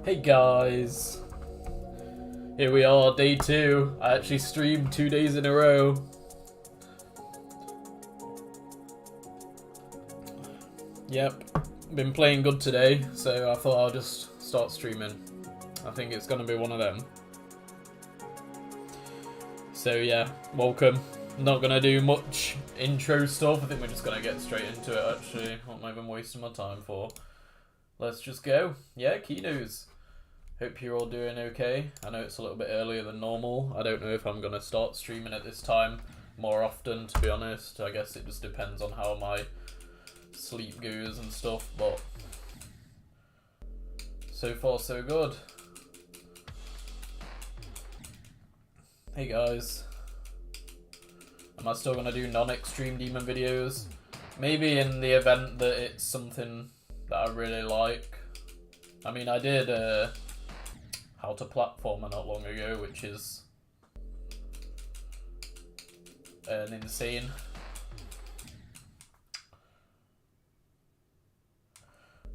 Hey guys, here we are, day 2. I actually streamed 2 days in a row. Yep, been playing good today, so I thought I'll just start streaming. I think it's gonna be one of them. So yeah, welcome. Not gonna do much intro stuff, I think we're just gonna get straight into it actually. What am I even wasting my time for? Let's just go. Yeah, KENOS. Hope you're all doing okay. I know it's a little bit earlier than normal. I don't know if I'm going to start streaming at this time more often, to be honest. I guess it just depends on how my sleep goes and stuff, but so far so good. Hey guys. Am I still going to do non-extreme demon videos? Maybe in the event that it's something that I really like. I mean, I did How to Platformer not long ago, which is an insane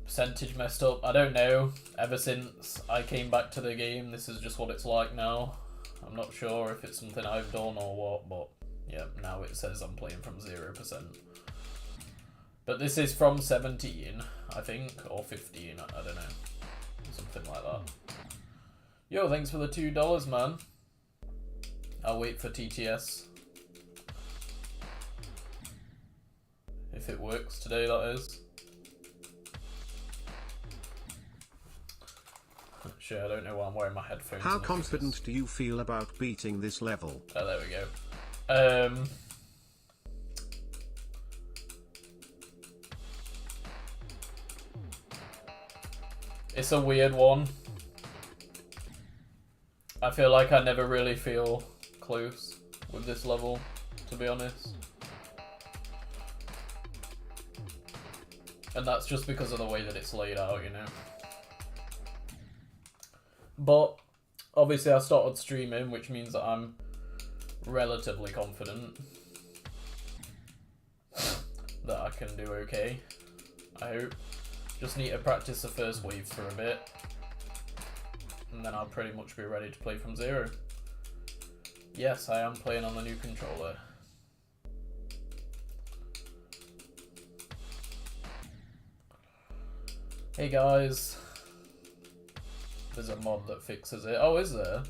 percentage messed up. I don't know. Ever since I came back to the game, this is just what it's like now. I'm not sure if it's something I've done or what, but yeah, now it says I'm playing from 0%. But this is from 17, I think, or 15, I don't know. Something like that. Yo, thanks for the $2, man. I'll wait for TTS. If it works today, that is. Actually, I don't know why I'm wearing my headphones. How confident do you feel about beating this level? Oh, there we go. It's a weird one. I feel like I never really feel close with this level, to be honest. And that's just because of the way that it's laid out, you know. But obviously I started streaming, which means that I'm relatively confident that I can do okay. I hope. Just need to practice the first wave for a bit, and then I'll pretty much be ready to play from 0. Yes, I am playing on the new controller. Hey guys. There's a mod that fixes it. Oh, is there?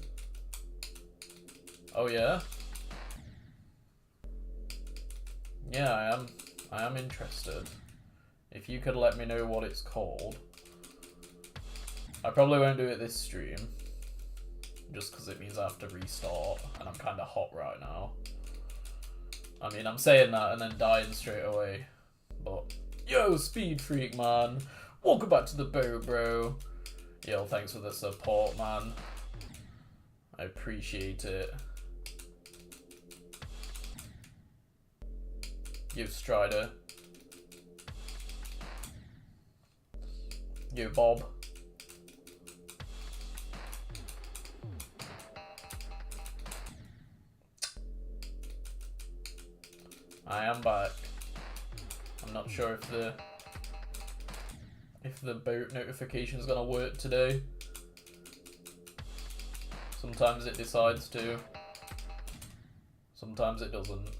Oh yeah? Yeah, I am interested. If you could let me know what it's called. I probably won't do it this stream, just because it means I have to restart, and I'm kind of hot right now. I mean, I'm saying that and then dying straight away. But, yo, Speed Freak, man. Welcome back to the boat, bro. Yo, thanks for the support, man. I appreciate it. Yo, Strider. Yo, Bob. I am back. I'm not sure if the boat notification is gonna work today. Sometimes it decides to. Sometimes it doesn't.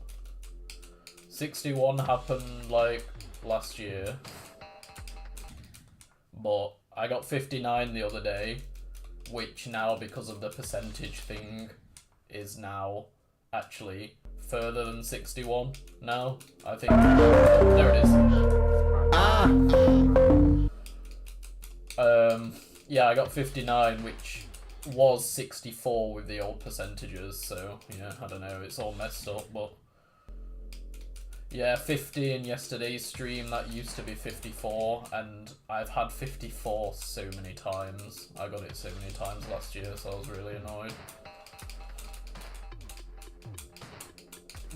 61 happened like last year. But I got 59 the other day, which now, because of the percentage thing, is now actually further than 61 now, I think. There it is. Yeah, I got 59, which was 64 with the old percentages, so, yeah, I don't know, it's all messed up, but yeah, 50 in yesterday's stream, that used to be 54, and I've had 54 so many times. I got it so many times last year, so I was really annoyed.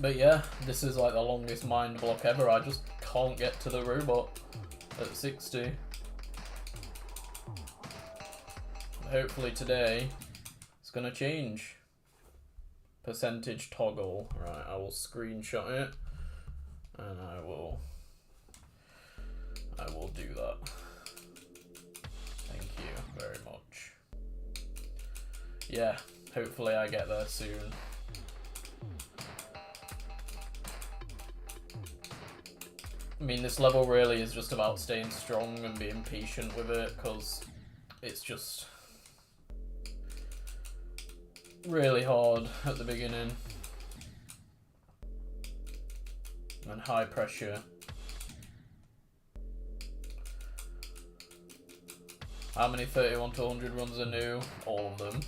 But yeah, this is like the longest mind block ever. I just can't get to the robot at 60. Hopefully today it's gonna change. Percentage toggle. Right, I will screenshot it. And I will do that. Thank you very much. yeah, hopefully I get there soon. I mean, this level really is just about staying strong and being patient with it, because it's just really hard at the beginning and high pressure. How many 31 to 100 runs are new? All of them.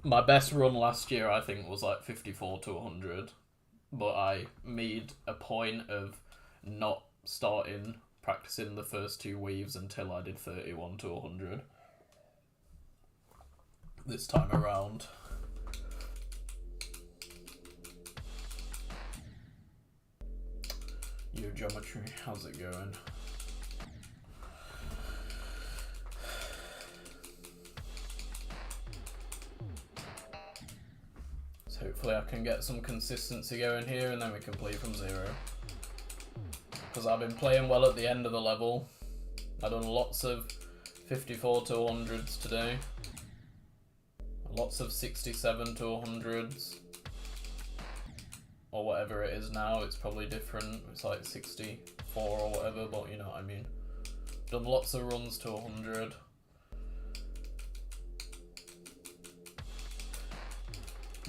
My best run last year, I think, was like 54 to 100. But I made a point of not starting practicing the first 2 waves until I did 31 to 100. This time around. Yo, geometry, how's it going? So hopefully I can get some consistency going here and then we can play from 0. Because I've been playing well at the end of the level. I've done lots of 54 to 100s today. Lots of 67 to 100s. Or whatever it is now, it's probably different. It's like 64 or whatever, but you know what I mean. Done lots of runs to 100.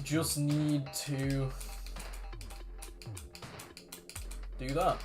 Just need to do that.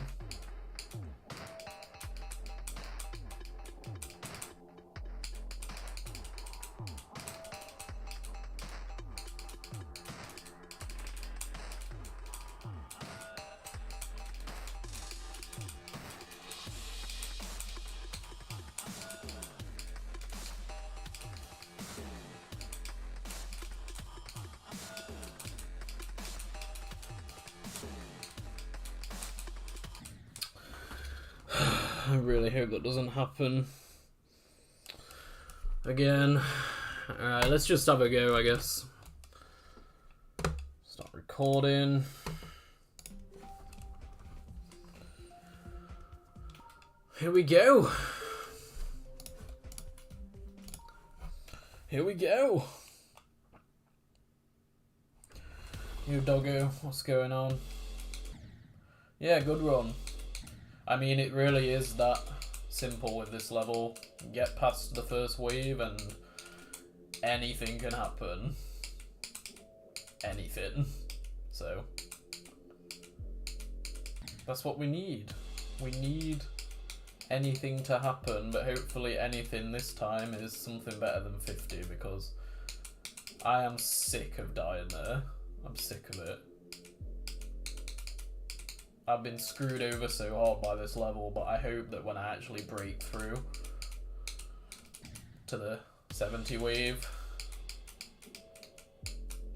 I really hope that doesn't happen again. Alright, let's just have a go, I guess. Start recording. Here we go. Here we go. Yo, doggo, what's going on? Yeah, good run. I mean, it really is that simple with this level. Get past the first wave and anything can happen. Anything. So, that's what we need. We need anything to happen, but hopefully anything this time is something better than 50, because I am sick of dying there. I'm sick of it. I've been screwed over so hard by this level, but I hope that when I actually break through to the 70 wave,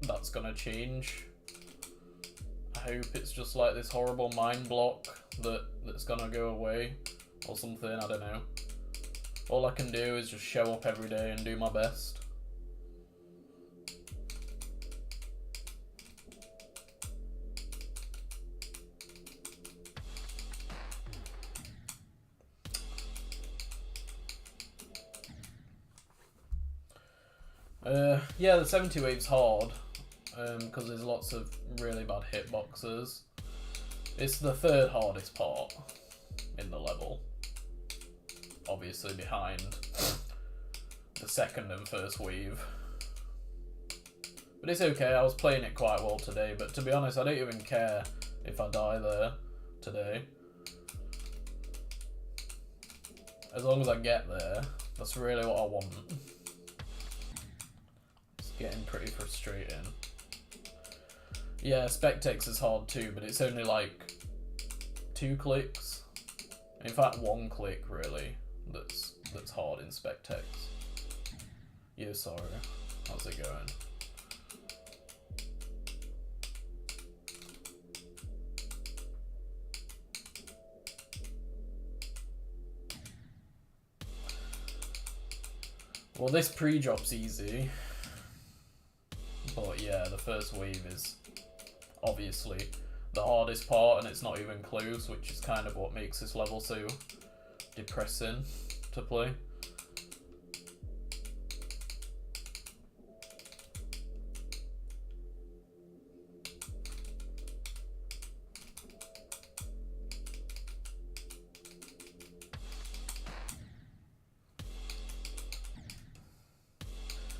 that's gonna change. I hope it's just like this horrible mind block that's gonna go away or something, I don't know. All I can do is just show up every day and do my best. Yeah, the 70 wave's hard, because there's lots of really bad hitboxes. It's the 3rd hardest part in the level, obviously behind the 2nd and 1st wave. But it's okay, I was playing it quite well today, but to be honest, I don't even care if I die there today. As long as I get there, that's really what I want. Getting pretty frustrating. Yeah, Spectex is hard too, but it's only like 2 clicks. In fact, 1 click really that's hard in Spectex. Yo, sorry. How's it going? Well, this pre-drop's easy. But yeah, the first wave is obviously the hardest part, and it's not even close, which is kind of what makes this level so depressing to play.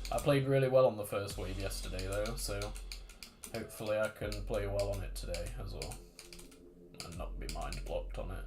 I played really well on the first wave yesterday though, so hopefully I can play well on it today as well and not be mind blocked on it.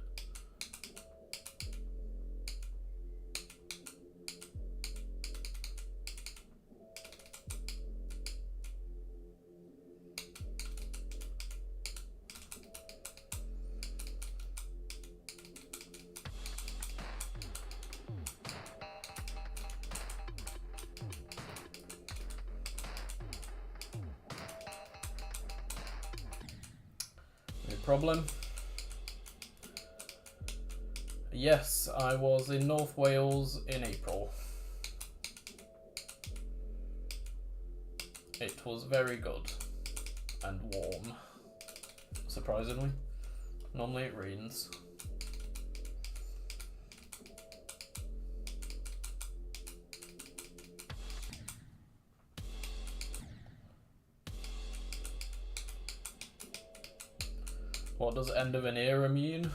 Problem. Yes, I was in North Wales in April. It was very good and warm, surprisingly. Normally it rains. What does end of an era mean?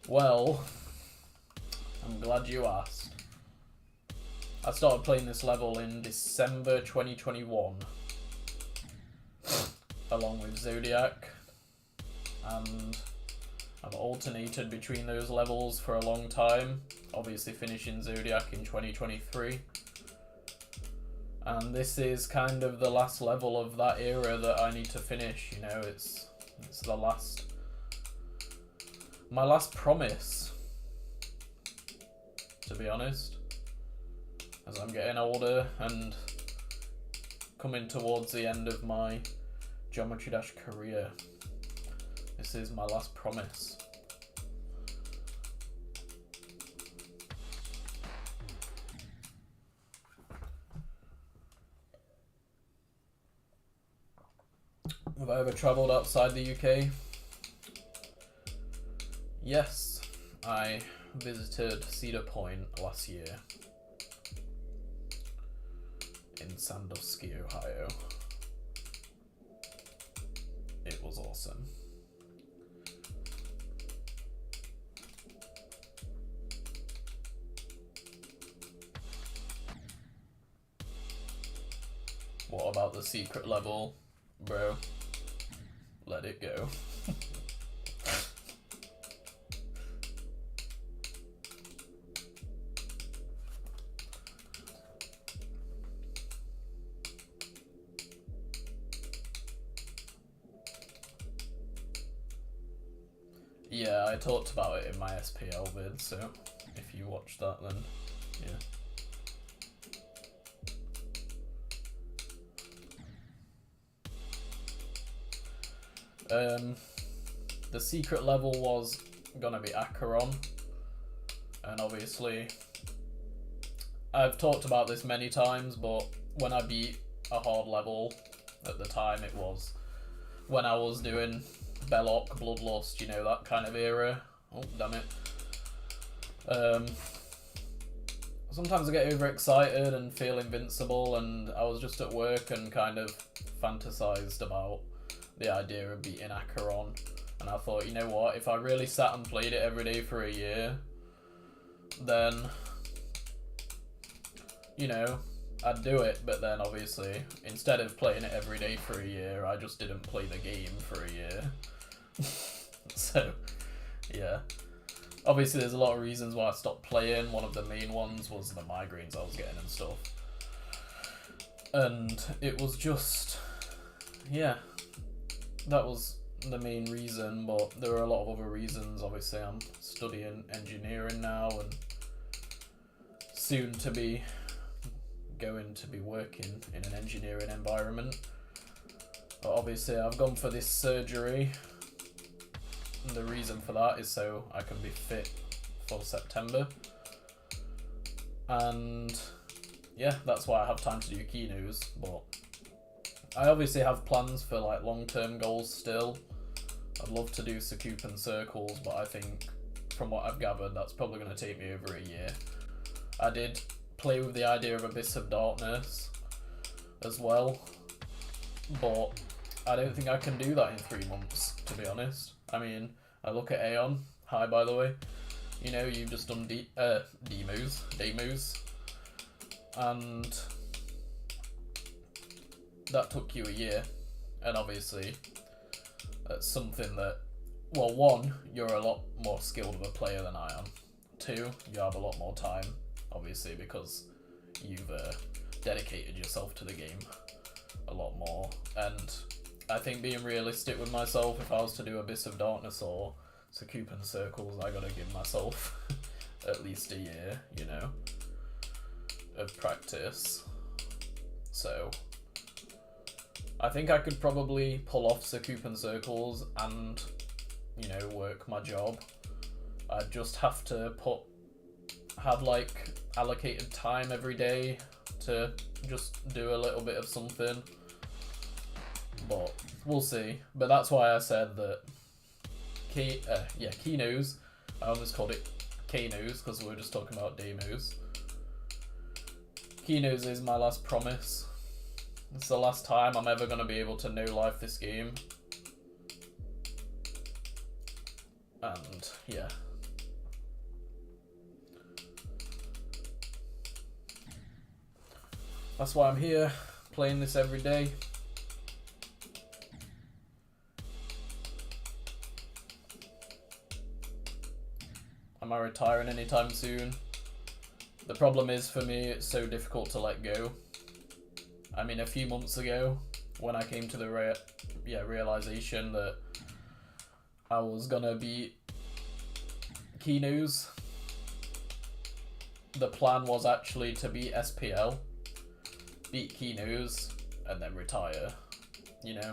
Well, I'm glad you asked. I started playing this level in December 2021, along with Zodiac, and I've alternated between those levels for a long time, obviously finishing Zodiac in 2023. And this is kind of the last level of that era that I need to finish, you know, it's the my last promise, to be honest, as I'm getting older and coming towards the end of my Geometry Dash career. This is my last promise. Have I ever travelled outside the UK? Yes, I visited Cedar Point last year in Sandusky, Ohio. It was awesome. What about the secret level, bro? Let it go. Yeah, I talked about it in my SPL vid, so if you watch that, then yeah. The secret level was gonna be Acheron, and obviously I've talked about this many times, but when I beat a hard level at the time, it was when I was doing Belloc, Bloodlust, you know, that kind of era. Oh, damn it. Sometimes I get overexcited and feel invincible, and I was just at work and kind of fantasized about the idea of beating Acheron, and I thought, you know what, if I really sat and played it every day for a year, then, you know, I'd do it. But then obviously, instead of playing it every day for a year, I just didn't play the game for a year. So, yeah. Obviously there's a lot of reasons why I stopped playing. One of the main ones was the migraines I was getting and stuff. And it was just, yeah, that was the main reason, but there were a lot of other reasons. Obviously I'm studying engineering now and soon to be going to be working in an engineering environment. But obviously I've gone for this surgery, and the reason for that is so I can be fit for September. And yeah, that's why I have time to do KENOS, but I obviously have plans for like long-term goals still. I'd love to do Sakupan circles, but I think from what I've gathered, that's probably going to take me over a year. I did play with the idea of Abyss of Darkness as well, but I don't think I can do that in 3 months, to be honest. I mean, I look at Aeon, hi by the way, you know, you've just done demos, and that took you a year, and obviously that's something that, well, one, you're a lot more skilled of a player than I am. Two, you have a lot more time, obviously, because you've dedicated yourself to the game a lot more. And I think being realistic with myself, if I was to do Abyss of Darkness or Sakupan Circles, I gotta give myself at least a year, you know, of practice. So I think I could probably pull off Sakupan Circles and, you know, work my job. I'd just have to have like allocated time every day to just do a little bit of something. But we'll see. But that's why I said that KENOS. I almost called it KENOS because we were just talking about demos. KENOS is my last promise. It's the last time I'm ever going to be able to no-life this game. And yeah. That's why I'm here, playing this every day. Am I retiring anytime soon? The problem is, for me, it's so difficult to let go. I mean, a few months ago, when I came to the realization that I was gonna beat KENOS, the plan was actually to beat SPL, beat KENOS, and then retire. You know,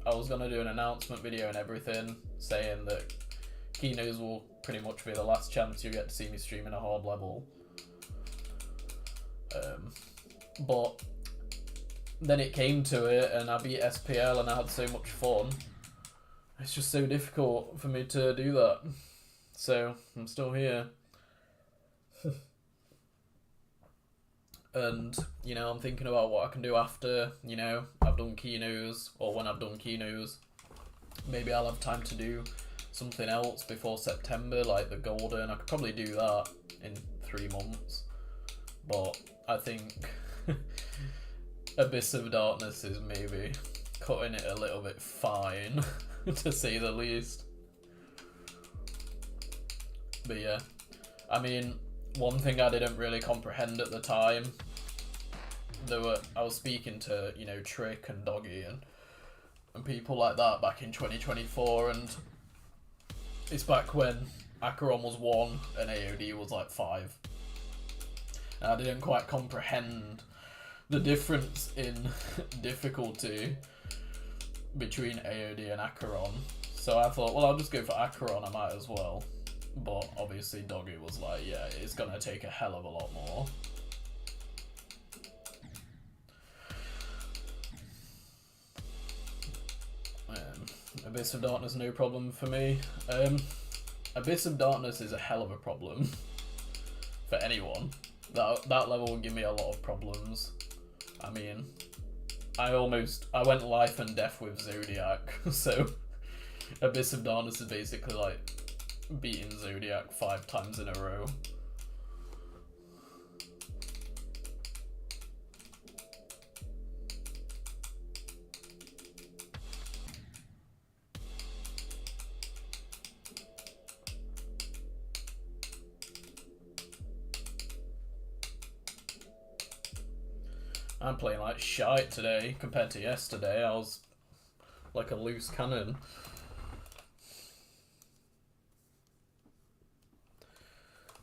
I was gonna do an announcement video and everything saying that KENOS will pretty much be the last chance you get to see me streaming a hard level. But then it came to it, and I beat SPL, and I had so much fun. It's just so difficult for me to do that. So I'm still here. And, you know, I'm thinking about what I can do after, you know, I've done KENOS, or when I've done KENOS. Maybe I'll have time to do something else before September, like the Golden. I could probably do that in 3 months. But I think Abyss of Darkness is maybe cutting it a little bit fine, to say the least. But yeah, I mean, one thing I didn't really comprehend at the time, I was speaking to, you know, Trick and Doggy and people like that back in 2024, and it's back when Acheron was 1 and AOD was like 5. And I didn't quite comprehend the difference in difficulty between AOD and Acheron. So I thought, well, I'll just go for Acheron, I might as well. But obviously Doggy was like, yeah, it's gonna take a hell of a lot more. Abyss of Darkness, no problem for me. Abyss of Darkness is a hell of a problem for anyone. That level would give me a lot of problems. I mean, I went life and death with Zodiac, so Abyss of Darkness is basically like beating Zodiac 5 times in a row. I'm playing like shite today compared to yesterday. I was like a loose cannon.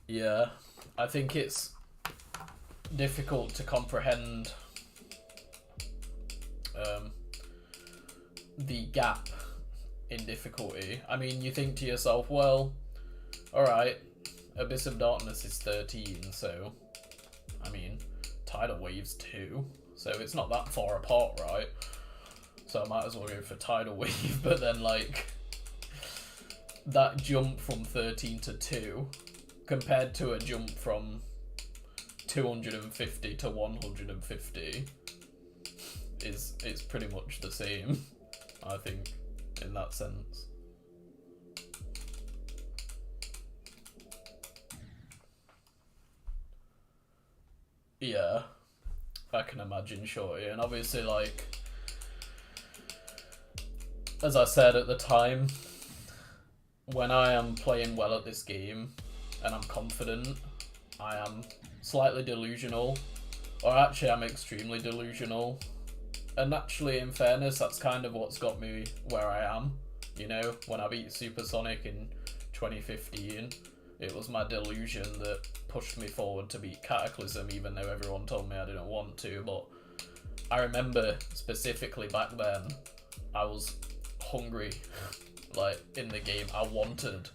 Yeah, I think it's difficult to comprehend the gap in difficulty. I mean, you think to yourself, well, alright, Abyss of Darkness is 13, so, I mean, Tidal Wave's 2, so it's not that far apart, right? So I might as well go for Tidal Wave, but then, like, that jump from 13 to 2, compared to a jump from 250 to 150, it's pretty much the same, I think, in that sense. Yeah, I can imagine, Shorty. And obviously, like, as I said at the time, when I am playing well at this game and I'm confident, I am slightly delusional, or actually I'm extremely delusional. And actually, in fairness, that's kind of what's got me where I am. You know, when I beat Supersonic in 2015, it was my delusion that pushed me forward to beat Cataclysm, even though everyone told me I didn't want to. But I remember specifically back then, I was hungry, like, in the game. I wanted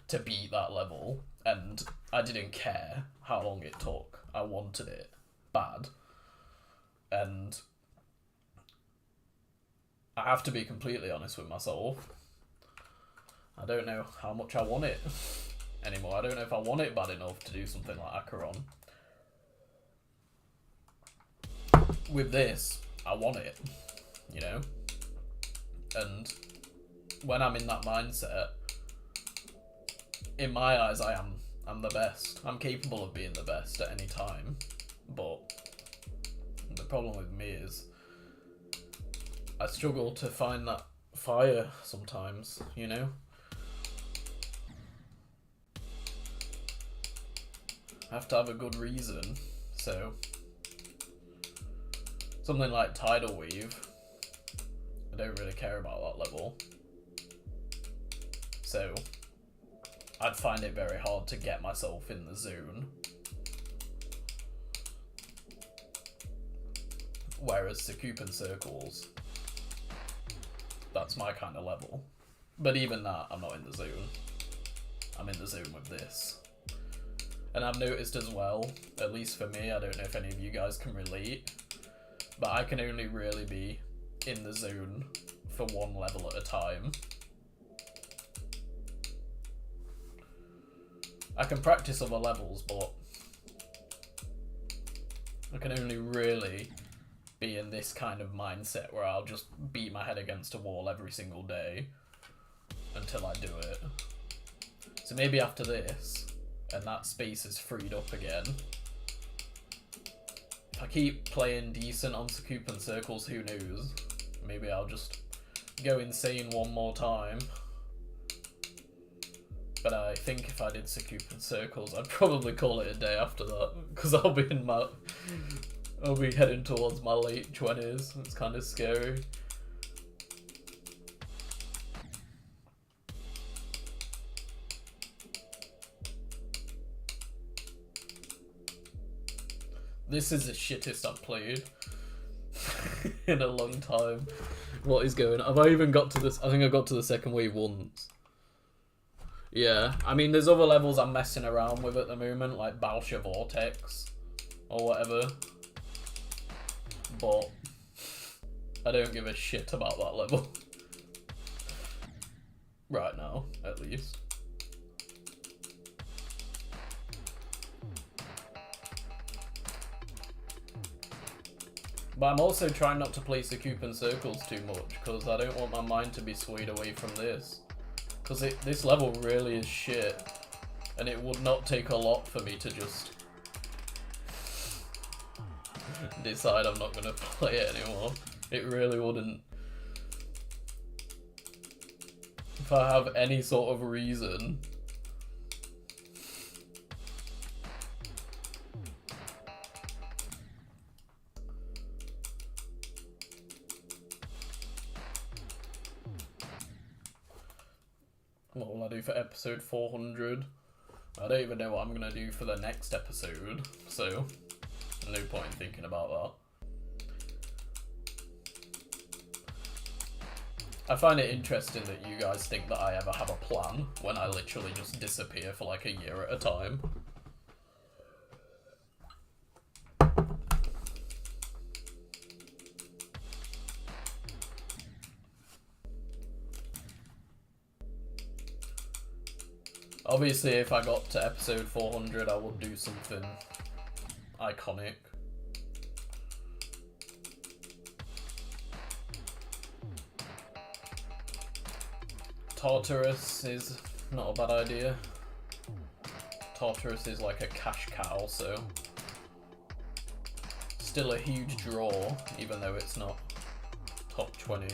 to beat that level, and I didn't care how long it took. I wanted it bad. And I have to be completely honest with myself. I don't know how much I want it anymore. I don't know if I want it bad enough to do something like Acheron. With this, I want it, you know? And when I'm in that mindset, in my eyes, I'm the best. I'm capable of being the best at any time. But the problem with me is I struggle to find that fire sometimes, you know? I have to have a good reason, so something like Tidal Wave, I don't really care about that level, so I'd find it very hard to get myself in the zone. Whereas Succup Circles, that's my kind of level. But even that, I'm not in the zone. I'm in the zone with this. And I've noticed as well, at least for me, I don't know if any of you guys can relate, but I can only really be in the zone for one level at a time. I can practice other levels, but I can only really be in this kind of mindset where I'll just beat my head against a wall every single day until I do it. So maybe after this, and that space is freed up again, if I keep playing decent on Succup Circles, who knows? Maybe I'll just go insane one more time. But I think if I did Succup Circles, I'd probably call it a day after that, because I'll be heading towards my late 20s. It's kind of scary. This is the shittest I've played in a long time. What is going on? Have I even got to this? I think I got to the second wave once. Yeah, I mean, there's other levels I'm messing around with at the moment, like Balsha Vortex or whatever. But I don't give a shit about that level. Right now, at least. But I'm also trying not to play Succup Circles too much, because I don't want my mind to be swayed away from this. Because this level really is shit, and it would not take a lot for me to just decide I'm not going to play it anymore. It really wouldn't. If I have any sort of reason. What will I do for episode 400? I don't even know what I'm going to do for the next episode, so no point in thinking about that. I find it interesting that you guys think that I ever have a plan when I literally just disappear for like a year at a time. Obviously, if I got to episode 400, I would do something iconic. Tartarus is not a bad idea. Tartarus is like a cash cow, so still a huge draw, even though it's not top 20.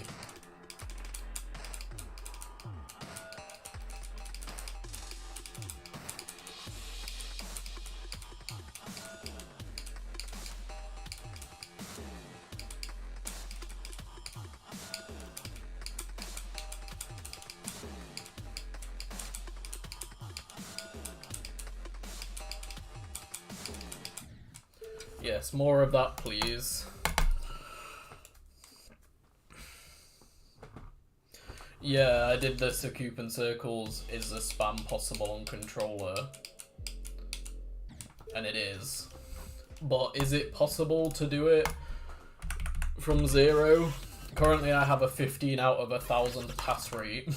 Yes, more of that, please. Yeah, I did the Sakupan Circles. Is the spam possible on controller? And it is. But is it possible to do it from 0? Currently I have a 15 out of 1,000 pass rate.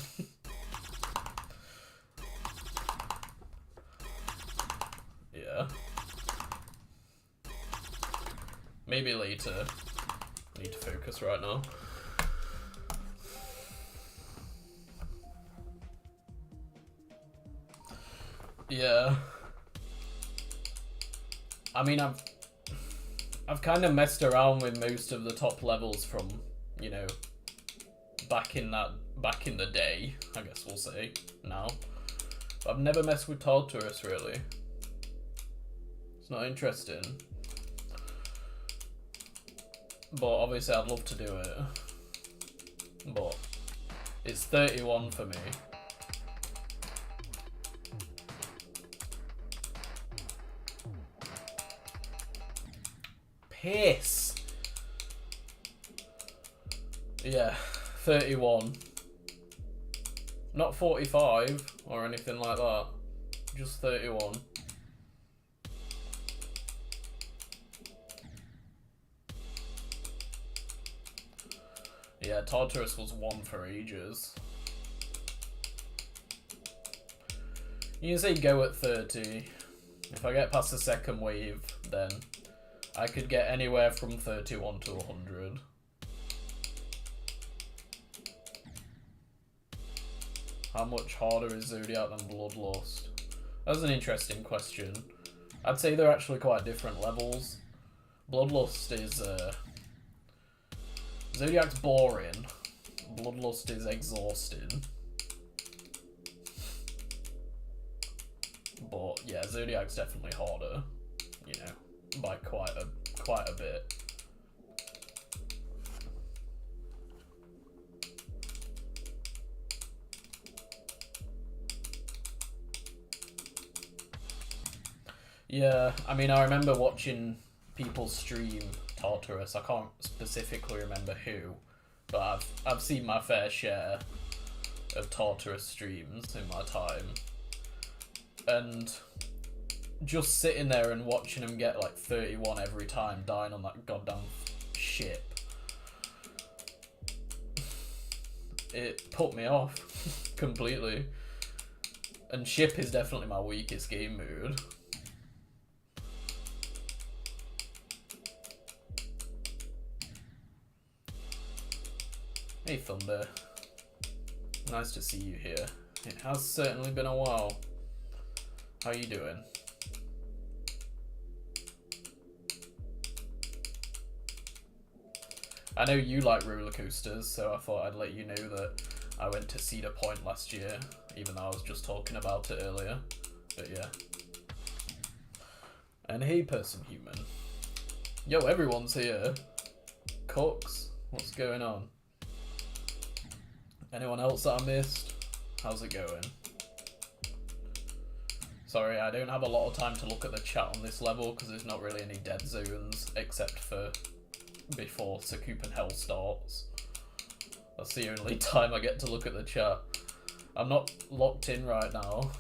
Yeah. Maybe later. I need to focus right now. Yeah. I mean, I've kind of messed around with most of the top levels from, you know, back in the day, I guess we'll say, now. But I've never messed with Tartarus, really. It's not interesting. But obviously I'd love to do it. But it's 31 for me. Piss! Yeah, 31. Not 45 or anything like that. Just 31. Yeah, Tartarus was 1 for ages. You can say go at 30. If I get past the second wave, then I could get anywhere from 31 to 100. How much harder is Zodiac than Bloodlust? That's an interesting question. I'd say they're actually quite different levels. Bloodlust is Zodiac's boring. Bloodlust is exhausting. But yeah, Zodiac's definitely harder, you know, by quite a bit. Yeah, I mean, I remember watching people stream Tartarus. I can't specifically remember who, but I've seen my fair share of Tartarus streams in my time, and just sitting there and watching him get like 31 every time, dying on that goddamn ship, it put me off completely. And ship is definitely my weakest game mood. Hey Thunder, nice to see you here. It has certainly been a while. How you doing? I know you like roller coasters, so I thought I'd let you know that I went to Cedar Point last year, even though I was just talking about it earlier. But yeah. And hey Person Human. Yo, everyone's here. Cooks, what's going on? Anyone else that I missed? How's it going? Sorry, I don't have a lot of time to look at the chat on this level because there's not really any dead zones except for before Sakupan Hell starts. That's the only time I get to look at the chat. I'm not locked in right now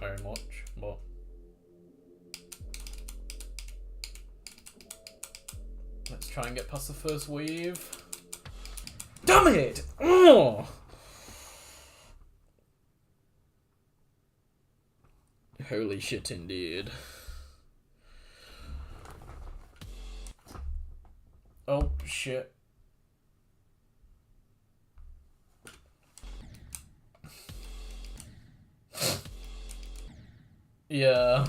very much, but let's try and get past the first wave. Damn it! Oh! Holy shit indeed. Oh shit. Yeah.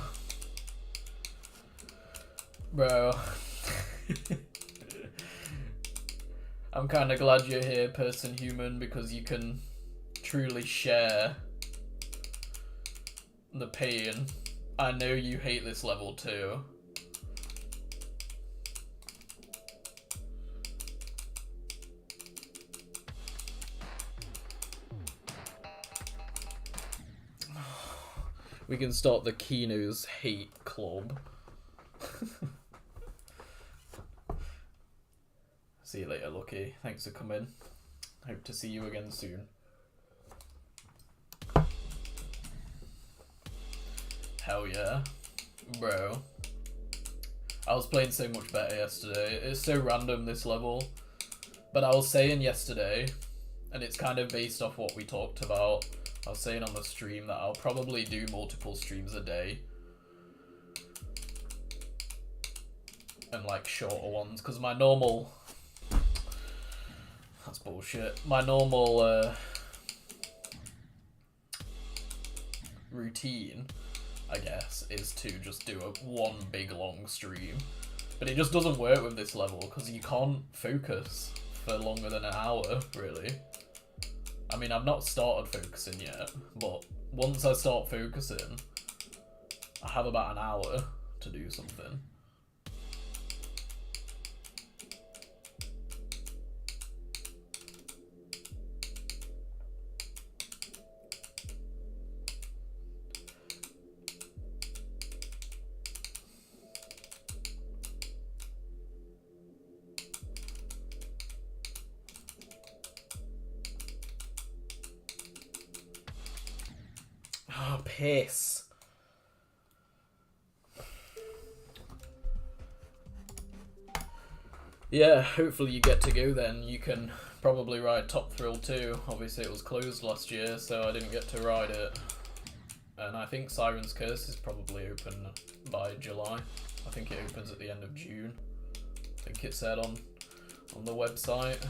Bro. I'm kind of glad you're here, Person Human, because you can truly share the pain. I know you hate this level too. We can start the KENOS hate club. See you later, Lucky. Thanks for coming. Hope to see you again soon. Hell yeah. Bro. I was playing so much better yesterday. It's so random, this level. But I was saying yesterday, and it's kind of based off what we talked about, I was saying on the stream that I'll probably do multiple streams a day. And like shorter ones, because my normal... That's bullshit. My normal routine, I guess, is to just do one big long stream. But it just doesn't work with this level, because you can't focus for longer than an hour, really. I mean, I've not started focusing yet, but once I start focusing, I have about an hour to do something. Oh, piss. Yeah, hopefully you get to go then. You can probably ride Top Thrill 2. Obviously it was closed last year, so I didn't get to ride it. And I think Siren's Curse is probably open by July. I think it opens at the end of June. I think it said on the website.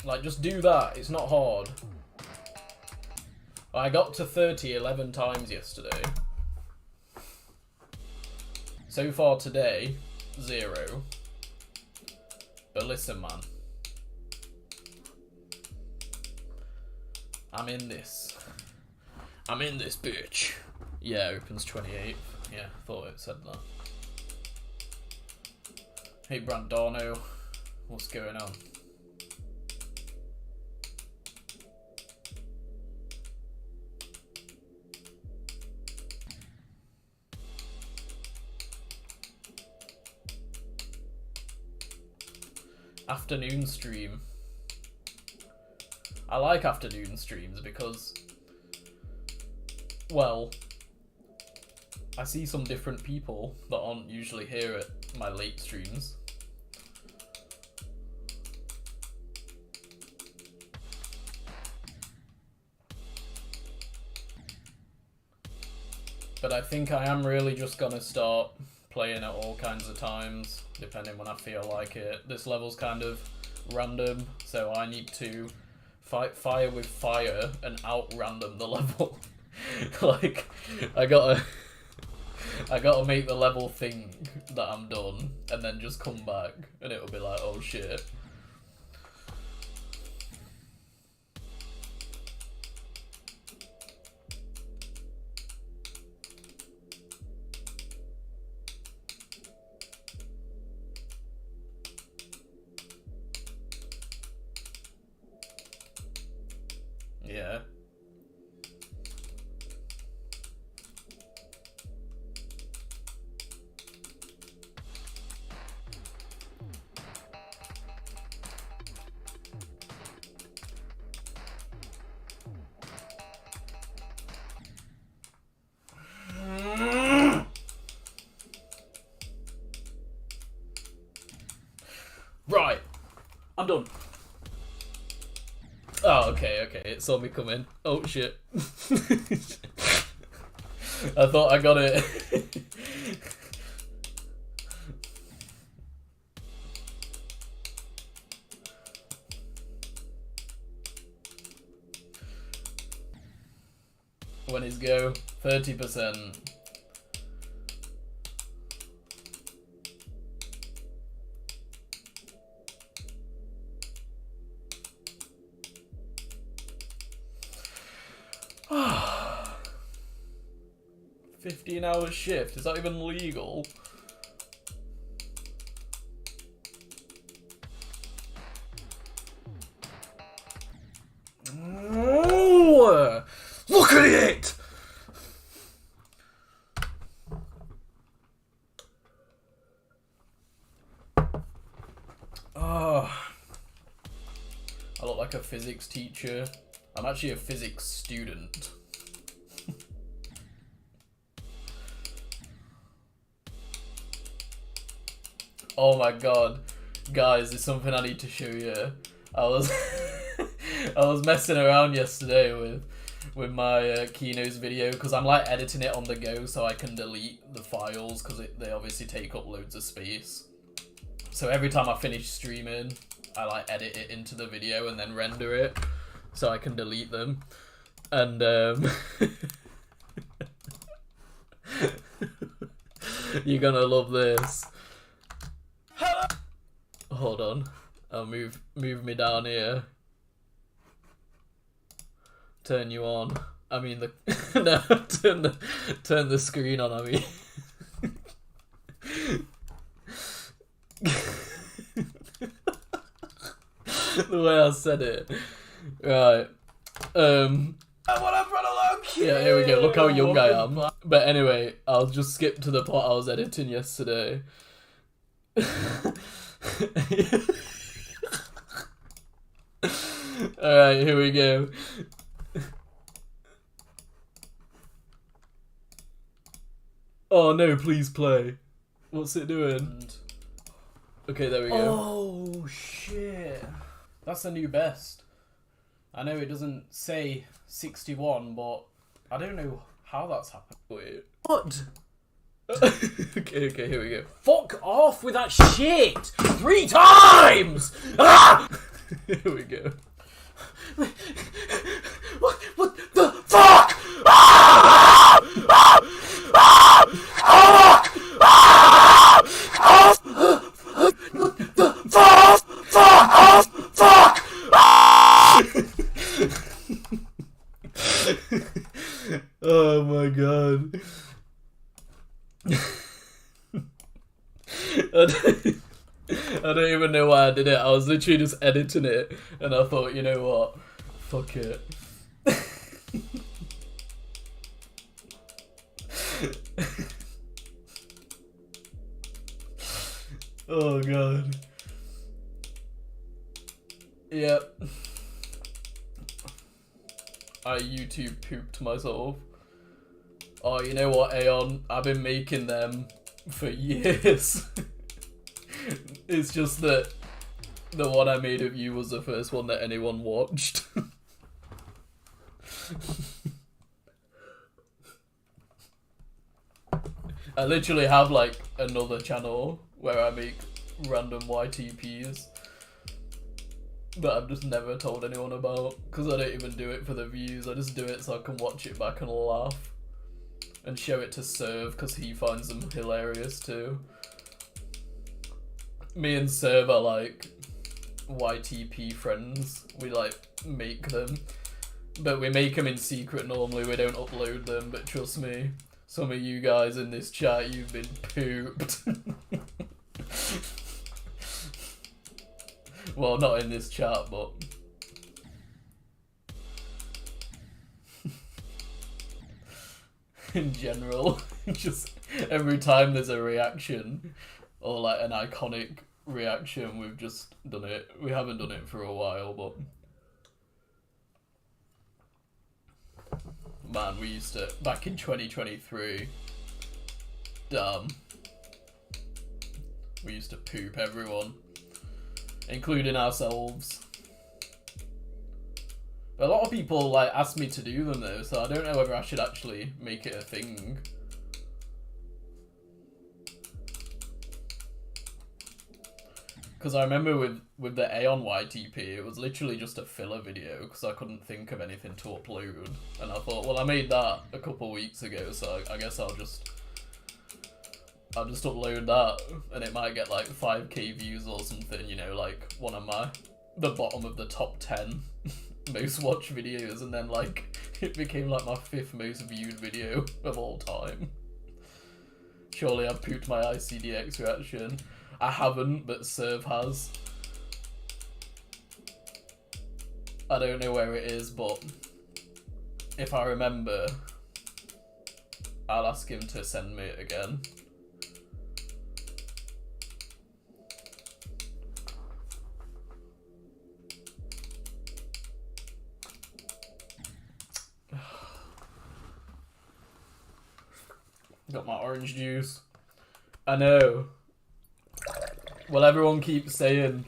Like, just do that. It's not hard. I got to 30 11 times yesterday. So far today, 0. But listen, man. I'm in this. I'm in this bitch. Yeah, opens 28th. Yeah, thought it said that. Hey, Brandano. What's going on? Afternoon stream. I like afternoon streams because, well, I see some different people that aren't usually here at my late streams. But I think I am really just gonna start playing at all kinds of times, depending when I feel like it. This level's kind of random, so I need to fight fire with fire and out-random the level. Like, I gotta make the level think that I'm done, and then just come back, and it'll be like, oh shit. Yeah. Right. I'm done. Oh, okay, it saw me come in. Oh, shit. I thought I got it. go. 30%. Ah. 15-hour shift. Is that even legal? Oh, look at it! Oh, I look like a physics teacher. I'm actually a physics student. Oh my god. Guys, there's something I need to show you. I was I was messing around yesterday with my KENOS video because I'm like editing it on the go so I can delete the files because they obviously take up loads of space. So every time I finish streaming, I like edit it into the video and then render it so I can delete them. And you're gonna love this. Hold on, I'll move me down here. Turn you on. I mean the no, turn the screen on. I mean. The way I said it. Right. Yeah, here we go. Look how young I am. But anyway, I'll just skip to the part I was editing yesterday. Alright, here we go. Oh no, please play. What's it doing? Okay, there we go. Oh shit. That's the new best. I know it doesn't say 61, but I don't know how that's happened. Wait. What? okay, here we go. Fuck off with that shit! 3 times! Ah! Here we go. What the fuck? Ah! Ah! Ah! Ah! Ah! Ah! What the fuck? Fuck! Oh my god. I don't even know why I did it. I was literally just editing it and I thought, you know what? Fuck it. Oh god. Yep. I YouTube pooped myself. Oh, you know what, Aeon? I've been making them for years. It's just that the one I made of you was the first one that anyone watched. I literally have like another channel where I make random YTPs that I've just never told anyone about because I don't even do it for the views. I just do it so I can watch it back and laugh and show it to Serve because he finds them hilarious too. Me and Serve are like YTP friends. We like make them, but we make them in secret normally. We don't upload them, but trust me, some of you guys in this chat, you've been pooped. Well, not in this chat, but in general, just every time there's a reaction or like an iconic reaction, we've just done it. We haven't done it for a while, but man, we used to back in 2023. Damn, we used to poop everyone, including ourselves. But a lot of people like ask me to do them though, so I don't know whether I should actually make it a thing. Because I remember with the Aeon YTP, it was literally just a filler video because I couldn't think of anything to upload. And I thought, well, I made that a couple weeks ago, so I guess I'll just upload that, and it might get like 5k views or something, you know, like one of the bottom of the top 10 most watched videos, and then like it became like my 5th most viewed video of all time. Surely I've pooped my ICDX reaction. I haven't, but Serve has. I don't know where it is, but if I remember, I'll ask him to send me it again. Got my orange juice. I know. Well, everyone keeps saying,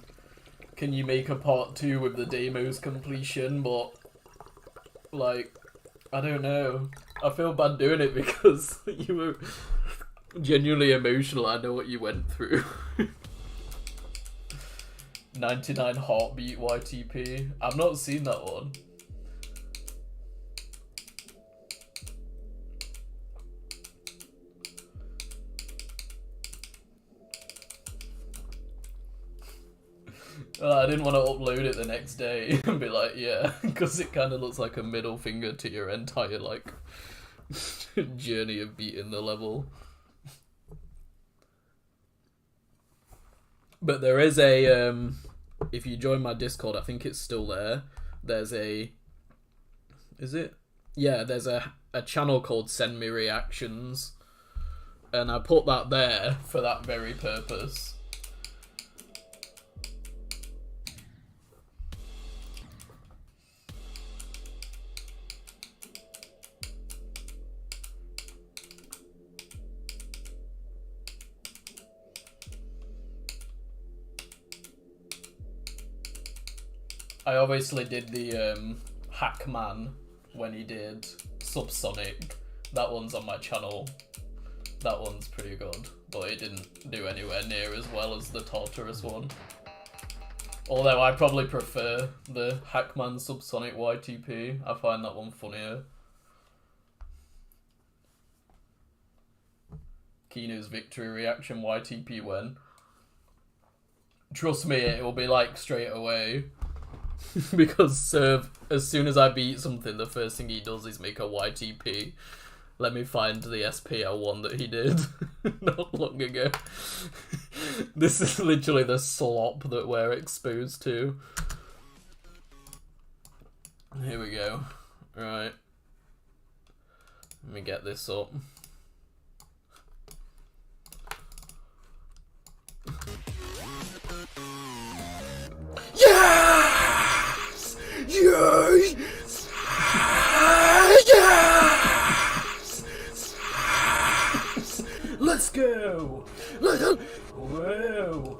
can you make a part 2 with the demo's completion, but, like, I don't know. I feel bad doing it because you were genuinely emotional. I know what you went through. 99 Heartbeat YTP. I've not seen that one. I didn't want to upload it the next day and be like, yeah, because it kind of looks like a middle finger to your entire, like, journey of beating the level. But there is a, if you join my Discord, I think it's still there, there's a, is it? Yeah, there's a channel called Send Me Reactions, and I put that there for that very purpose. I obviously did the Hackman when he did Subsonic. That one's on my channel. That one's pretty good, but it didn't do anywhere near as well as the Tartarus one. Although I probably prefer the Hackman Subsonic YTP. I find that one funnier. KENOS victory reaction YTP when. Trust me, it will be like straight away. Because Serve, as soon as I beat something, the first thing he does is make a YTP. Let me find the SPL one that he did not long ago. This is literally the slop that we're exposed to. Here we go. Right. Let me get this up. Yes! Yes! Yes! Yes! Let's go! Whoa!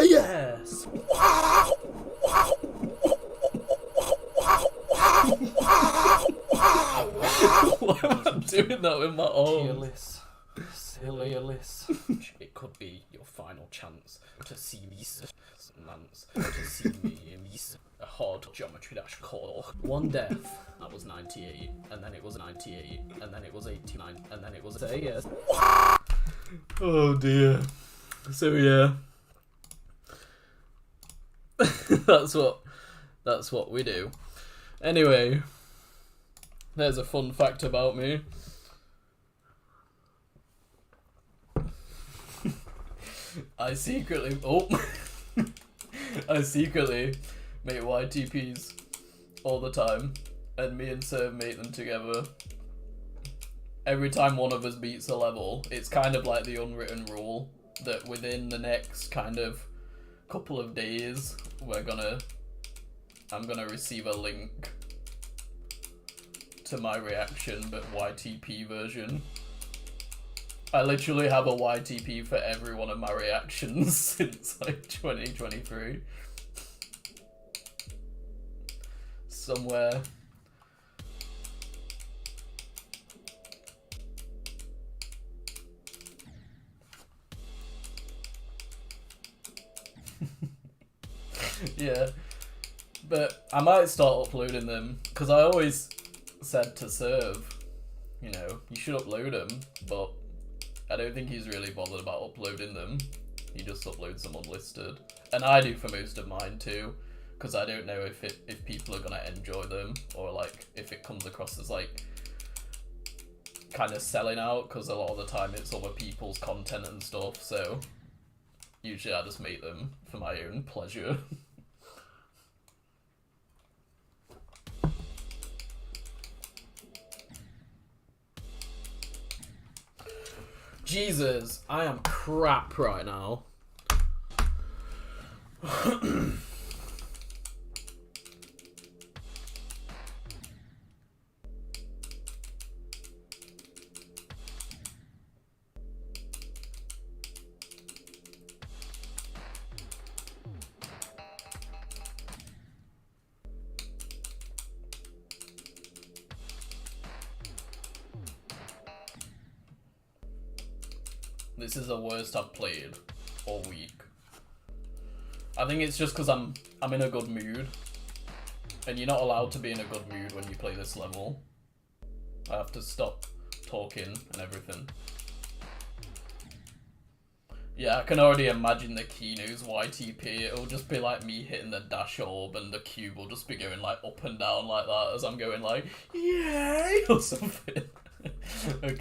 Yes! Wow! Wow! Wow! Wow! Wow! Wow! Why am I doing that with my arms? Silly-less. It could be your final chance to see me, to see me a hard geometry dash core. One death, that was 98, and then it was 98, and then it was 89, and then it was a yes. Oh dear. So yeah. that's what we do. Anyway, there's a fun fact about me. I secretly make YTPs all the time, and me and Serve make them together. Every time one of us beats a level, it's kind of like the unwritten rule that within the next kind of couple of days, I'm gonna receive a link to my reaction, but YTP version. I literally have a YTP for every one of my reactions since like 2023. Somewhere. Yeah. But I might start uploading them, because I always said to Serve, you know, you should upload them, but I don't think he's really bothered about uploading them. He just uploads them unlisted. And I do for most of mine too, because I don't know if people are going to enjoy them, or like if it comes across as like kind of selling out, because a lot of the time it's other people's content and stuff, so usually I just make them for my own pleasure. Jesus, I am crap right now. This is the worst I've played all week. I think it's just because I'm in a good mood, and you're not allowed to be in a good mood when you play this level. I have to stop talking and everything. Yeah, I can already imagine the KENOS YTP. It'll just be like me hitting the dash orb, and the cube will just be going like up and down like that as I'm going like, yay, or something.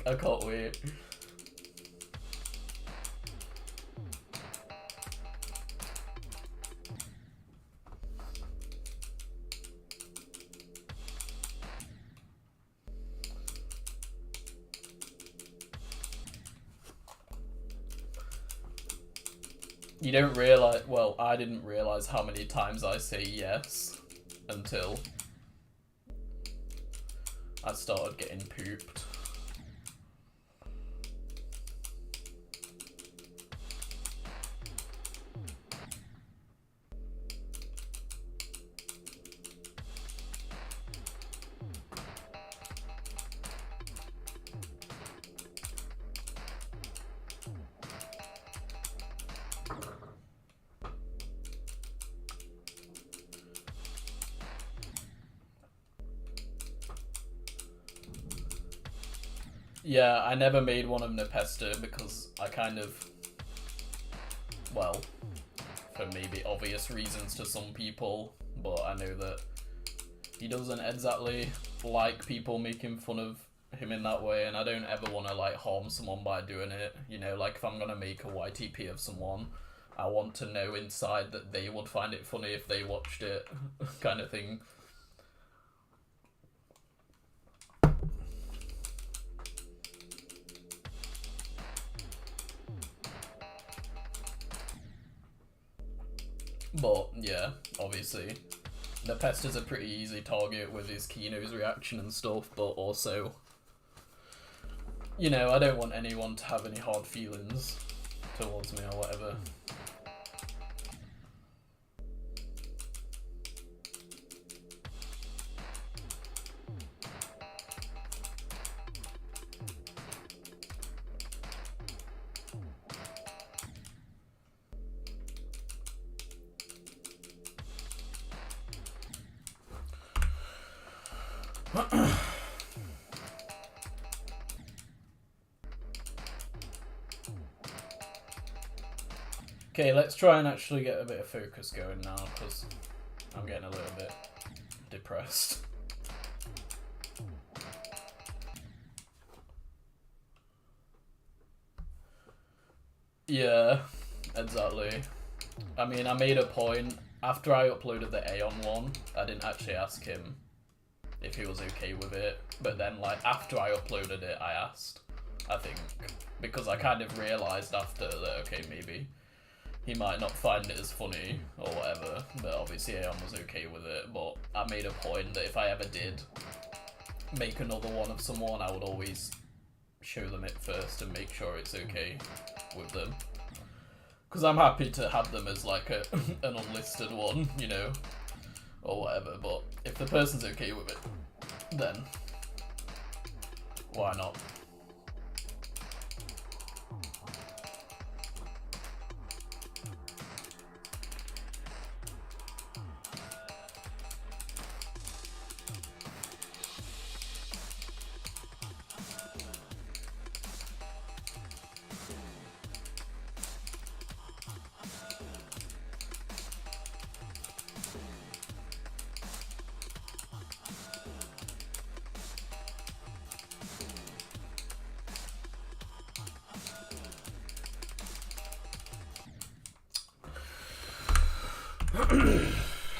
I can't wait. You don't realise, well, I didn't realise how many times I say yes until I started getting pooped. Yeah, I never made one of Nepesta because I kind of, well, for maybe obvious reasons to some people, but I know that he doesn't exactly like people making fun of him in that way, and I don't ever want to like harm someone by doing it. You know, like if I'm gonna make a YTP of someone, I want to know inside that they would find it funny if they watched it, kind of thing. But yeah, obviously, Nepesta's a pretty easy target with his KENOS reaction and stuff, but also, you know, I don't want anyone to have any hard feelings towards me or whatever. Okay, let's try and actually get a bit of focus going now, because I'm getting a little bit depressed. Yeah, exactly. I mean, I made a point, after I uploaded the Aeon one, I didn't actually ask him if he was okay with it, but then like after I uploaded it, I asked, I think, because I kind of realised after that, okay, maybe he might not find it as funny or whatever, but obviously Aeon was okay with it. But I made a point that if I ever did make another one of someone, I would always show them it first and make sure it's okay with them. Because I'm happy to have them as like an unlisted one, you know, or whatever, but if the person's okay with it, then why not?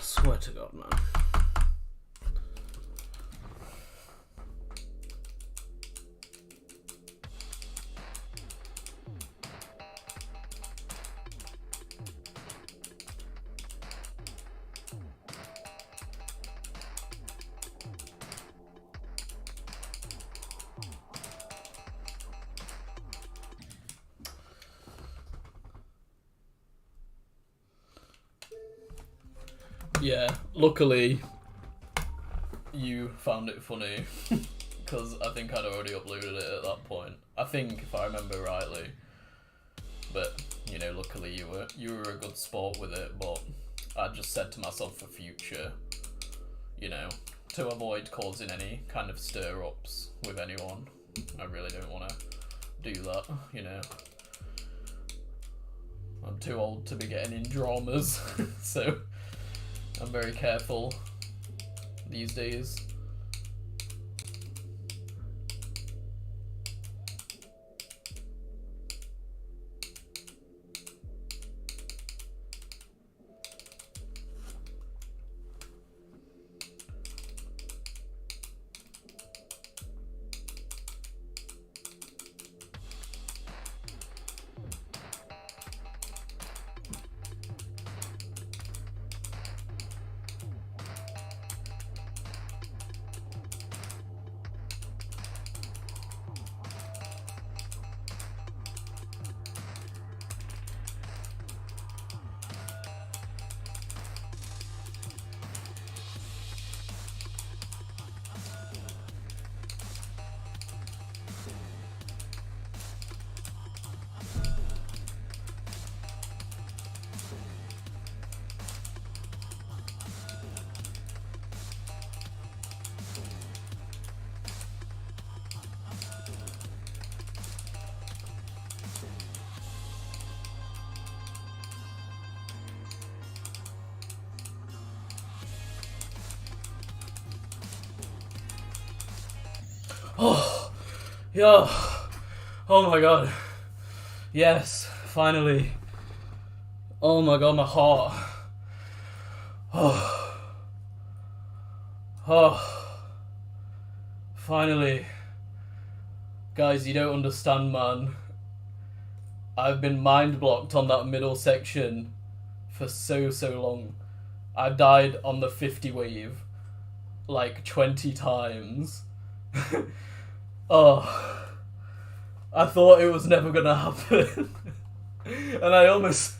Swear to God, man. Yeah, luckily you found it funny because I think I'd already uploaded it at that point. I think, if I remember rightly. But you know, luckily you were a good sport with it. But I just said to myself for future, you know, to avoid causing any kind of stir-ups with anyone. I really don't want to do that. You know, I'm too old to be getting in dramas, so. I'm very careful these days. Oh, yeah. Oh my God. Yes, finally. Oh my God, my heart. Oh. Oh. Finally. Guys, you don't understand, man. I've been mind blocked on that middle section for so long. I died on the 50 wave like 20 times. Oh, I thought it was never gonna happen. And I almost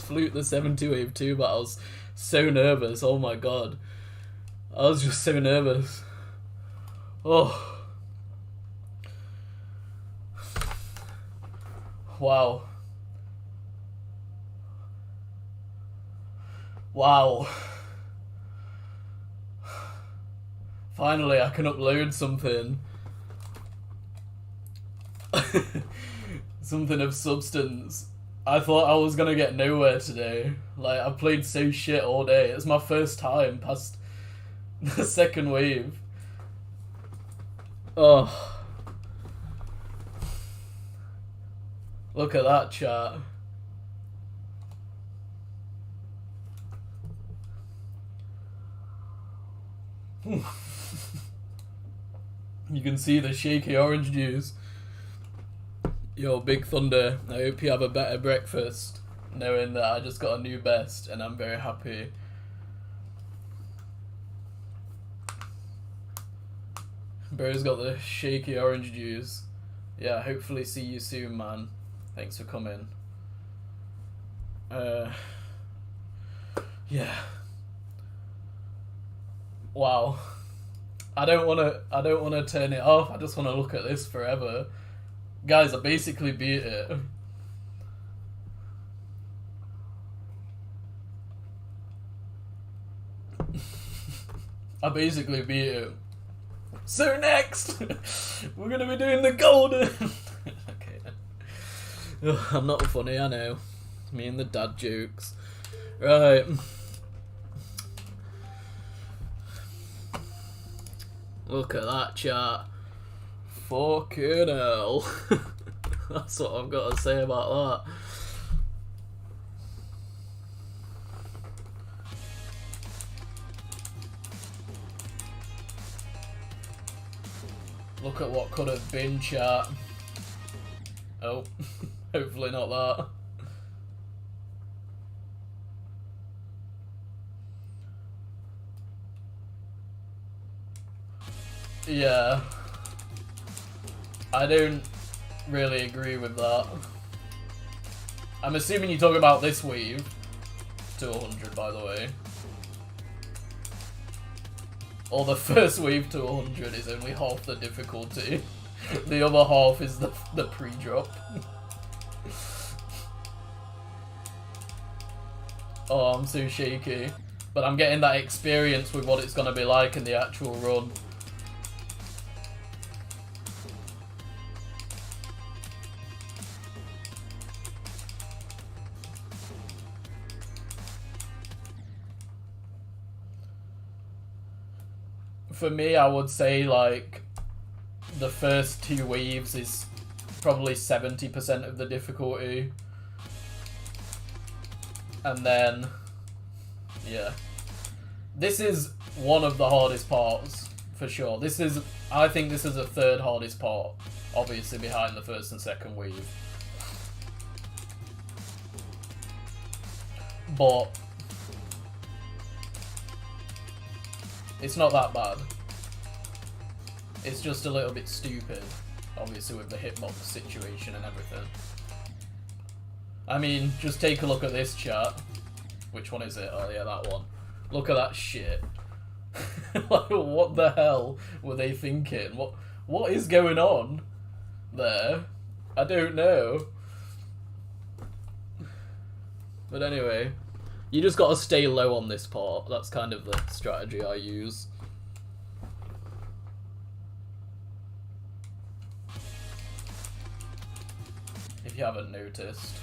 fluked the 70 wave too, but I was so nervous. Oh my God, I was just so nervous. Oh, wow. Finally, I can upload something. Something of substance. I thought I was gonna get nowhere today. Like, I played so shit all day. It's my first time past the second wave. Oh. Look at that, chat. You can see the shaky orange juice. Yo, Big Thunder, I hope you have a better breakfast, knowing that I just got a new best and I'm very happy. Bro's got the shaky orange juice. Yeah, hopefully see you soon, man. Thanks for coming. Yeah. Wow. I don't wanna turn it off. I just wanna look at this forever. Guys, I basically beat it. I basically beat it. So next, we're gonna be doing the golden. Okay. Ugh, I'm not funny, I know. Me and the dad jokes. Right. Look at that, chat. Fucking hell. That's what I've got to say about that. Look at what could have been, chat. Oh, hopefully not that. Yeah. I don't really agree with that. I'm assuming you talk about this weave to 100, by the way. Or the first wave to 100 is only half the difficulty. The other half is the pre-drop. Oh, I'm so shaky. But I'm getting that experience with what it's going to be like in the actual run. For me, I would say, like, the first 2 waves is probably 70% of the difficulty. And then, yeah. This is one of the hardest parts, for sure. I think this is the 3rd hardest part, obviously behind the 1st and 2nd wave. But it's not that bad. It's just a little bit stupid, obviously with the hitbox situation and everything. I mean, just take a look at this chat. Which one is it? Oh yeah, that one. Look at that shit. Like, what the hell were they thinking? What is going on there? I don't know. But anyway, you just gotta stay low on this part. That's kind of the strategy I use. If you haven't noticed.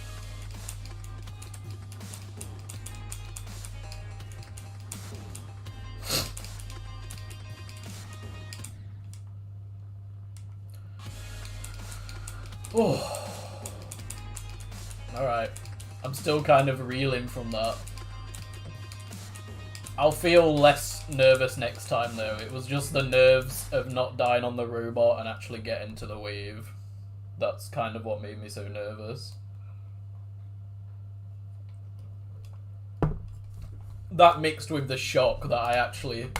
Oh. Alright. I'm still kind of reeling from that. I'll feel less nervous next time though. It was just the nerves of not dying on the robot and actually getting to the wave. That's kind of what made me so nervous. That mixed with the shock that I actually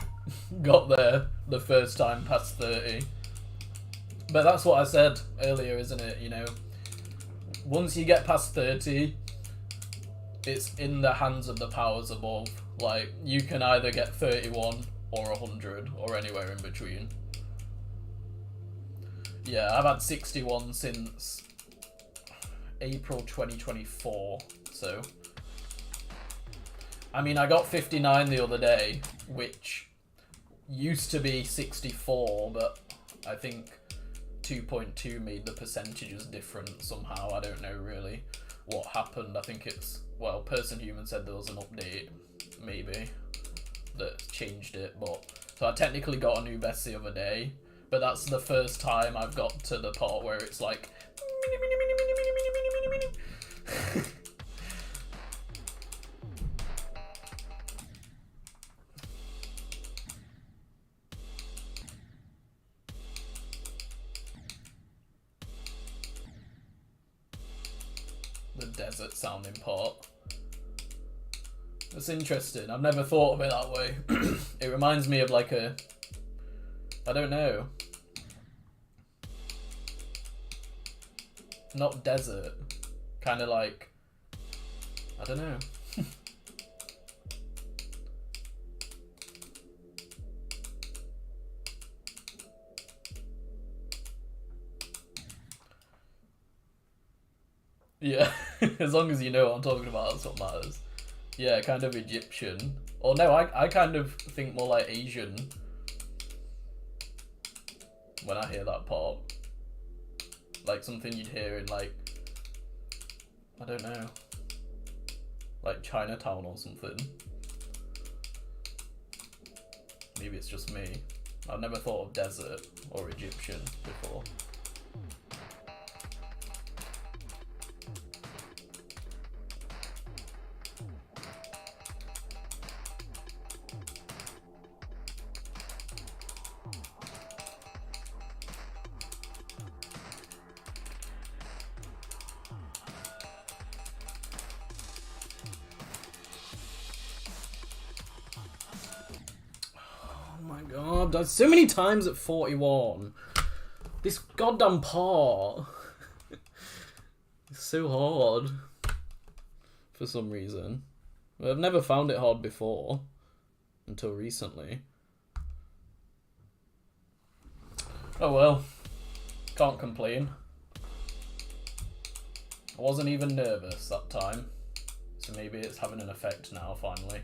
got there the first time past 30. But that's what I said earlier, isn't it? You know, once you get past 30, it's in the hands of the powers above. Like, you can either get 31 or 100 or anywhere in between. Yeah, I've had 61 since April 2024, so... I mean, I got 59 the other day, which used to be 64, but I think 2.2 made the percentages different somehow. I don't know really what happened. I think it's, well, Person Human said there was an update, maybe, that changed it, but... So I technically got a new best the other day, but that's the first time I've got to the part where it's like... the desert sounding part. That's interesting. I've never thought of it that way. It reminds me of like a... I don't know. Not desert. Kind of like... I don't know. Yeah, as long as you know what I'm talking about, that's what matters. Yeah, kind of Egyptian. Or no, I kind of think more like Asian when I hear that part. Like something you'd hear in like, I don't know, like Chinatown or something. Maybe it's just me. I've never thought of desert or Egyptian before. I've died so many times at 41. This goddamn part. It's so hard. For some reason. I've never found it hard before. Until recently. Oh well. Can't complain. I wasn't even nervous that time. So maybe it's having an effect now, finally.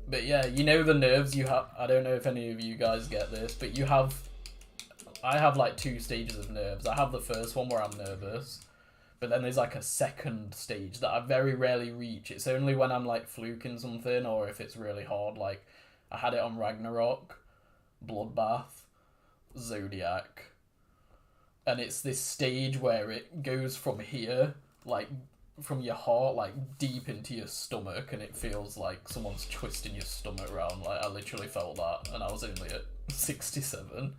But yeah, you know the nerves you have. I don't know if any of you guys get this, but you have... I have like 2 stages of nerves. I have the first one where I'm nervous. But then there's like a second stage that I very rarely reach. It's only when I'm like fluking something or if it's really hard. Like, I had it on Ragnarok, Bloodbath, Zodiac. And it's this stage where it goes from here, like, from your heart, like, deep into your stomach, and it feels like someone's twisting your stomach around. Like, I literally felt that, and I was only at 67.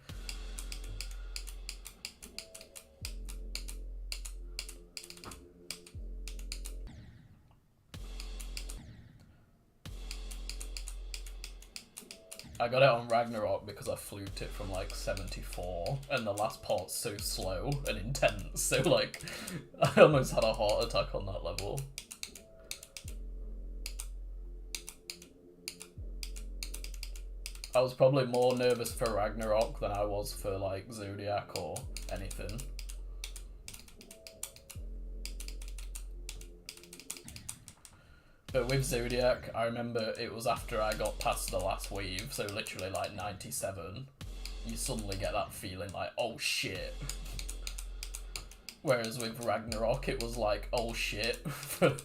I got it on Ragnarok because I fluked it from like 74, and the last part's so slow and intense, so like, I almost had a heart attack on that level. I was probably more nervous for Ragnarok than I was for like Zodiac or anything. But with Zodiac, I remember it was after I got past the last wave, so literally like 97, you suddenly get that feeling like, oh shit. Whereas with Ragnarok, it was like, oh shit, for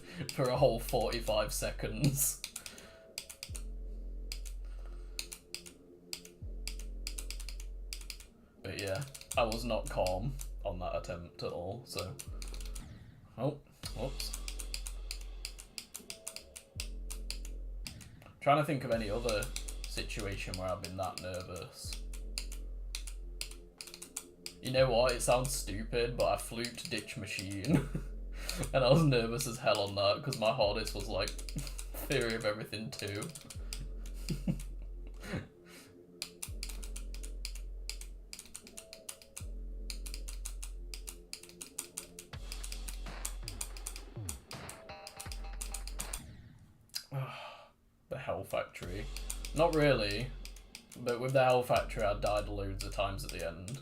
a whole 45 seconds. But yeah, I was not calm on that attempt at all, so... Oh, whoops. Trying to think of any other situation where I've been that nervous. You know what? It sounds stupid, but I fluked Ditch Machine. And I was nervous as hell on that because my hardest was like Theory of Everything 2. The Hell Factory. Not really, but with the Hell Factory I died loads of times at the end.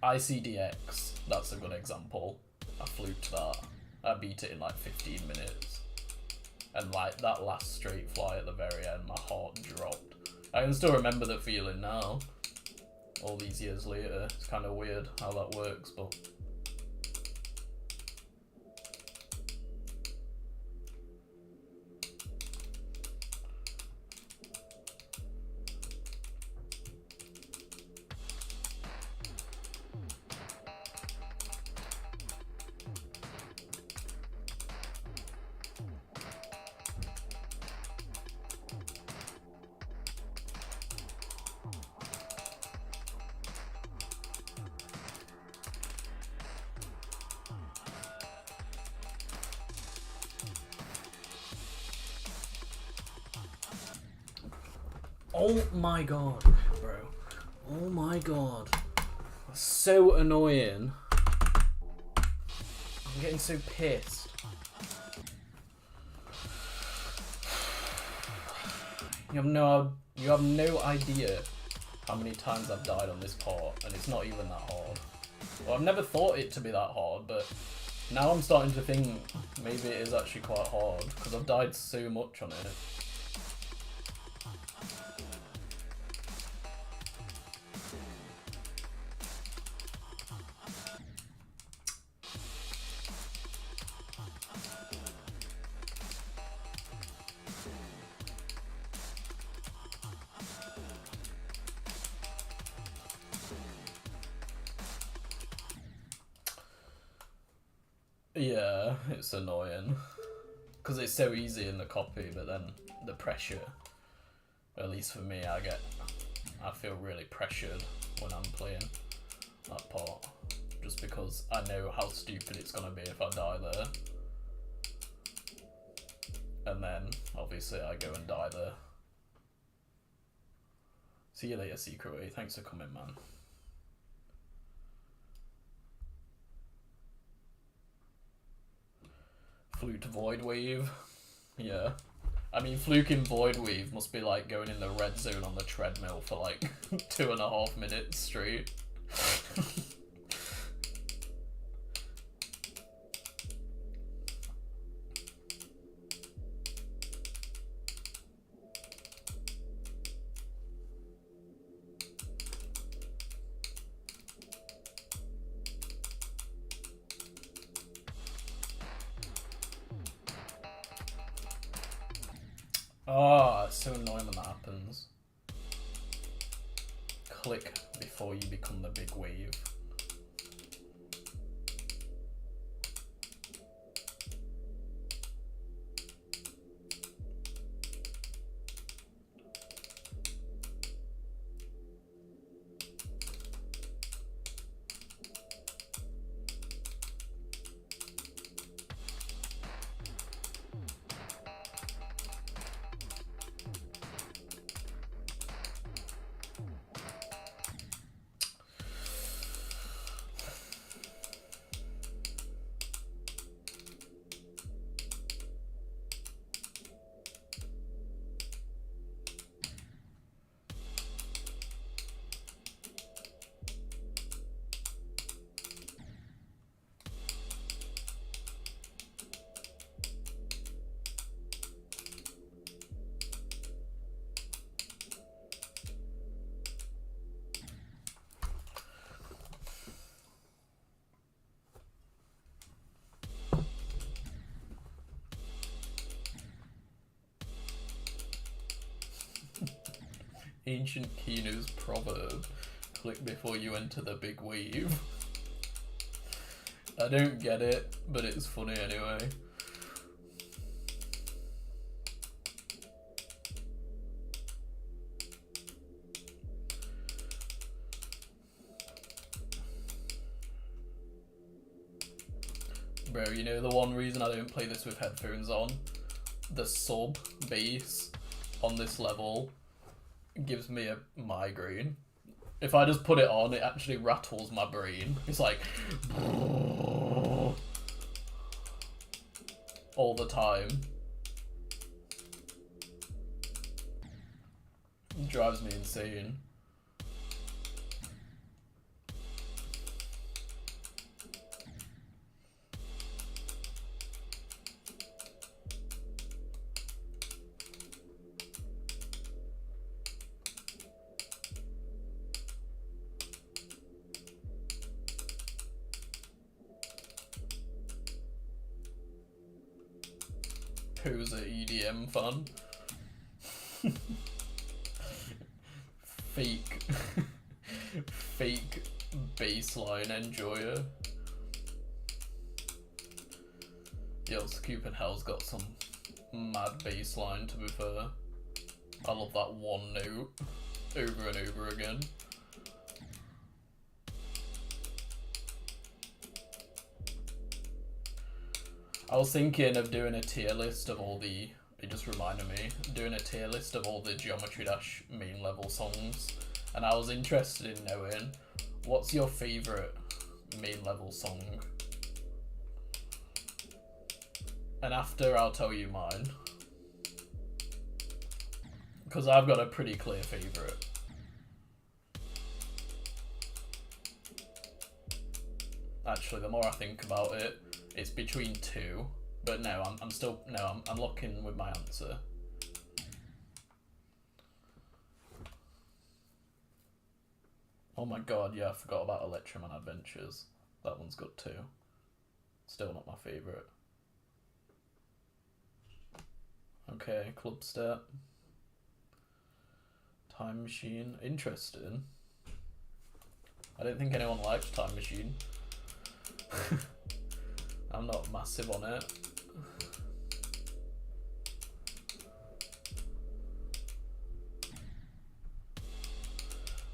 ICDX, that's a good example. I fluked that. I beat it in like 15 minutes. And like that last straight fly at the very end, my heart dropped. I can still remember the feeling now. All these years later. It's kind of weird how that works, but... Oh my god, bro. Oh my god. That's so annoying. I'm getting so pissed. You have no idea how many times I've died on this part, and it's not even that hard. Well, I've never thought it to be that hard, but now I'm starting to think maybe it is actually quite hard, because I've died so much on it. Yeah, it's annoying. Because it's so easy in the copy, but then the pressure, at least for me, I feel really pressured when I'm playing that part. Just because I know how stupid it's going to be if I die there. And then, obviously, I go and die there. See you later, Secret Way. Thanks for coming, man. Flute Void Wave. Yeah. I mean, fluking Void Weave must be like going in the red zone on the treadmill for like 2.5 minutes straight. Oh, it's so annoying when that happens. Click before you become the big wave. Ancient KENOS proverb. Click before you enter the big wave. I don't get it, but it's funny anyway. Bro, you know the one reason I don't play this with headphones on? The sub bass on this level gives me a migraine. If I just put it on, it actually rattles my brain. It's like all the time. It drives me insane. Poser EDM fun. Fake baseline enjoyer. Yo, Scoop and Hell's got some mad baseline, to be fair. I love that one note over and over again. I was thinking of doing a tier list of all the, it just reminded me, doing a tier list of all the Geometry Dash main level songs, and I was interested in knowing, what's your favourite main level song? And after, I'll tell you mine. Because I've got a pretty clear favourite. Actually, the more I think about it, it's between two, but no, I'm locking with my answer. Oh my god, yeah, I forgot about Electroman Adventures. That one's good too. Still not my favourite. Okay, Club Step. Time Machine. Interesting. I don't think anyone likes Time Machine. I'm not massive on it.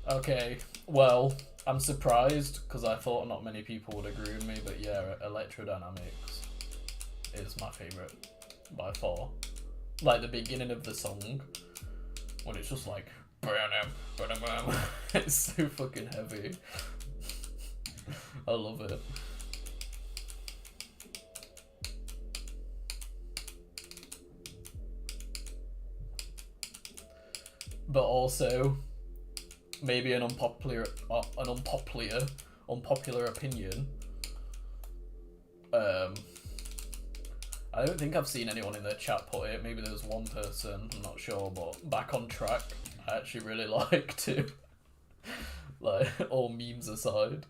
Okay, well, I'm surprised because I thought not many people would agree with me, but yeah, Electrodynamics is my favourite by far. Like the beginning of the song, when it's just like It's so fucking heavy. I love it. But also, maybe an unpopular opinion. I don't think I've seen anyone in the chat put it. Maybe there was one person, I'm not sure, but Back on Track, I actually really like too. Like, all memes aside.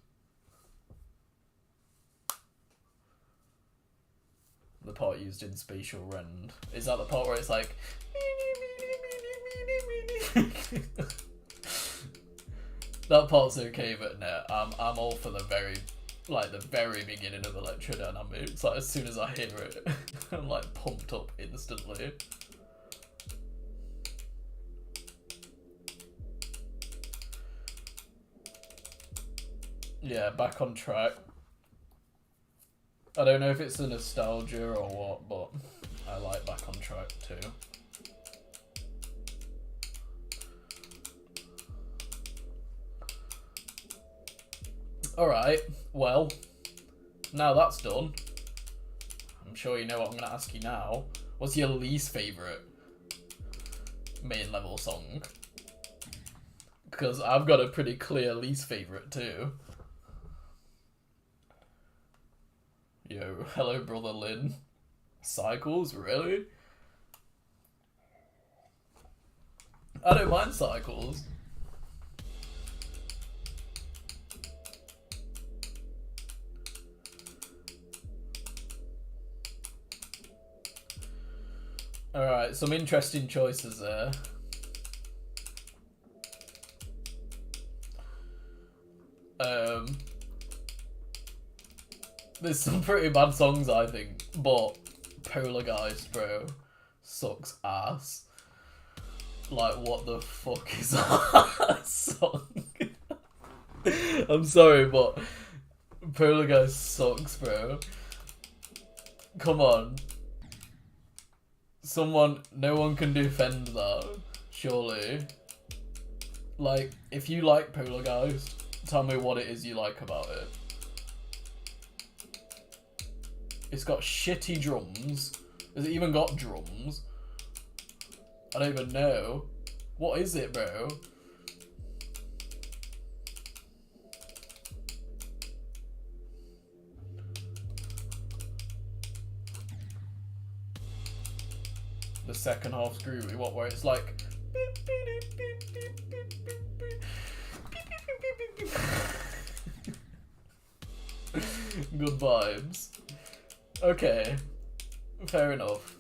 The part used in Spatial Rend. Is that the part where it's like... That part's okay, but no, I'm all for the very beginning of electrodynamics. Like, as soon as I hear it, I'm like pumped up instantly. Yeah, Back on Track. I don't know if it's a nostalgia or what, but I like Back on Track too. Alright, well, now that's done, I'm sure you know what I'm going to ask you now. What's your least favourite main level song? Because I've got a pretty clear least favourite too. Yo, hello brother Lynn. Cycles, really? I don't mind Cycles. Alright, some interesting choices there. There's some pretty bad songs, I think, but Polar Geist, bro, sucks ass. Like, what the fuck is that song? I'm sorry, but Polar Geist sucks, bro. Come on. No one can defend that, surely. Like, if you like Polar Geist, tell me what it is you like about it. It's got shitty drums. Has it even got drums? I don't even know. What is it, bro? The second half's groovy. What, where it's like... Good vibes. Okay. Fair enough.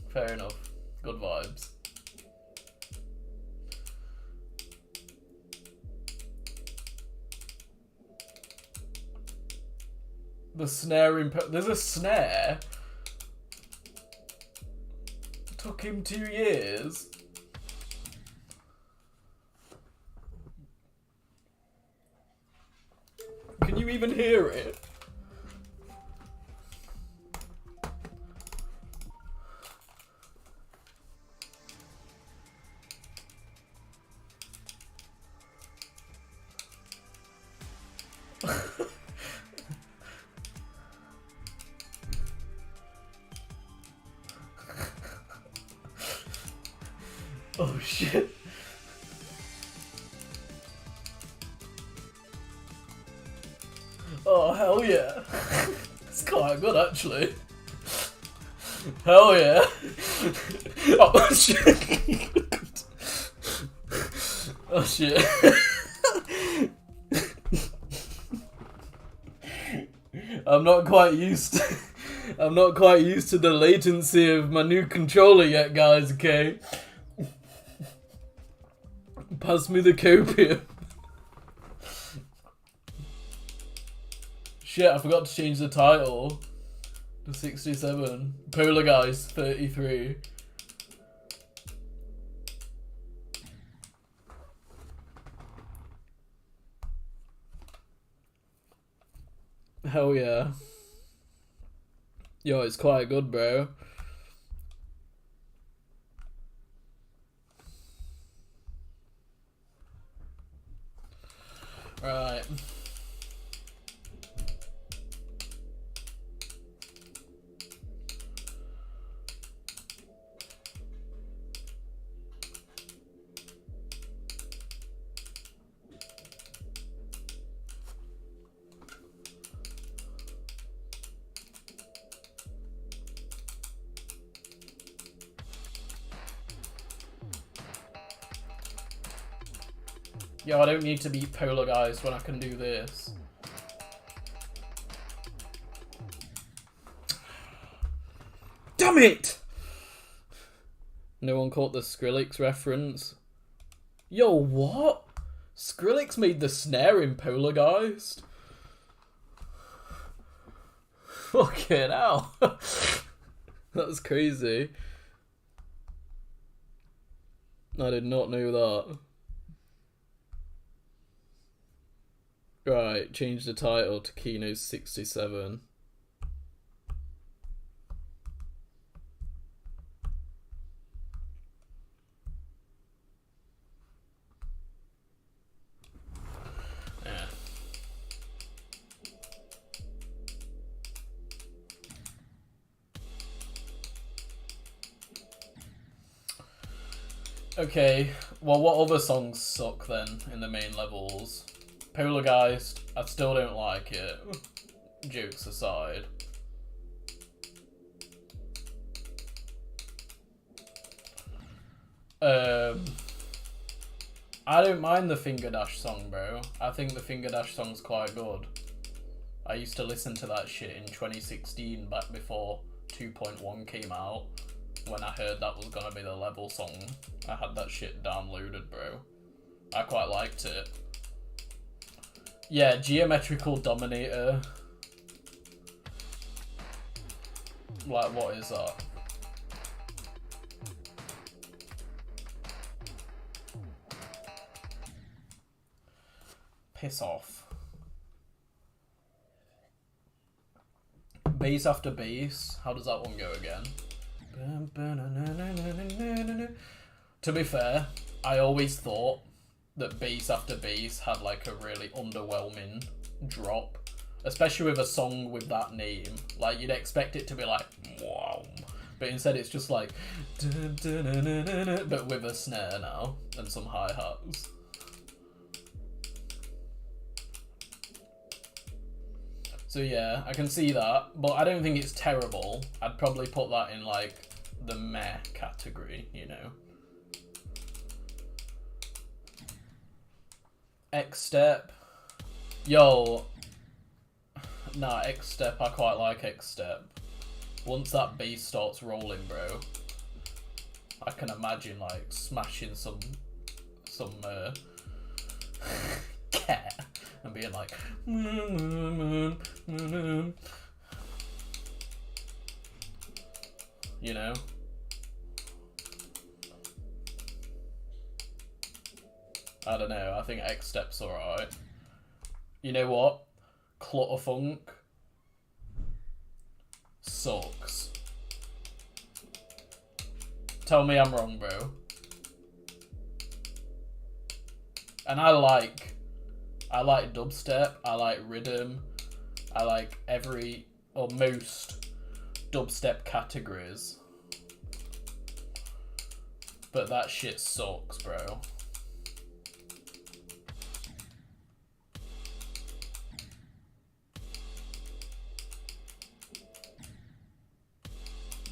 Fair enough. Good vibes. The snare in... There's a snare? Took him 2 years. Can you even hear it? Oh shit. Oh hell yeah. It's quite good actually. Hell yeah. Oh shit. Oh shit. I'm not quite used to the latency of my new controller yet, guys, okay? Pass me the copium. Shit, I forgot to change the title to 67. Polar Geist 33. Hell yeah. Yo, it's quite good, bro. Yo, I don't need to beat Polar Guys when I can do this. Damn it! No one caught the Skrillex reference. Yo, what? Skrillex made the snare in Polargeist? Fucking hell. That's crazy. I did not know that. Right, change the title to KENOS 67. Yeah. Okay, well, what other songs suck then in the main levels? Polargeist, I still don't like it. Jokes aside. I don't mind the Finger Dash song, bro. I think the Finger Dash song's quite good. I used to listen to that shit in 2016, back before 2.1 came out. When I heard that was gonna be the level song, I had that shit downloaded, bro. I quite liked it. Yeah, Geometrical Dominator. Like, what is that? Piss off. Bass after bass. How does that one go again? To be fair, I always thought that bass after bass had like a really underwhelming drop, especially with a song with that name. Like, you'd expect it to be like wow, but instead it's just like but with a snare now and some hi-hats. So yeah, I can see that, but I don't think it's terrible. I'd probably put that in like the meh category, you know. X-Step. Yo. Nah, X-Step, I quite like X-Step. Once that bass starts rolling, bro, I can imagine like smashing some cat and being like you know. I don't know, I think X-Step's alright. You know what? Clutterfunk sucks. Tell me I'm wrong, bro. And I like dubstep, I like rhythm, I like every or most dubstep categories. But that shit sucks, bro.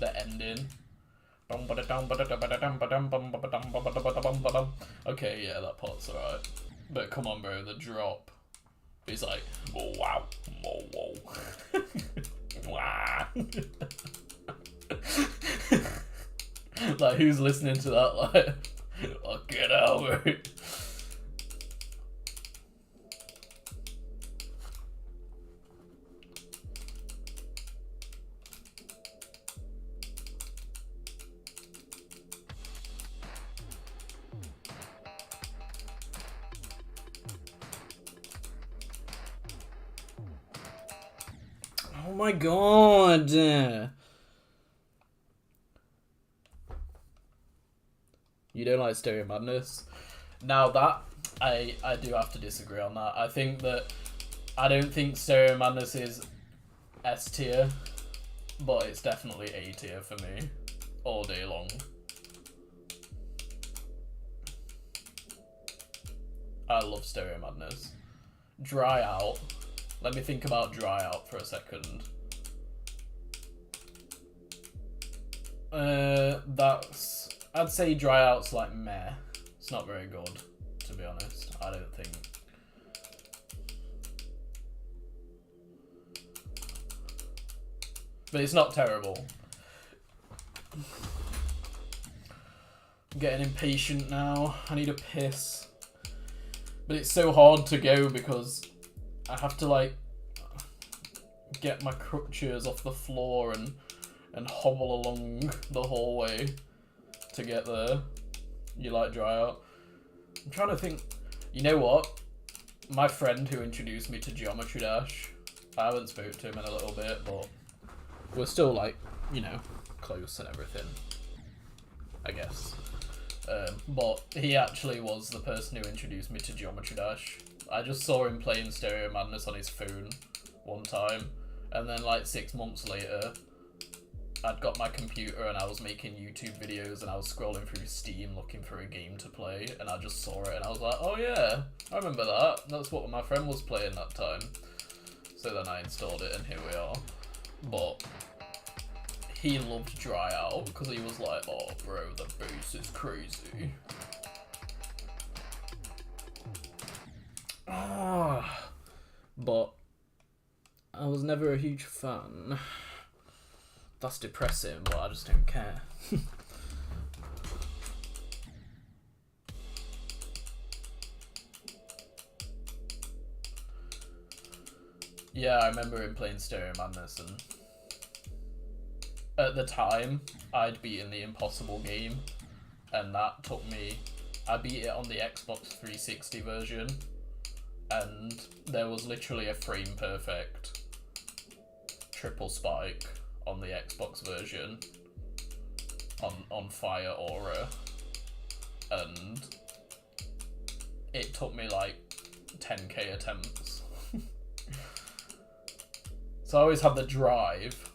The ending. Okay, yeah, that part's alright. But come on, bro, the drop. He's like, whoa, wow, whoa, whoa. Wow. Like, who's listening to that? Like, oh, get out, bro. Oh my god. You don't like Stereo Madness? Now that, I do have to disagree on that. I don't think Stereo Madness is S tier, but it's definitely A tier for me, all day long. I love Stereo Madness. Dry Out. Let me think about Dry Out for a second. I'd say Dry Out's like meh. It's not very good, to be honest. I don't think. But it's not terrible. I'm getting impatient now. I need a piss. But it's so hard to go because I have to like get my crutches off the floor and hobble along the hallway to get there. You like dry out. I'm trying to think. You know what? My friend who introduced me to Geometry Dash, I haven't spoken to him in a little bit, but we're still like, you know, close and everything, I guess. But he actually was the person who introduced me to Geometry Dash. I just saw him playing Stereo Madness on his phone one time, and then like 6 months later, I'd got my computer and I was making YouTube videos and I was scrolling through Steam looking for a game to play, and I just saw it and I was like, oh yeah, I remember that. That's what my friend was playing that time. So then I installed it and here we are. But he loved Dry Out because he was like, oh bro, the bass is crazy. But I was never a huge fan. That's depressing, but I just don't care. Yeah, I remember him playing Stereo Madness, and at the time, I'd beaten the Impossible game, and that took me... I beat it on the Xbox 360 version, and there was literally a frame perfect triple spike on the Xbox version on Fire Aura, and it took me like 10k attempts. So I always had the drive,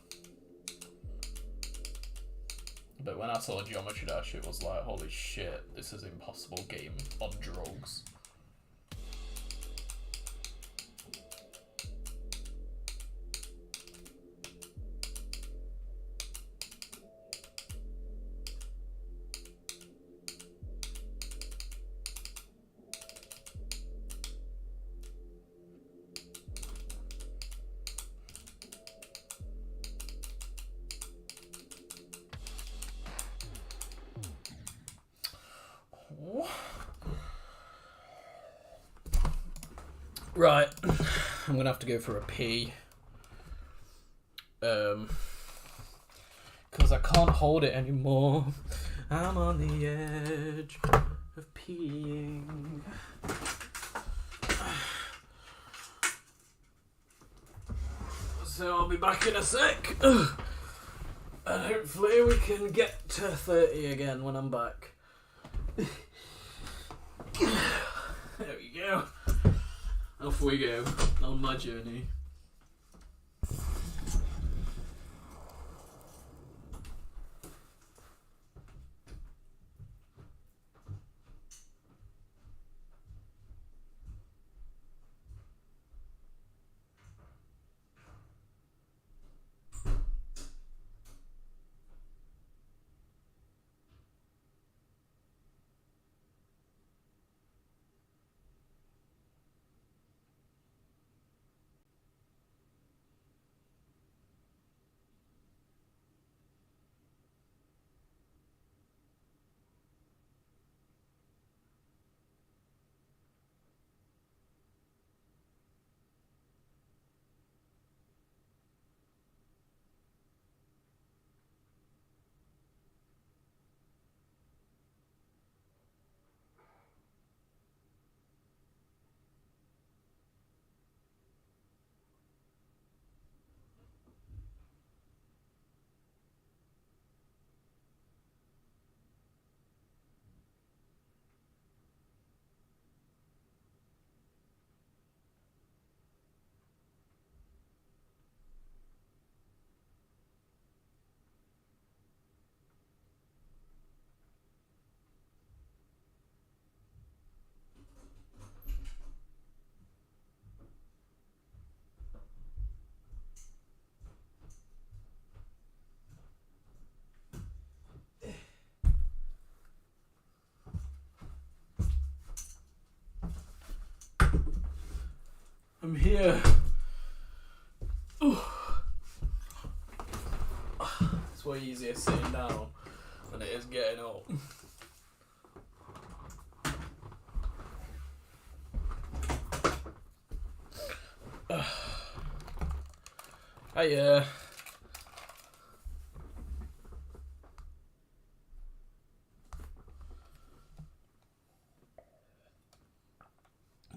but when I saw Geometry Dash it was like, holy shit, this is Impossible game on drugs. Right, I'm gonna have to go for a pee. Because I can't hold it anymore. I'm on the edge of peeing. So I'll be back in a sec. And hopefully we can get to 30 again when I'm back. There we go. Off we go on my journey. I'm here. It's way easier sitting down than it is getting up. Hiya.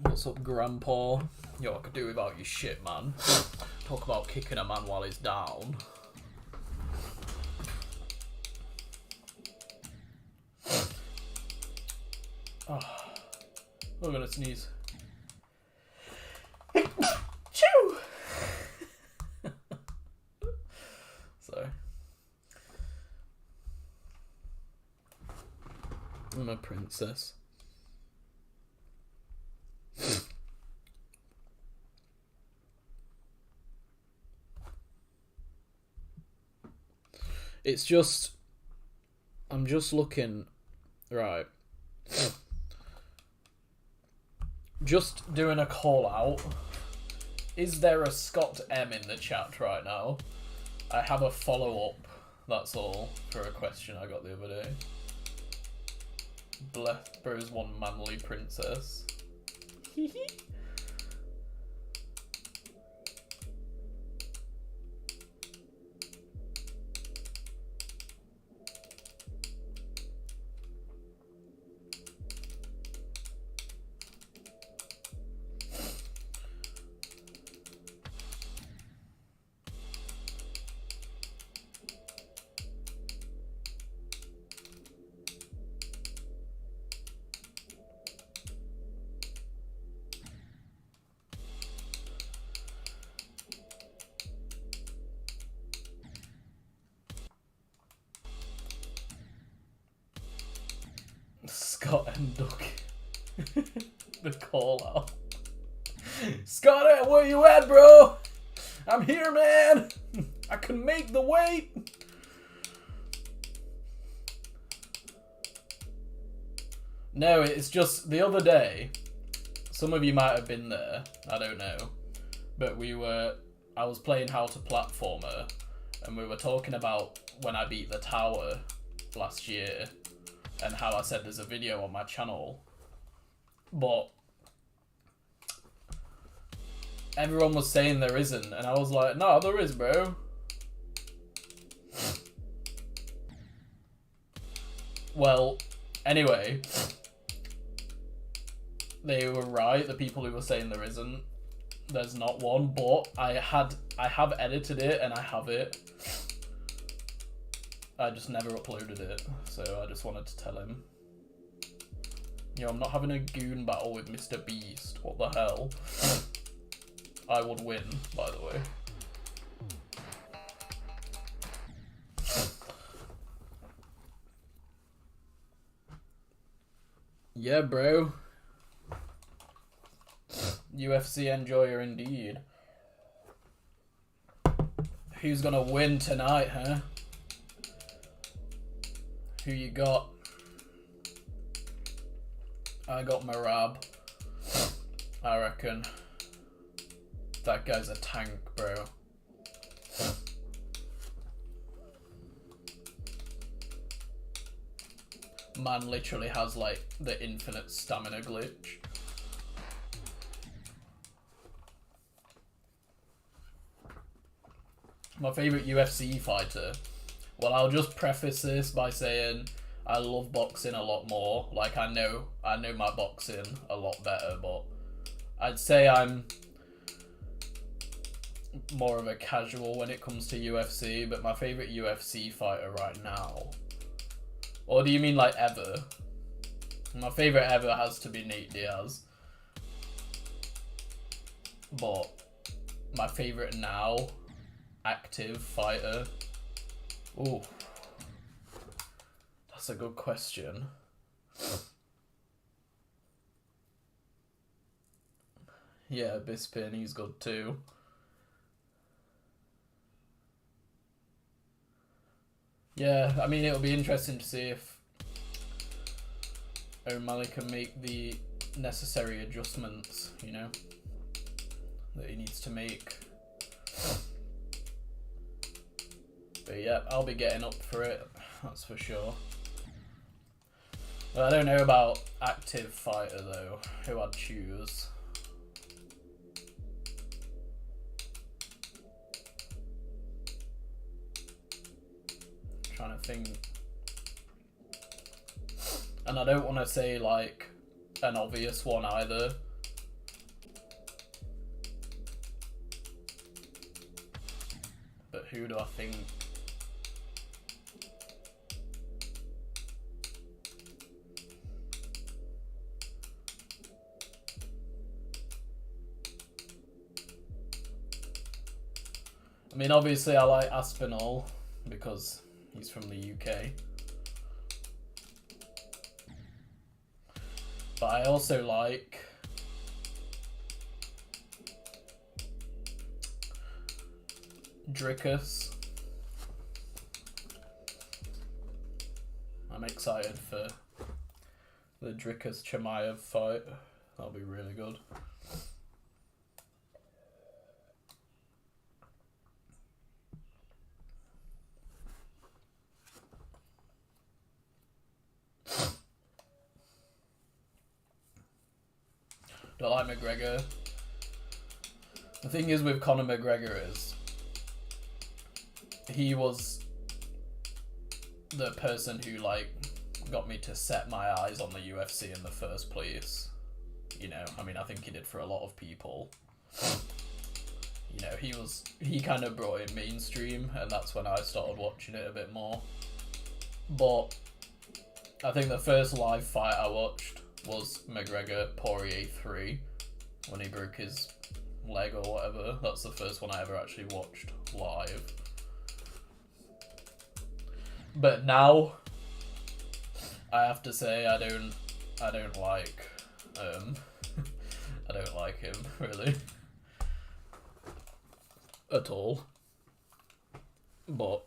What's up, Grandpa? Yo, I could do without your shit, man. Talk about kicking a man while he's down. Oh, I'm gonna sneeze. Chew! Sorry. I'm a princess. It's just, I'm just looking, right, just doing a call out. Is there a Scott M in the chat right now? I have a follow-up, that's all, for a question I got the other day. Bless bro's one manly princess. Hehe. Scott and Duck. The call out. Scott, where you at, bro? I'm here, man. I can make the weight. No, it's just the other day. Some of you might have been there. I don't know. But I was playing How to Platformer, and we were talking about when I beat the tower last year. And how I said there's a video on my channel, but everyone was saying there isn't, and I was like, no, there is, bro. Well, anyway, they were right, the people who were saying there isn't. There's not one, but I have edited it and I have it. I just never uploaded it, so I just wanted to tell him. Yo, I'm not having a goon battle with Mr. Beast. What the hell? I would win, by the way. Yeah, bro. UFC enjoyer indeed. Who's gonna win tonight, huh? Who you got? I got Marab. I reckon. That guy's a tank, bro. Man literally has like the infinite stamina glitch. My favourite UFC fighter. Well, I'll just preface this by saying I love boxing a lot more. Like, I know my boxing a lot better, but I'd say I'm more of a casual when it comes to UFC, but my favourite UFC fighter right now. Or do you mean like ever? My favourite ever has to be Nate Diaz. But my favourite now, active fighter. Ooh, that's a good question. Yeah, Bisping, he's good too. Yeah, I mean, it'll be interesting to see if O'Malley can make the necessary adjustments, you know? that he needs to make. But yeah, I'll be getting up for it, that's for sure. But I don't know about active fighter though, who I'd choose. Trying to think. And I don't want to say like an obvious one either. But who do I think? I mean, obviously I like Aspinall because he's from the UK. But I also like Drickus. I'm excited for the Drickus Chimaev fight. That'll be really good. Do I like McGregor? The thing is with Conor McGregor is he was the person who like got me to set my eyes on the UFC in the first place. You know, I mean, I think he did for a lot of people. You know, he kind of brought it mainstream, and that's when I started watching it a bit more. But I think the first live fight I watched was McGregor Poirier 3 when he broke his leg or whatever. That's the first one I ever actually watched live. But now I have to say I don't like I don't like him really at all. But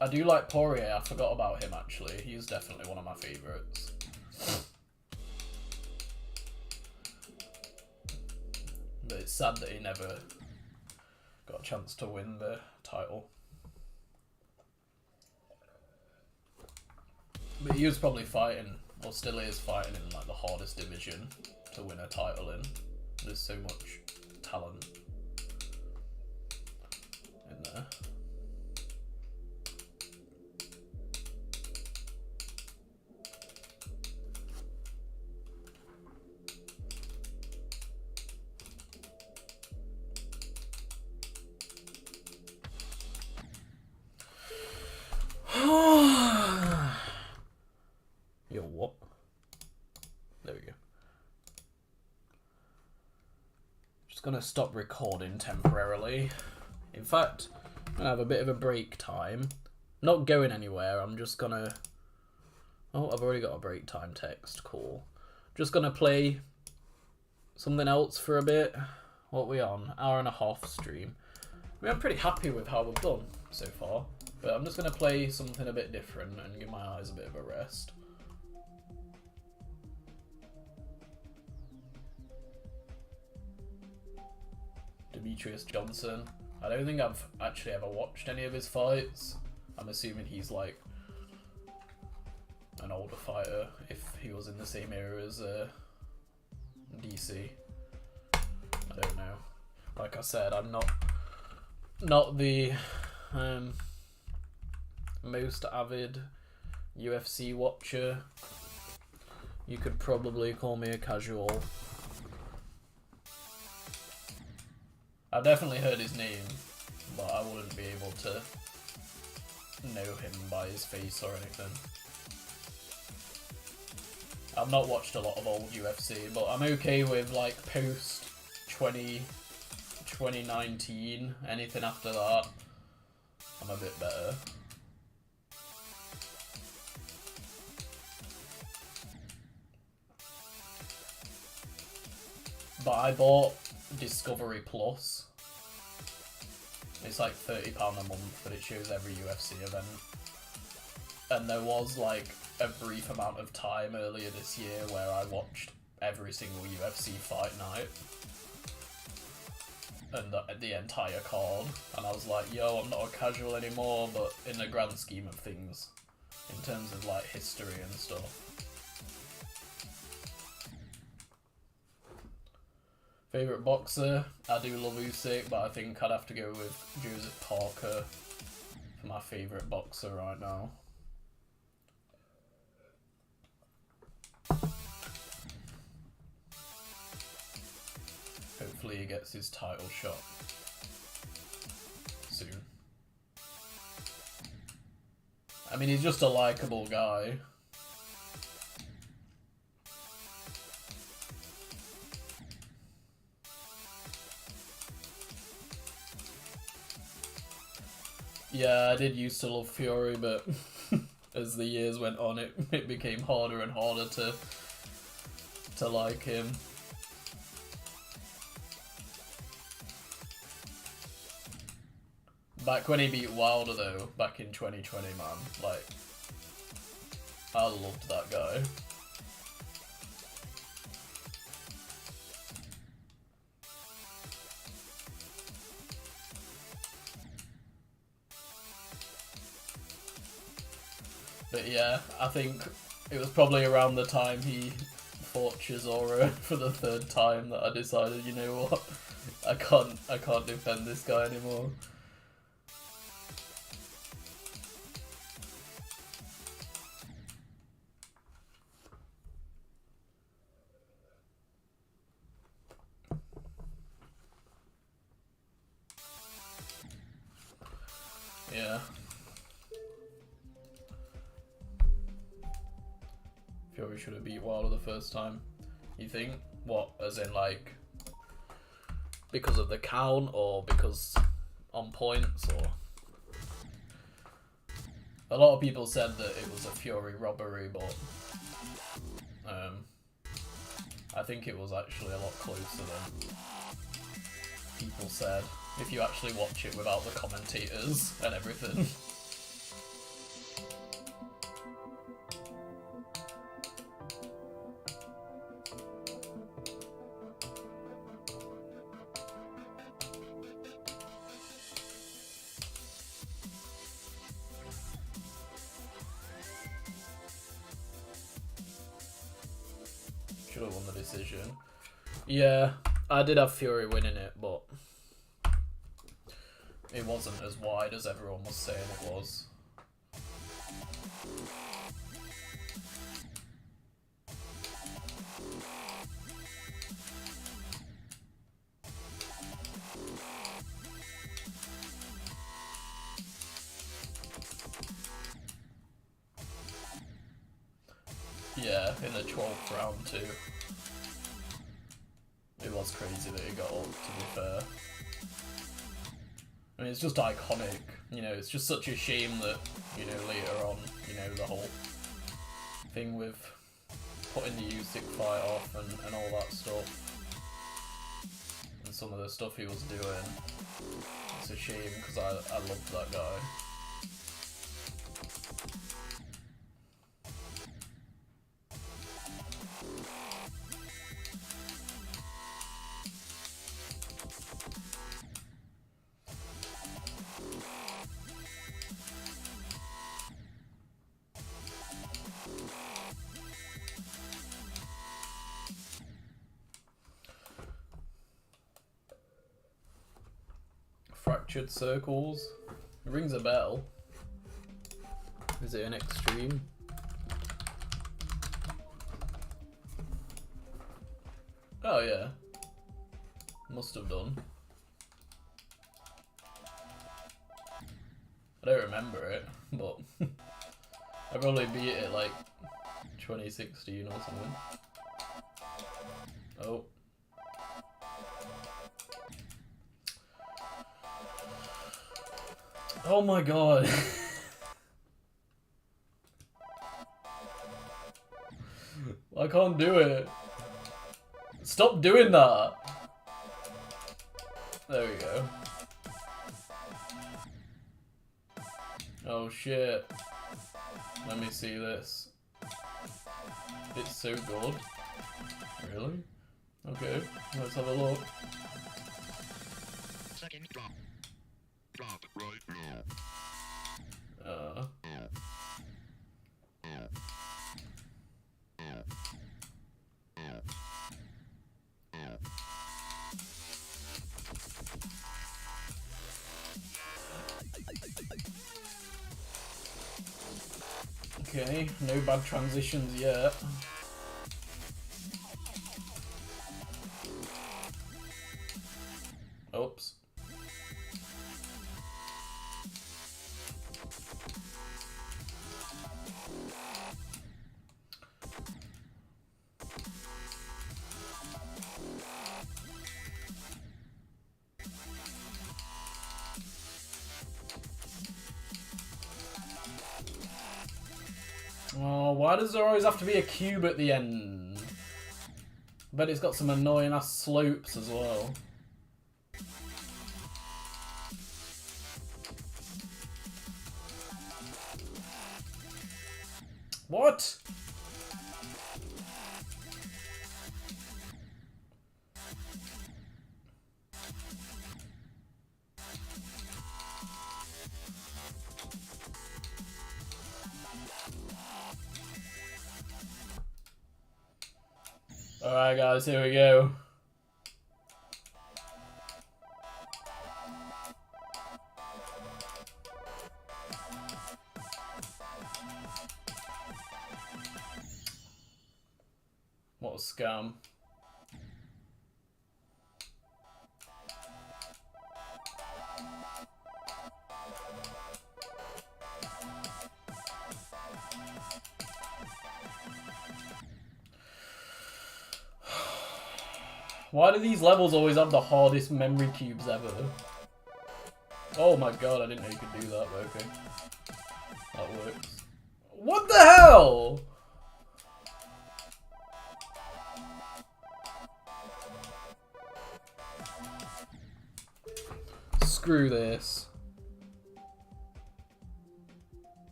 I do like Poirier. I forgot about him actually. He's definitely one of my favourites. But it's sad that he never got a chance to win the title. But he was probably fighting, or still is fighting, in like the hardest division to win a title in. There's so much talent in there. Yo, what? There we go. Just gonna stop recording temporarily. In fact, I'm gonna have a bit of a break time. Not going anywhere, I'm just gonna... Oh, I've already got a break time text, cool. Just gonna play something else for a bit. What are we on? Hour and a half stream. I mean, I'm pretty happy with how we've done so far. But I'm just going to play something a bit different and give my eyes a bit of a rest. Demetrius Johnson. I don't think I've actually ever watched any of his fights. I'm assuming he's like an older fighter if he was in the same era as DC. I don't know. Like I said, I'm not the most avid UFC watcher. You could probably call me a casual. I've definitely heard his name, but I wouldn't be able to know him by his face or anything. I've not watched a lot of old UFC, but I'm okay with like post 2019. Anything after that, I'm a bit better. But I bought Discovery Plus. It's like £30 a month, but it shows every UFC event. And there was like a brief amount of time earlier this year where I watched every single UFC fight night. And the entire card. And I was like, yo, I'm not a casual anymore, but in the grand scheme of things, in terms of like history and stuff. Favourite boxer? I do love Usyk, but I think I'd have to go with Joseph Parker for my favourite boxer right now. Hopefully he gets his title shot soon. I mean, he's just a likeable guy. Yeah, I did used to love Fury, but as the years went on, it became harder and harder to like him. Back when he beat Wilder though, back in 2020, man, like, I loved that guy. But yeah, I think it was probably around the time he fought Chisora for the 3rd time that I decided, you know what, I can't defend this guy anymore. Yeah. Fury should have beat Wilder the first time. You think? What? As in, like, because of the count, or because on points, or? A lot of people said that it was a Fury robbery, but I think it was actually a lot closer than people said, if you actually watch it without the commentators and everything. Should have won the decision. Yeah, I did have Fury winning it, but it wasn't as wide as everyone was saying it was. Yeah, in the 12th round too. It was crazy that he got up, to be fair. I mean, it's just iconic, you know, it's just such a shame that, you know, later on, you know, the whole thing with putting the Usyk fight off and all that stuff. And some of the stuff he was doing. It's a shame, because I loved that guy. Fractured Circles. It rings a bell. Is it an extreme? Oh yeah. Must have done. I don't remember it, but I probably beat it like 2016 or something. Oh. Oh my god. I can't do it. Stop doing that. There we go. Oh shit. Let me see this. It's so good. Really? Okay, let's have a look. Second drop. Drop right now. Okay, no bad transitions yet. Oops. Oh, why does there always have to be a cube at the end? But it's got some annoying ass slopes as well. What? Alright guys, here we go. What a scam. Why do these levels always have the hardest memory cubes ever? Oh my god, I didn't know you could do that, but okay. That works. What the hell? Screw this.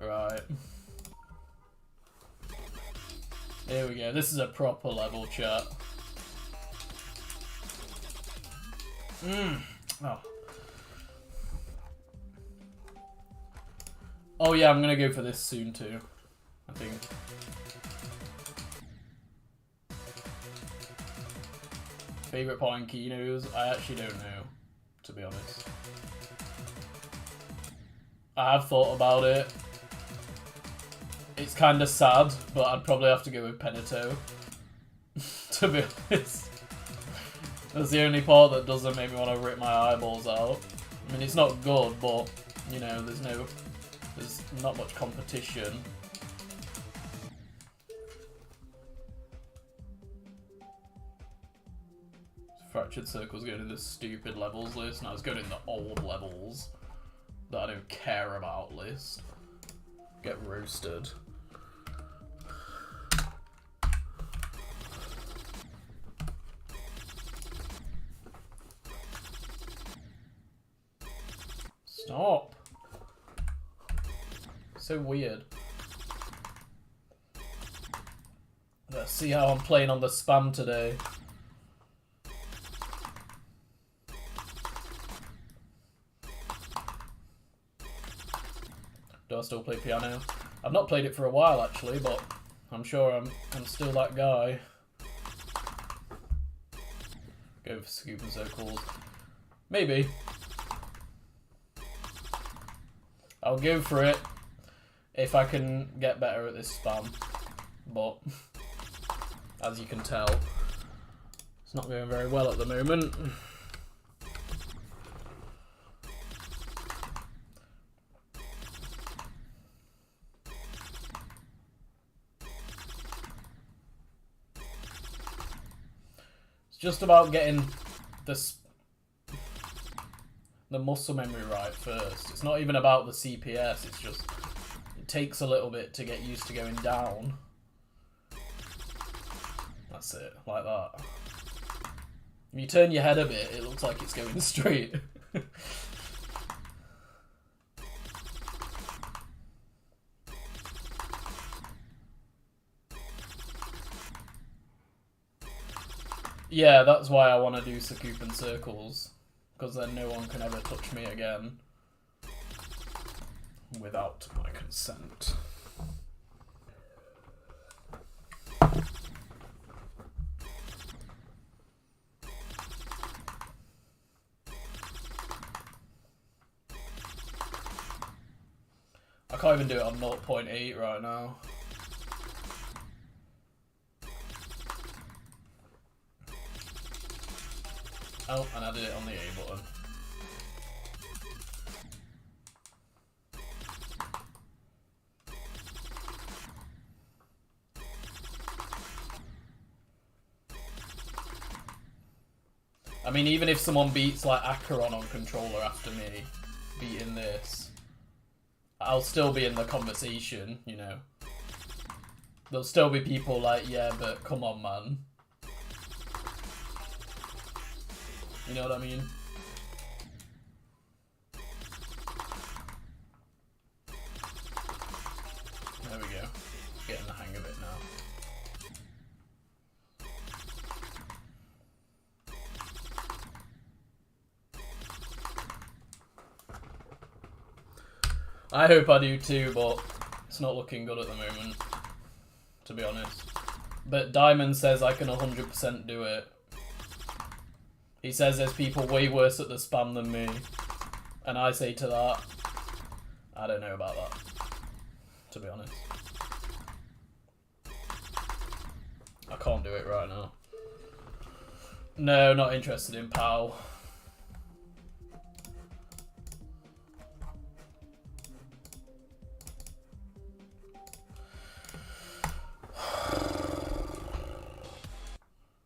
Right. Here we go. This is a proper level, chat. Oh. Oh yeah, I'm gonna go for this soon too, I think. Favorite part in KENOS? I actually don't know, to be honest. I have thought about it. It's kind of sad, but I'd probably have to go with Penito. To be honest. That's the only part that doesn't make me want to rip my eyeballs out. I mean, it's not good, but, you know, there's not much competition. Fractured Circle's going in the stupid levels list. Now it's going in the old levels that I don't care about list. Get roasted. Stop. So weird. Let's see how I'm playing on the spam today. Do I still play piano? I've not played it for a while actually, but I'm sure I'm still that guy. Go for scoop and circles. Maybe. I'll go for it if I can get better at this spam, but as you can tell, it's not going very well at the moment. It's just about getting the muscle memory right first. It's not even about the CPS, it's just, it takes a little bit to get used to going down. That's it, like that. When you turn your head a bit, it looks like it's going straight. Yeah, that's why I want to do Sakupan circles, because then no one can ever touch me again without my consent. I can't even do it on 0.8 right now. Oh, and I did it on the A button. I mean, even if someone beats like Acheron on controller after me beating this, I'll still be in the conversation, you know. There'll still be people like, yeah, but come on, man. You know what I mean? There we go. Getting the hang of it now. I hope I do too, but it's not looking good at the moment, to be honest. But Diamond says I can 100% do it. He says there's people way worse at the spam than me. And I say to that, I don't know about that, to be honest. I can't do it right now. No, not interested in POW.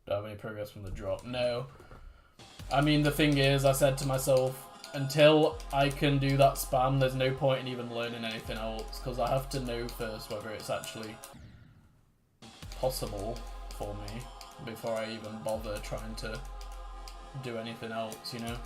Do I have any progress from the drop? No. I mean, the thing is, I said to myself, until I can do that spam, there's no point in even learning anything else, because I have to know first whether it's actually possible for me before I even bother trying to do anything else, you know?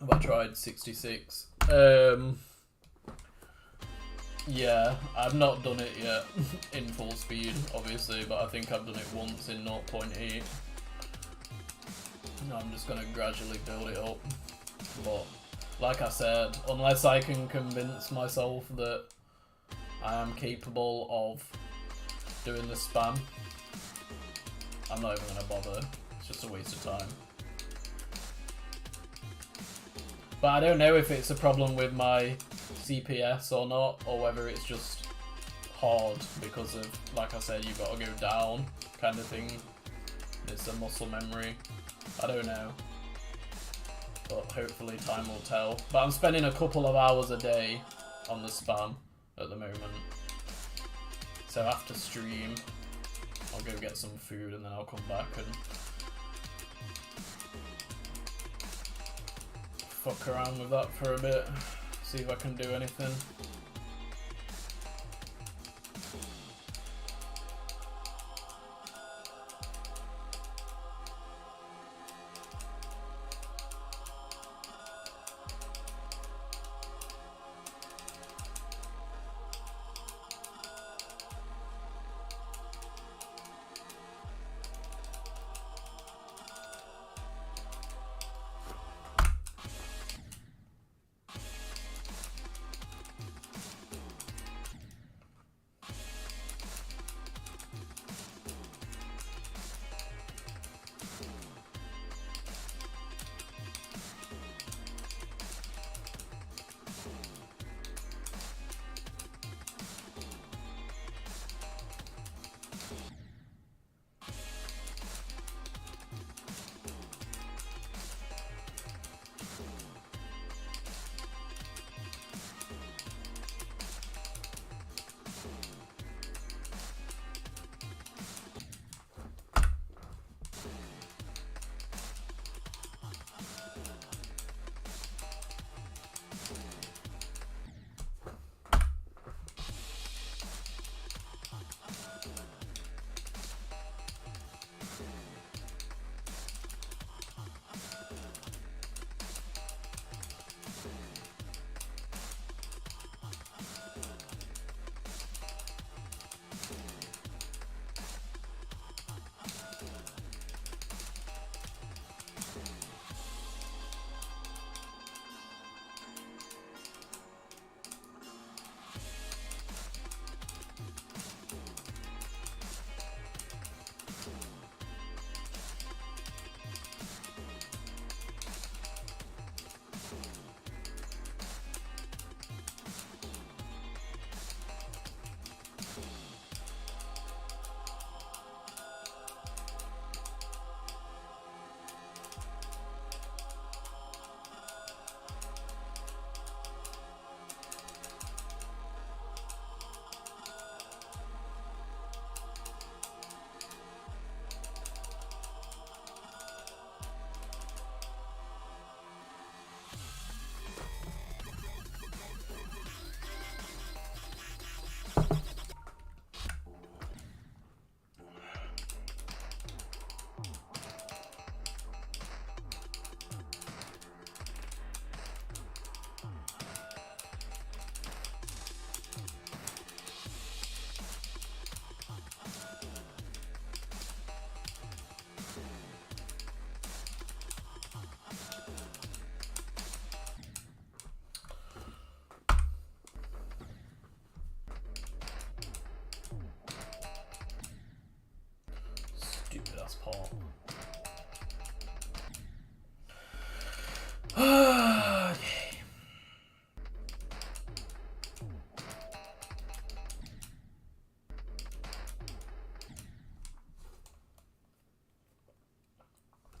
Have I tried 66? Yeah, I've not done it yet in full speed, obviously, but I think I've done it once in 0.8. I'm just going to gradually build it up. But, like I said, unless I can convince myself that I am capable of doing the spam, I'm not even going to bother. It's just a waste of time. But I don't know if it's a problem with my CPS or not, or whether it's just hard because of, like I said, you've got to go down kind of thing. It's a muscle memory. I don't know. But hopefully time will tell. But I'm spending a couple of hours a day on the spam at the moment. So after stream, I'll go get some food and then I'll come back and fuck around with that for a bit, see if I can do anything.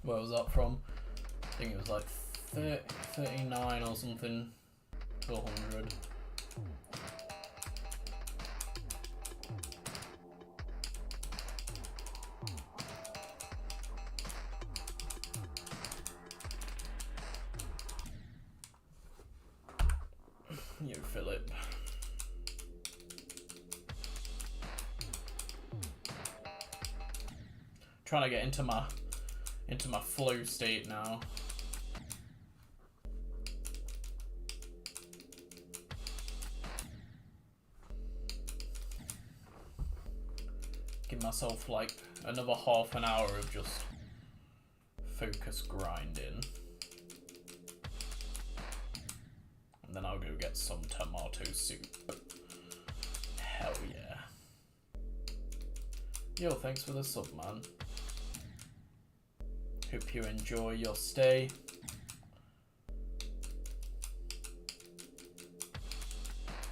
Where was that from? I think it was like 39 or something to 100. You, Philip. Trying to get into my flow state now. Give myself like another half an hour of just focus grinding. And then I'll go get some tomato soup. Hell yeah. Yo, thanks for the sub, man. Hope you enjoy your stay.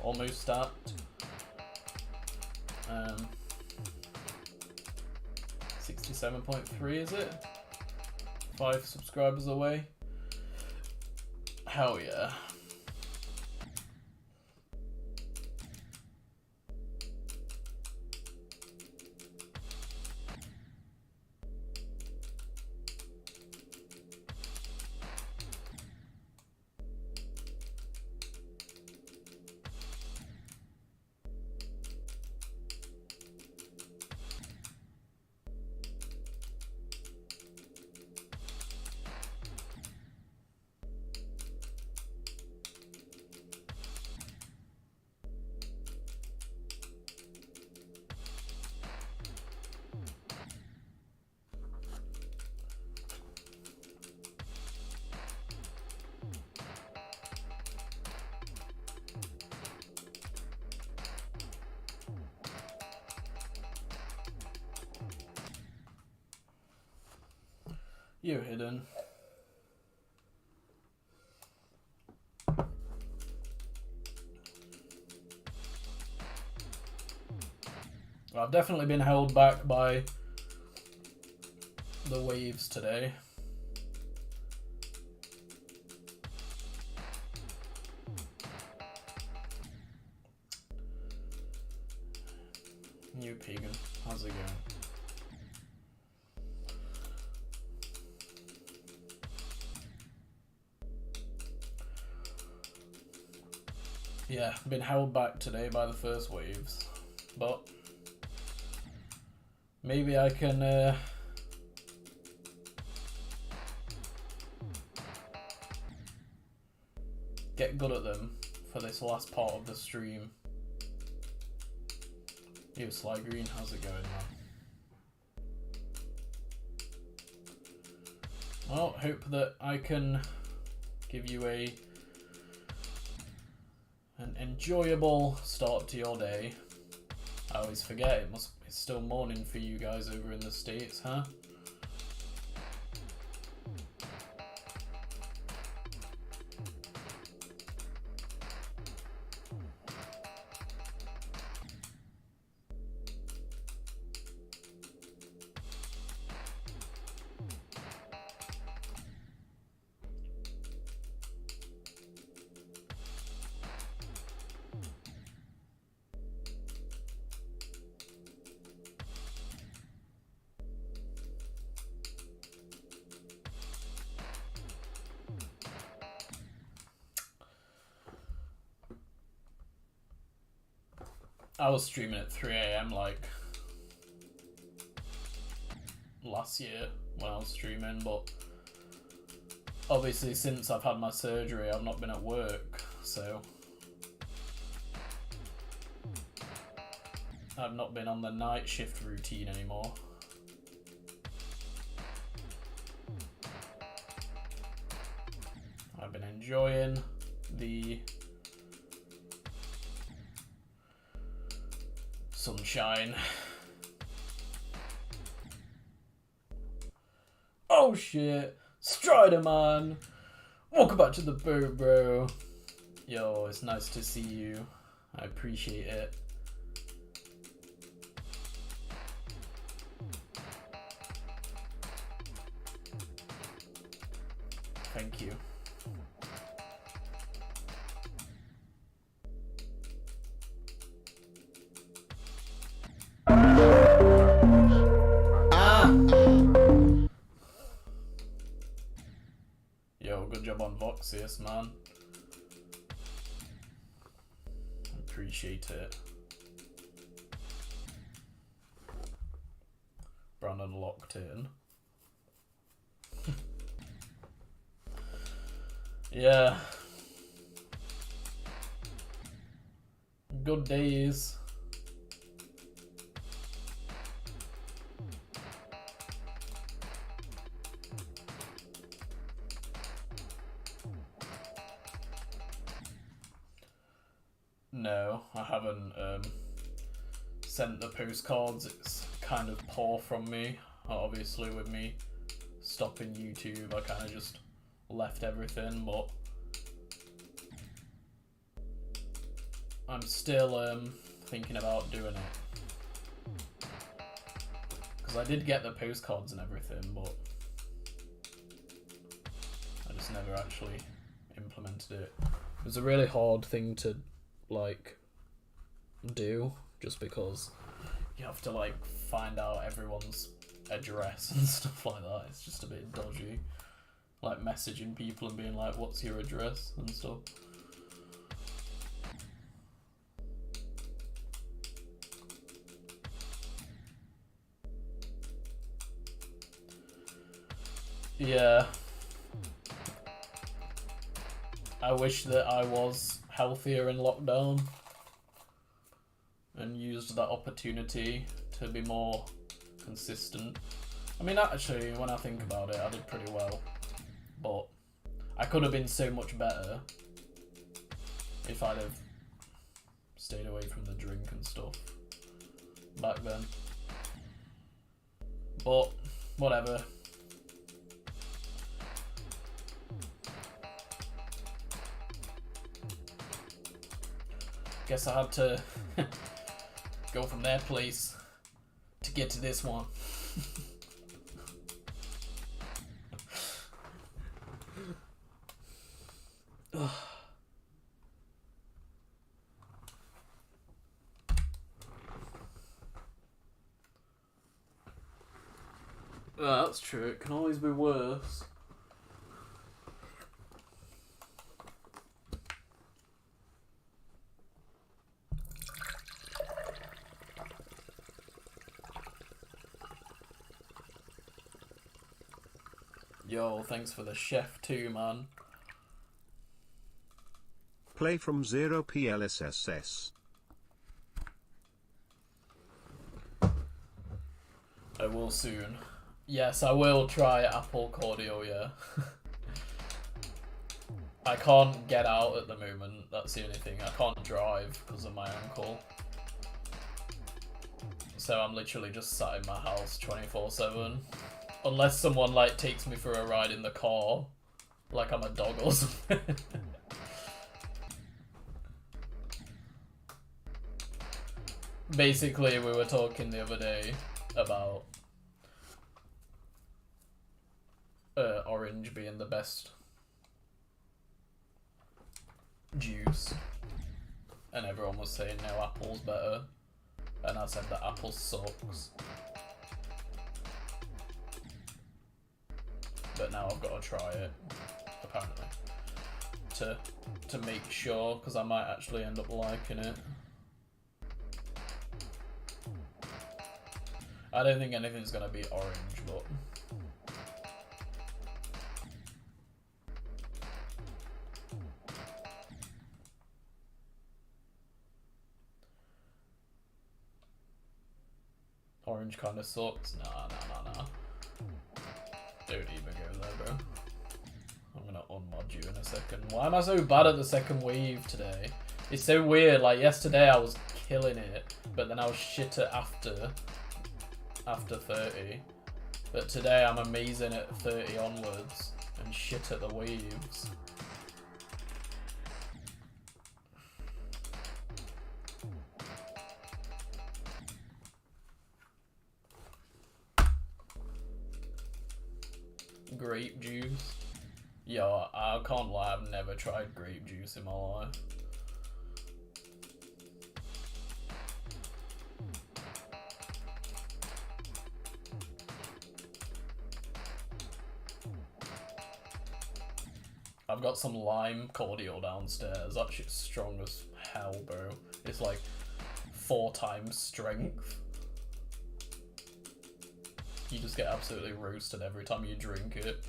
Almost at 67.3, is it? 5 subscribers away. Hell yeah. You hidden. I've definitely been held back by the waves today. You pagan, how's it going? Yeah, been held back today by the first waves, but maybe I can get good at them for this last part of the stream. Yo, Sly Green, how's it going, man? Well, hope that I can give you an enjoyable start to your day. I always forget it's still morning for you guys over in the States, huh? I was streaming at 3 AM like last year when I was streaming, but obviously since I've had my surgery I've not been at work, so I've not been on the night shift routine anymore. I've been enjoying the sunshine. Oh shit, Strider man, welcome back to the boat, bro. Yo, it's nice to see you. I appreciate it. Thank you. Yo, good job on Voxius, man. Appreciate it. Brandon locked in. Yeah. Good days. No, I haven't sent the postcards. It's kind of poor from me. Obviously, with me stopping YouTube, I kind of just left everything, but I'm still thinking about doing it. Because I did get the postcards and everything, but I just never actually implemented it. It was a really hard thing to like do, just because you have to like find out everyone's address and stuff like that. It's just a bit dodgy, like messaging people and being like, what's your address and stuff. Yeah, I wish that I was healthier in lockdown and used that opportunity to be more consistent. I mean, actually, when I think about it, I did pretty well, but I could have been so much better if I'd have stayed away from the drink and stuff back then. But whatever. Guess I had to go from their place to get to this one. That's true, it can always be worse. Yo, thanks for the chef too, man. Play from 0 PLSSS. I will soon. Yes, I will try Apple Cordio, yeah. I can't get out at the moment, that's the only thing. I can't drive because of my ankle. So I'm literally just sat in my house 24/7. Unless someone like takes me for a ride in the car, like I'm a dog or something. Basically, we were talking the other day about orange being the best juice, and everyone was saying no, apple's better, and I said that apple sucks. But now I've got to try it, apparently, to make sure, because I might actually end up liking it. I don't think anything's going to be orange, but orange kind of sucks. Nah. Don't even go there, bro. I'm gonna unmod you in a second. Why am I so bad at the second wave today? It's so weird. Like yesterday I was killing it, but then I was shit at after 30. But today I'm amazing at 30 onwards and shit at the waves. Grape juice. Yo, I can't lie, I've never tried grape juice in my life. I've got some lime cordial downstairs. That shit's strong as hell, bro. It's like 4 times strength. You just get absolutely roasted every time you drink it.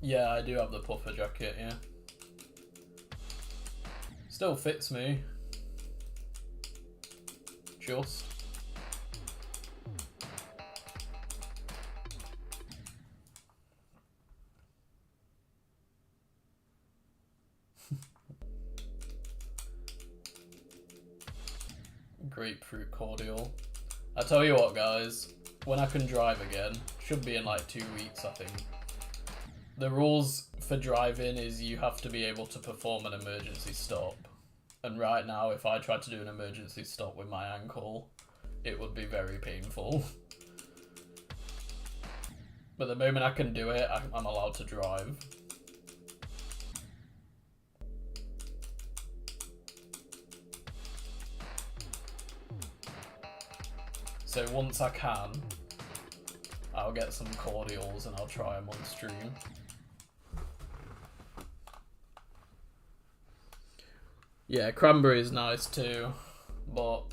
Yeah, I do have the puffer jacket, yeah. Still fits me. Just. Grapefruit cordial. I tell you what, guys, when I can drive again, should be in like 2 weeks, I think. The rules for driving is you have to be able to perform an emergency stop. And right now, if I tried to do an emergency stop with my ankle, it would be very painful. But the moment I can do it, I'm allowed to drive. So once I can, I'll get some cordials and I'll try them on stream. Yeah, cranberry is nice too, but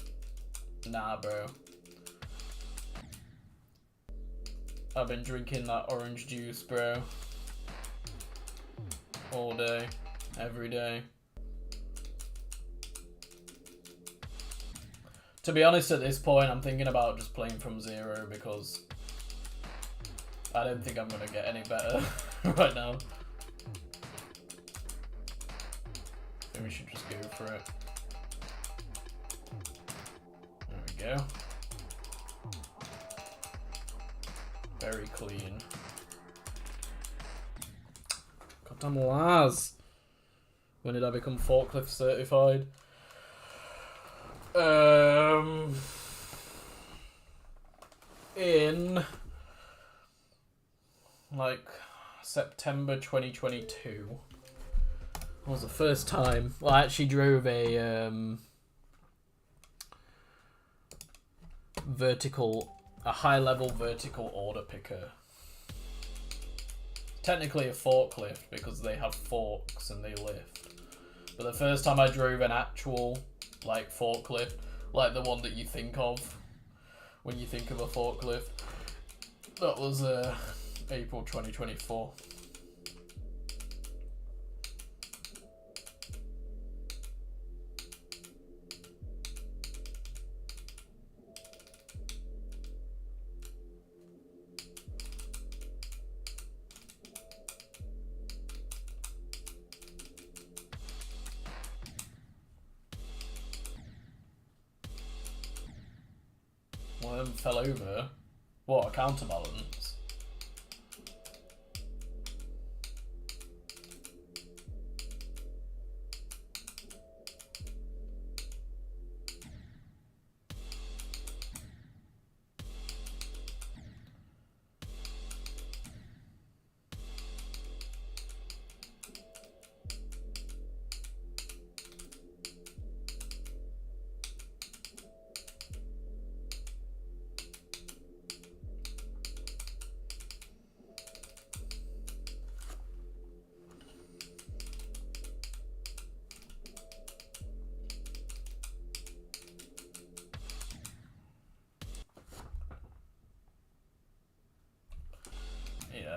nah, bro. I've been drinking that orange juice, bro. All day, every day. To be honest, at this point, I'm thinking about just playing from zero because I don't think I'm gonna get any better right now. I think we should just go for it. There we go. Very clean. Goddamn Laz. When did I become forklift certified? In like September 2022 was the first time. Well, I actually drove a high-level vertical order picker. Technically a forklift because they have forks and they lift. But the first time I drove an actual like forklift, like the one that you think of when you think of a forklift, that was April 2024. One of them fell over. What, a counterbalance?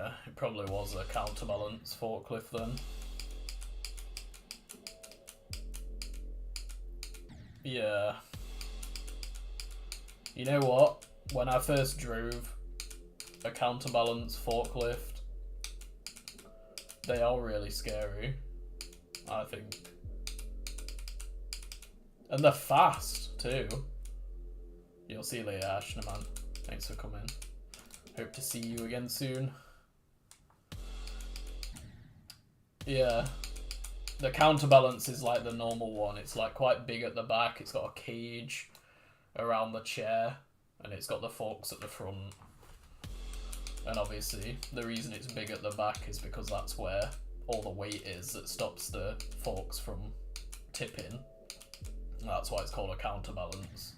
Yeah, it probably was a counterbalance forklift then. Yeah. You know what? When I first drove a counterbalance forklift, they are really scary, I think. And they're fast, too. You'll see you later, Ashnaman. Thanks for coming. Hope to see you again soon. Yeah. The counterbalance is like the normal one. It's like quite big at the back. It's got a cage around the chair. And it's got the forks at the front. And obviously, the reason it's big at the back is because that's where all the weight is that stops the forks from tipping. That's why it's called a counterbalance.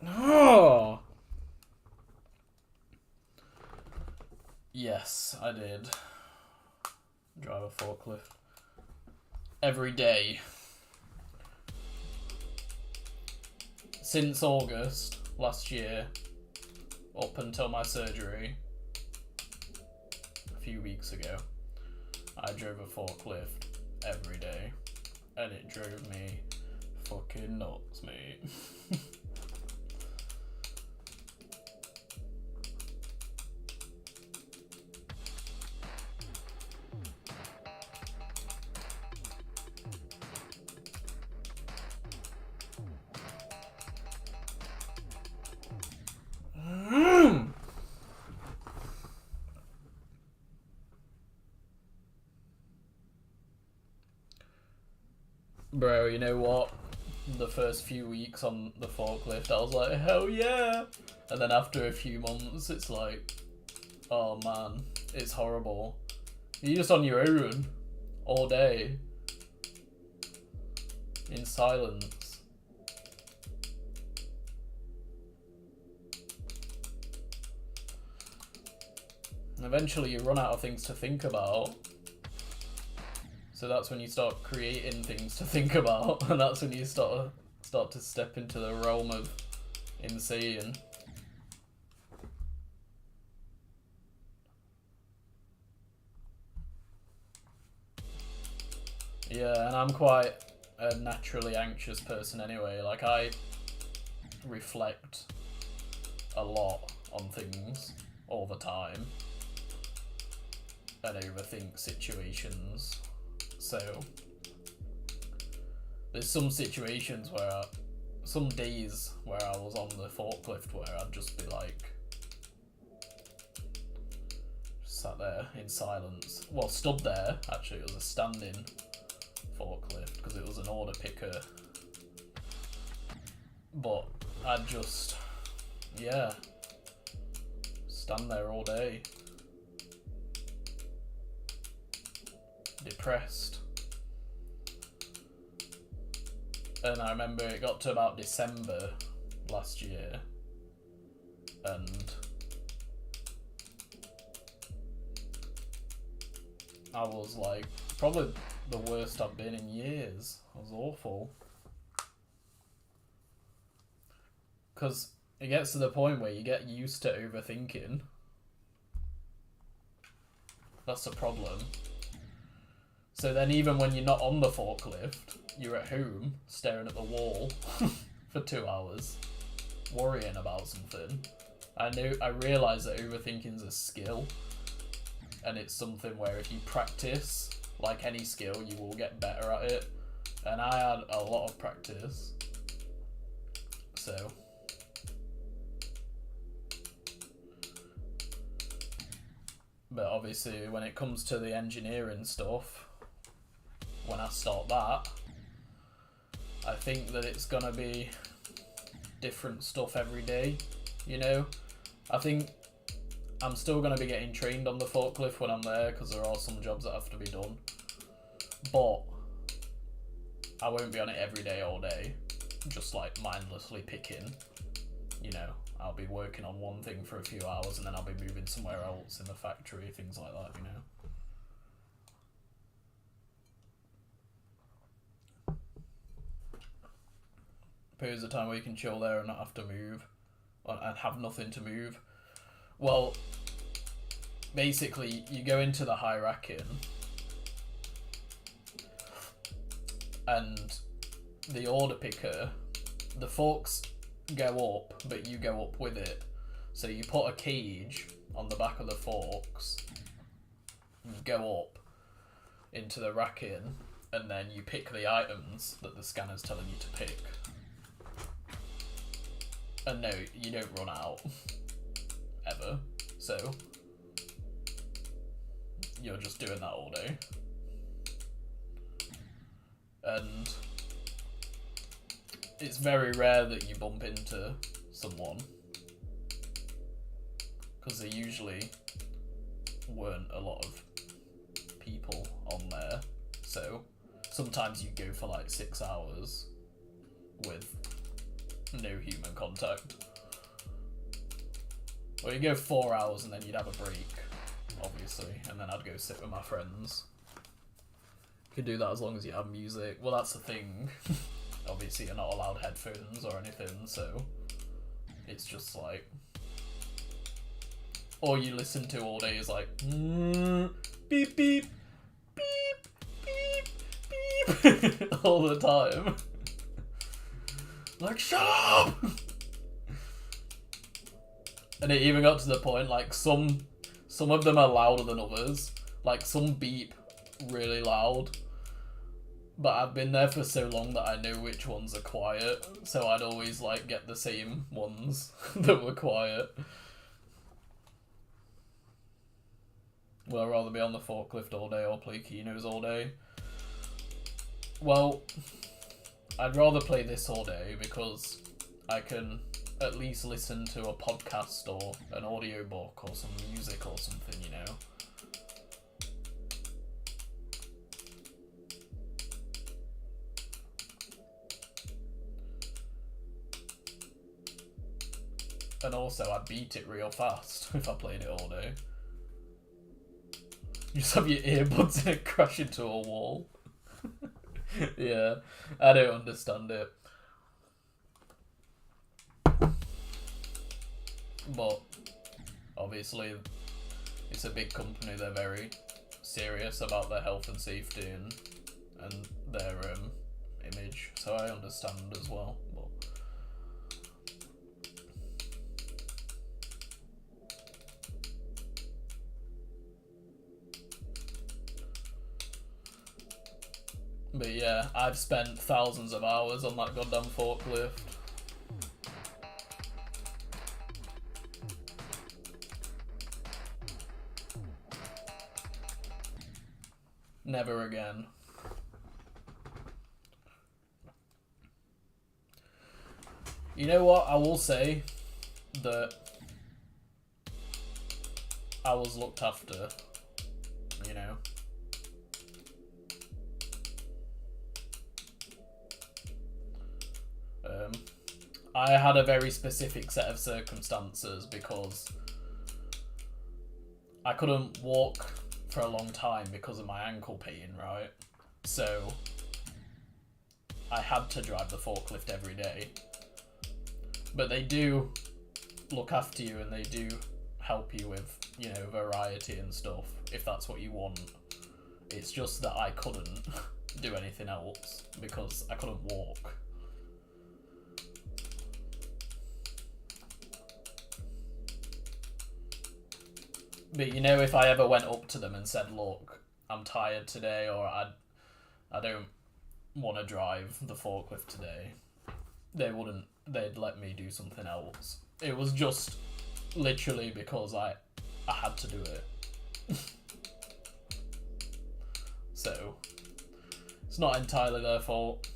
Oh! Yes, I did. Drive a forklift. Every day. Since August last year, up until my surgery, a few weeks ago, I drove a forklift every day. And it drove me fucking nuts, mate. Bro, you know what? The first few weeks on the forklift, I was like, hell yeah! And then after a few months, it's like, oh man, it's horrible. You're just on your own all day in silence. And eventually you run out of things to think about. So that's when you start creating things to think about, and that's when you start to step into the realm of insane. Yeah, and I'm quite a naturally anxious person anyway. Like, I reflect a lot on things all the time and overthink situations. So there's some situations where some days where I was on the forklift where I'd just be like, sat there in silence. Well, stood there, actually. It was a standing forklift because it was an order picker. But I'd just, yeah, stand there all day. Depressed. And I remember it got to about December last year, and I was like, probably the worst I've been in years. It was awful. Because it gets to the point where you get used to overthinking. That's the problem. So then even when you're not on the forklift, you're at home staring at the wall for 2 hours, worrying about something. I realise that overthinking's a skill, and it's something where if you practice, like any skill, you will get better at it. And I had a lot of practice. So but obviously when it comes to the engineering stuff, when I start that, I think that it's gonna be different stuff every day, you know? I think I'm still gonna be getting trained on the forklift when I'm there, because there are some jobs that have to be done. But I won't be on it every day, all day, just like mindlessly picking, you know? I'll be working on one thing for a few hours and then I'll be moving somewhere else in the factory, things like that, you know? Periods of time where you can chill there and not have to move, and have nothing to move. Well, basically, you go into the high racking, and the order picker, the forks go up, but you go up with it. So you put a cage on the back of the forks, go up into the racking, and then you pick the items that the scanner's telling you to pick. And no, you don't run out, ever, so you're just doing that all day. And it's very rare that you bump into someone, because there usually weren't a lot of people on there, so sometimes you go for like 6 hours with no human contact. Or you go 4 hours and then you'd have a break, obviously, and then I'd go sit with my friends. You can do that as long as you have music. Well, that's the thing. Obviously, you're not allowed headphones or anything, so it's just like all you listen to all day is like beep beep beep beep beep all the time. Like, shut up! And it even got to the point, like, some of them are louder than others. Like, some beep really loud. But I've been there for so long that I know which ones are quiet. So I'd always, like, get the same ones that were quiet. Will I rather be on the forklift all day or play KENOS all day? Well, I'd rather play this all day because I can at least listen to a podcast or an audiobook or some music or something, you know? And also, I'd beat it real fast if I played it all day. You just have your earbuds and it crash into a wall. Yeah, I don't understand it. But obviously, it's a big company. They're very serious about their health and safety and their image. So I understand as well. But yeah, I've spent thousands of hours on that goddamn forklift. Never again. You know what? I will say that I was looked after, you know. I had a very specific set of circumstances because I couldn't walk for a long time because of my ankle pain, right? So I had to drive the forklift every day. But they do look after you and they do help you with, you know, variety and stuff, if that's what you want. It's just that I couldn't do anything else because I couldn't walk. But you know, if I ever went up to them and said, look, I'm tired today, or I don't want to drive the forklift today, they wouldn't, they'd let me do something else. It was just literally because I had to do it. So, it's not entirely their fault.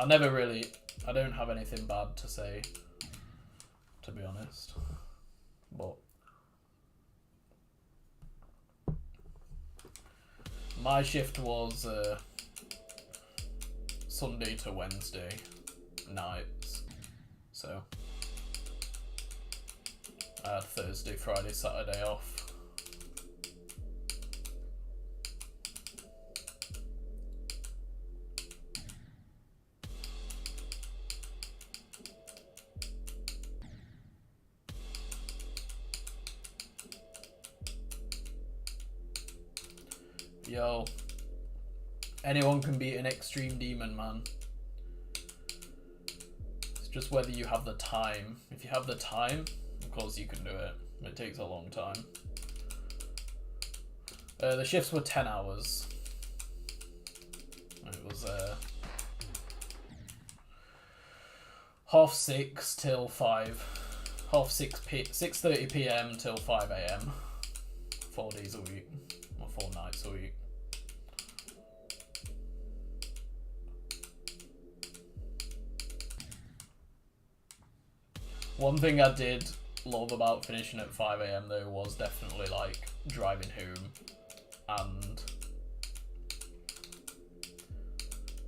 I don't have anything bad to say, to be honest. But my shift was Sunday to Wednesday nights, so I had Thursday, Friday, Saturday off. Yo, anyone can beat an extreme demon, man. It's just whether you have the time. If you have the time, of course you can do it. It takes a long time. The shifts were 10 hours. It was 6:30 till 6:30 p.m. till 5 a.m. 4 days a week, or 4 nights a week. One thing I did love about finishing at 5 a.m. though was definitely like driving home and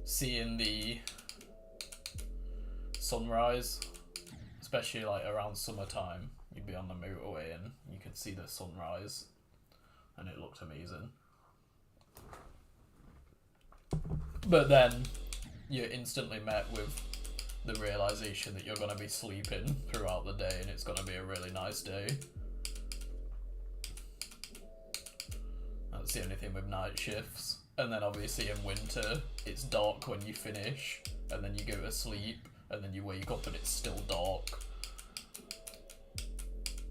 seeing the sunrise, especially like around summertime. You'd be on the motorway and you could see the sunrise and it looked amazing. But then you're instantly met with the realization that you're going to be sleeping throughout the day and it's going to be a really nice day. That's the only thing with night shifts. And then obviously in winter it's dark when you finish and then you go to sleep and then you wake up and it's still dark.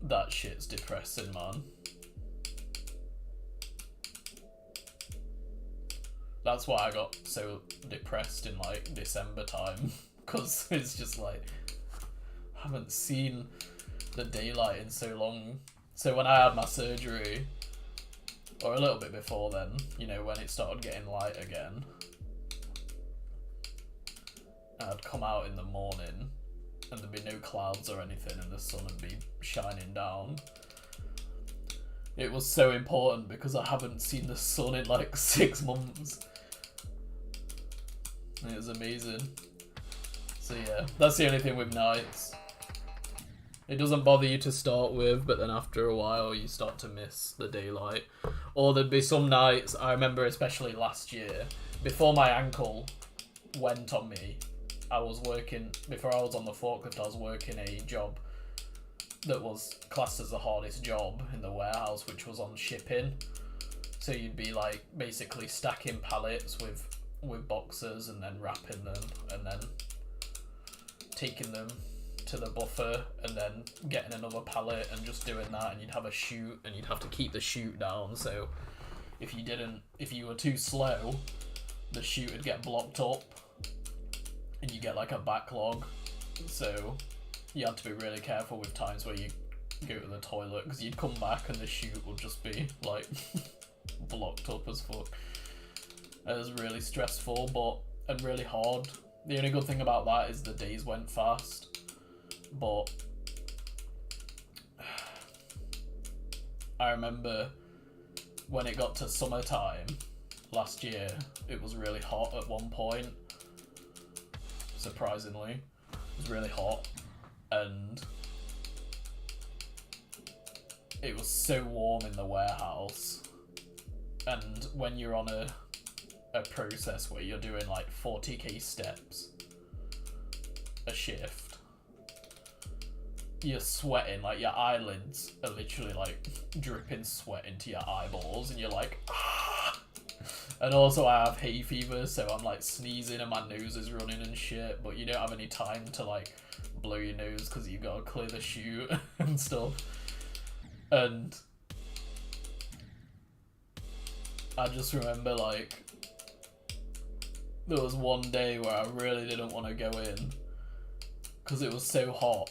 That shit's depressing, man. That's why I got so depressed in like December time. Because it's just like, I haven't seen the daylight in so long. So when I had my surgery, or a little bit before then, you know, when it started getting light again, I'd come out in the morning and there'd be no clouds or anything and the sun would be shining down. It was so important because I haven't seen the sun in like 6 months. It was amazing. So yeah, that's the only thing with nights. It doesn't bother you to start with, but then after a while you start to miss the daylight. Or there'd be some nights, I remember especially last year, before my ankle went on me, I was working, before I was on the forklift, I was working a job that was classed as the hardest job in the warehouse, which was on shipping. So you'd be like basically stacking pallets with boxes and then wrapping them and then taking them to the buffer and then getting another pallet and just doing that, and you'd have a chute and you'd have to keep the chute down, so if you were too slow, the chute would get blocked up and you get like a backlog, so you had to be really careful with times where you go to the toilet because you'd come back and the chute would just be like blocked up as fuck. It was really stressful and really hard. The only good thing about that is the days went fast, but I remember when it got to summertime last year, it was really hot at one point, surprisingly. It was really hot, and it was so warm in the warehouse, and when you're on a process where you're doing like 40k steps a shift, you're sweating, like your eyelids are literally like dripping sweat into your eyeballs and you're like, ah! And also I have hay fever, so I'm like sneezing and my nose is running and shit, but you don't have any time to like blow your nose because you gotta clear the chute and stuff. And I just remember like there was one day where I really didn't want to go in because it was so hot,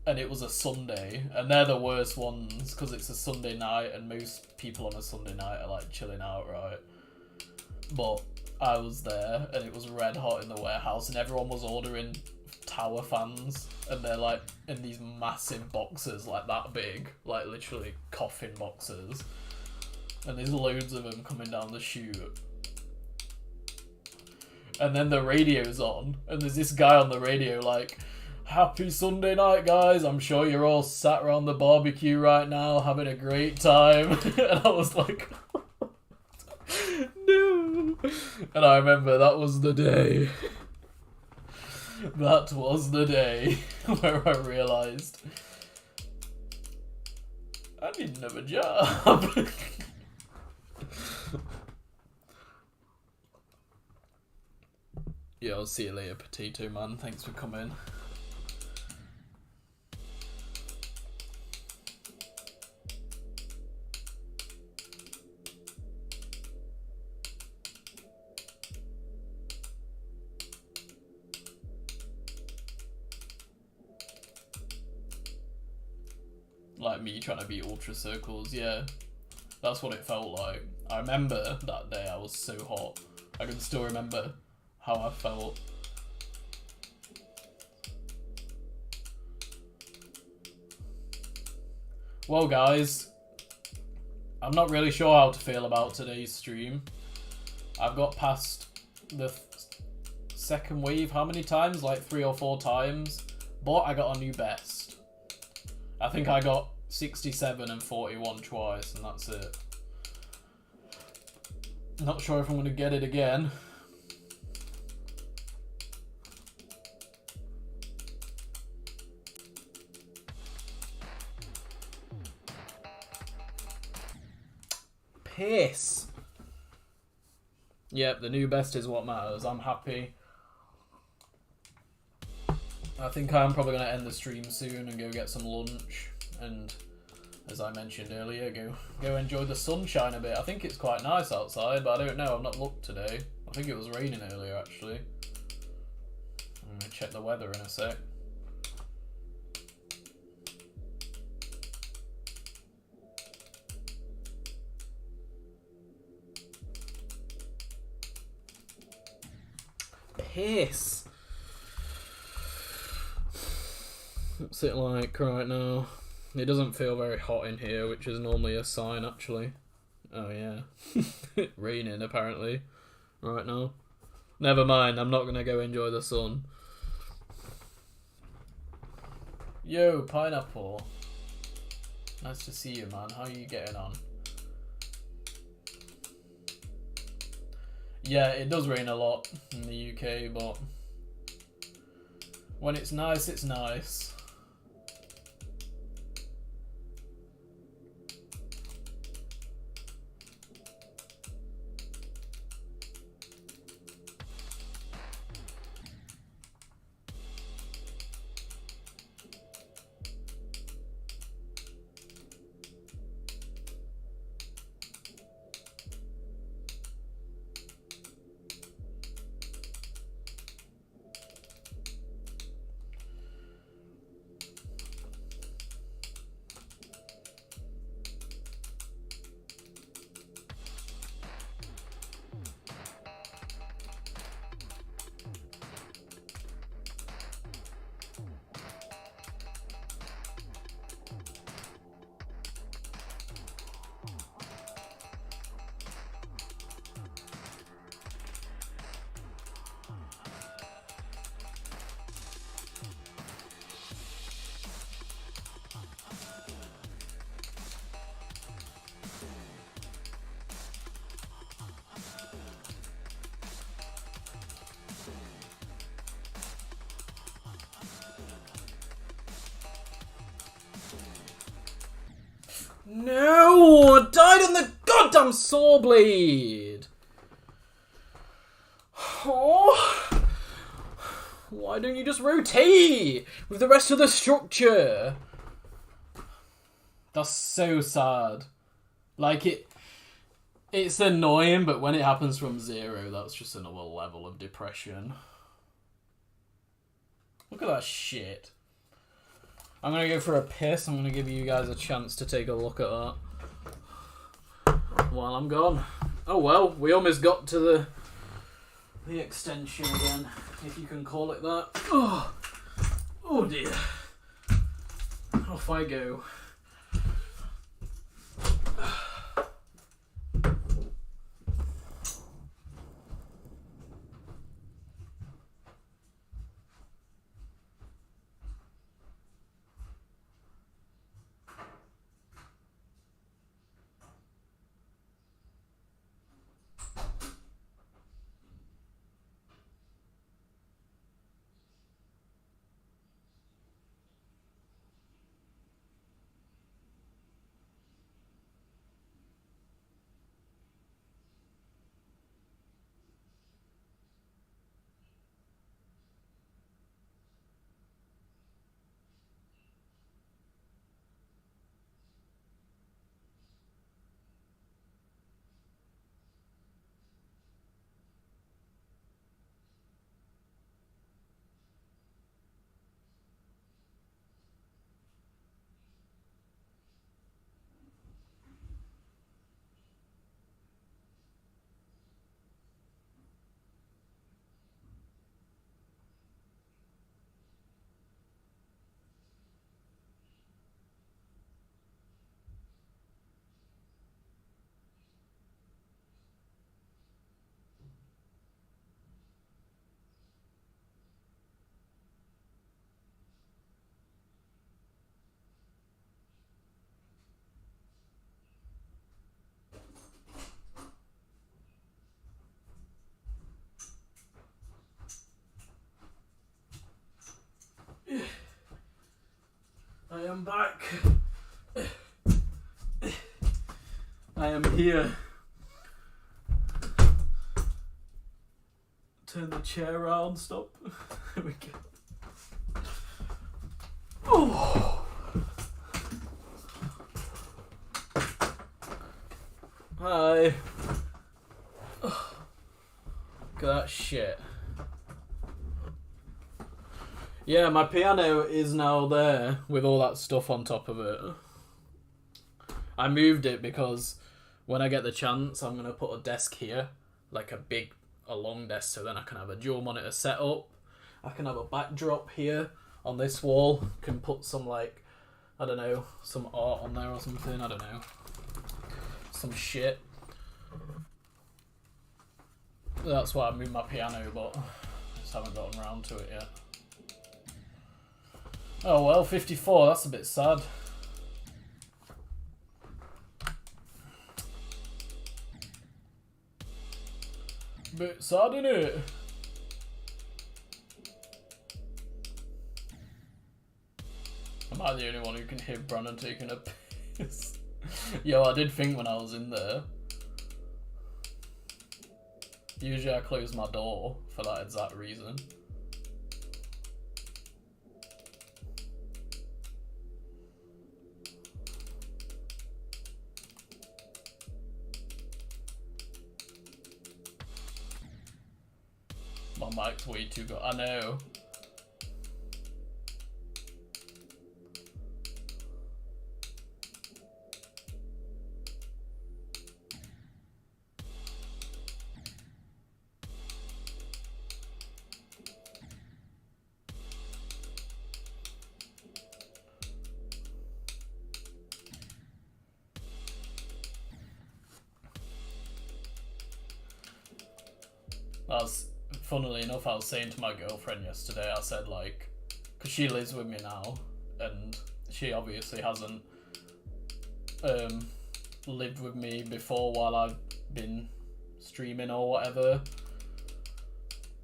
and it was a Sunday, and they're the worst ones because it's a Sunday night and most people on a Sunday night are like chilling out, right? But I was there and it was red hot in the warehouse and everyone was ordering tower fans and they're like in these massive boxes like that big, like literally coffin boxes, and there's loads of them coming down the chute. And then the radio's on and there's this guy on the radio like, "Happy Sunday night, guys. I'm sure you're all sat around the barbecue right now having a great time." And I was like, no. And I remember that was the day. That was the day where I realised I didn't have a job. Yeah, I'll see you later, Potato Man. Thanks for coming. Like me trying to beat Ultra Circles, yeah. That's what it felt like. I remember that day I was so hot. I can still remember how I felt. Well guys, I'm not really sure how to feel about today's stream. I've got past the second wave how many times? Like 3 or 4 times. But I got a new best. I think I got 67 and 41 twice, and that's it. Not sure if I'm going to get it again. Piss. Yep, the new best is what matters. I'm happy. I think I'm probably going to end the stream soon and go get some lunch. And as I mentioned earlier, go enjoy the sunshine a bit. I think it's quite nice outside, but I don't know. I've not looked today. I think it was raining earlier, actually. I'm going to check the weather in a sec. Piss. What's it like right now? It doesn't feel very hot in here, which is normally a sign, actually. Oh, yeah. Raining, apparently, right now. Never mind, I'm not going to go enjoy the sun. Yo, Pineapple. Nice to see you, man. How are you getting on? Yeah, it does rain a lot in the UK, but when it's nice, it's nice. No! I died on the goddamn saw blade! Oh. Why don't you just rotate with the rest of the structure? That's so sad. Like, it's annoying, but when it happens from 0, that's just another level of depression. Look at that shit. I'm going to go for a piss. I'm going to give you guys a chance to take a look at that while I'm gone. Oh well, we almost got to the extension again, if you can call it that. Oh, oh dear. Off I go. I am back. I am here. Turn the chair around, stop. There we go. Oh. Hi. Oh. Look at that shit. Yeah, my piano is now there with all that stuff on top of it. I moved it because when I get the chance, I'm going to put a desk here, like a long desk, so then I can have a dual monitor set up. I can have a backdrop here on this wall. Can put some, like, I don't know, some art on there or something, I don't know. Some shit. That's why I moved my piano, but I just haven't gotten around to it yet. Oh well, 54, that's a bit sad. Bit sad, innit? Am I the only one who can hear Brandon taking a piss? Yo, I did think when I was in there. Usually I close my door for that exact reason. My mic's way too good. I know. Funnily enough, I was saying to my girlfriend yesterday, I said, like, because she lives with me now, and she obviously hasn't lived with me before while I've been streaming or whatever.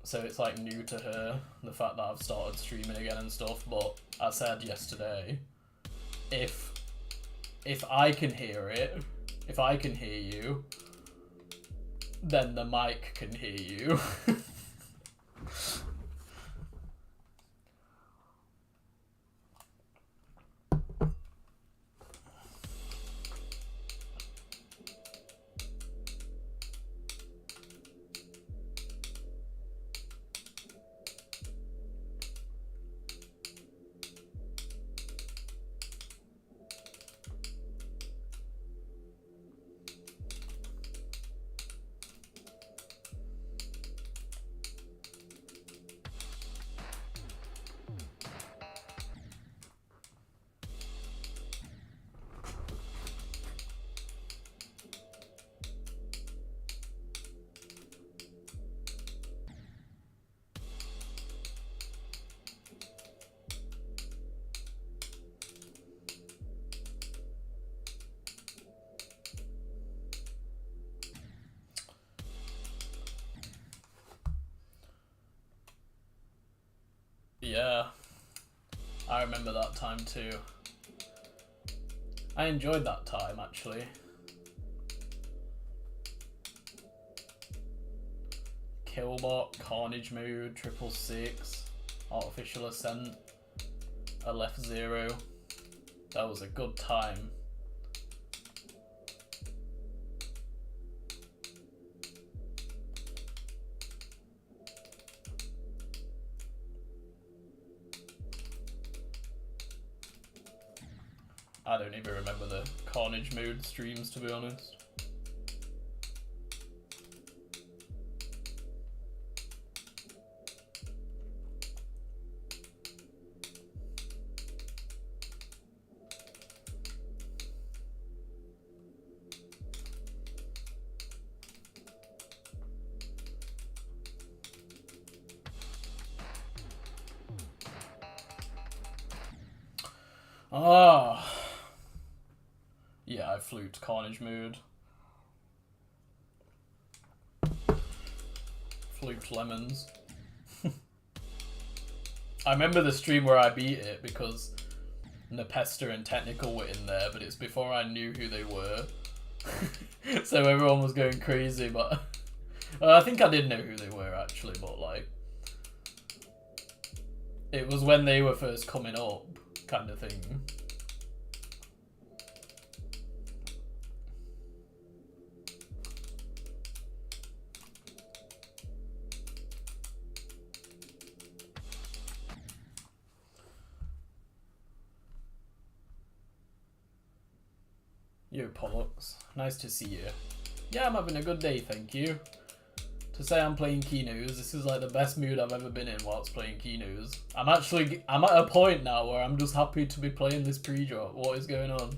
So it's, like, new to her, the fact that I've started streaming again and stuff. But I said yesterday, if I can hear it, if I can hear you, then the mic can hear you. I remember that time too. I enjoyed that time actually. Killbot, Carnage Mode, 666, Artificial Ascent, Aleph Zero. That was a good time. I don't even remember the Carnage Mode streams, to be honest. Ah. Yeah, I fluked Carnage Mood. Fluked Lemons. I remember the stream where I beat it because Nepesta and Technical were in there, but it's before I knew who they were. So everyone was going crazy, but I think I did know who they were actually, but like it was when they were first coming up kind of thing. Yo, Pollux. Nice to see you. Yeah, I'm having a good day, thank you. To say I'm playing KENOS, this is like the best mood I've ever been in whilst playing KENOS. I'm at a point now where I'm just happy to be playing this pre-drop. What is going on?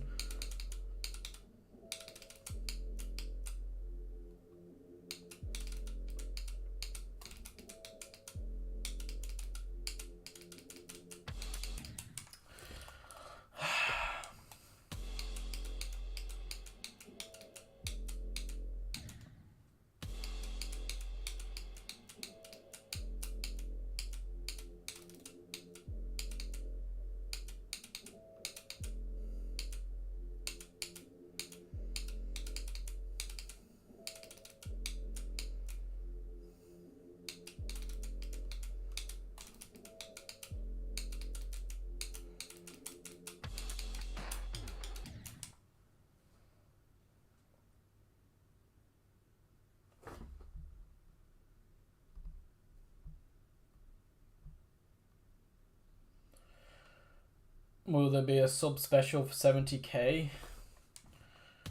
Will there be a sub special for 70k?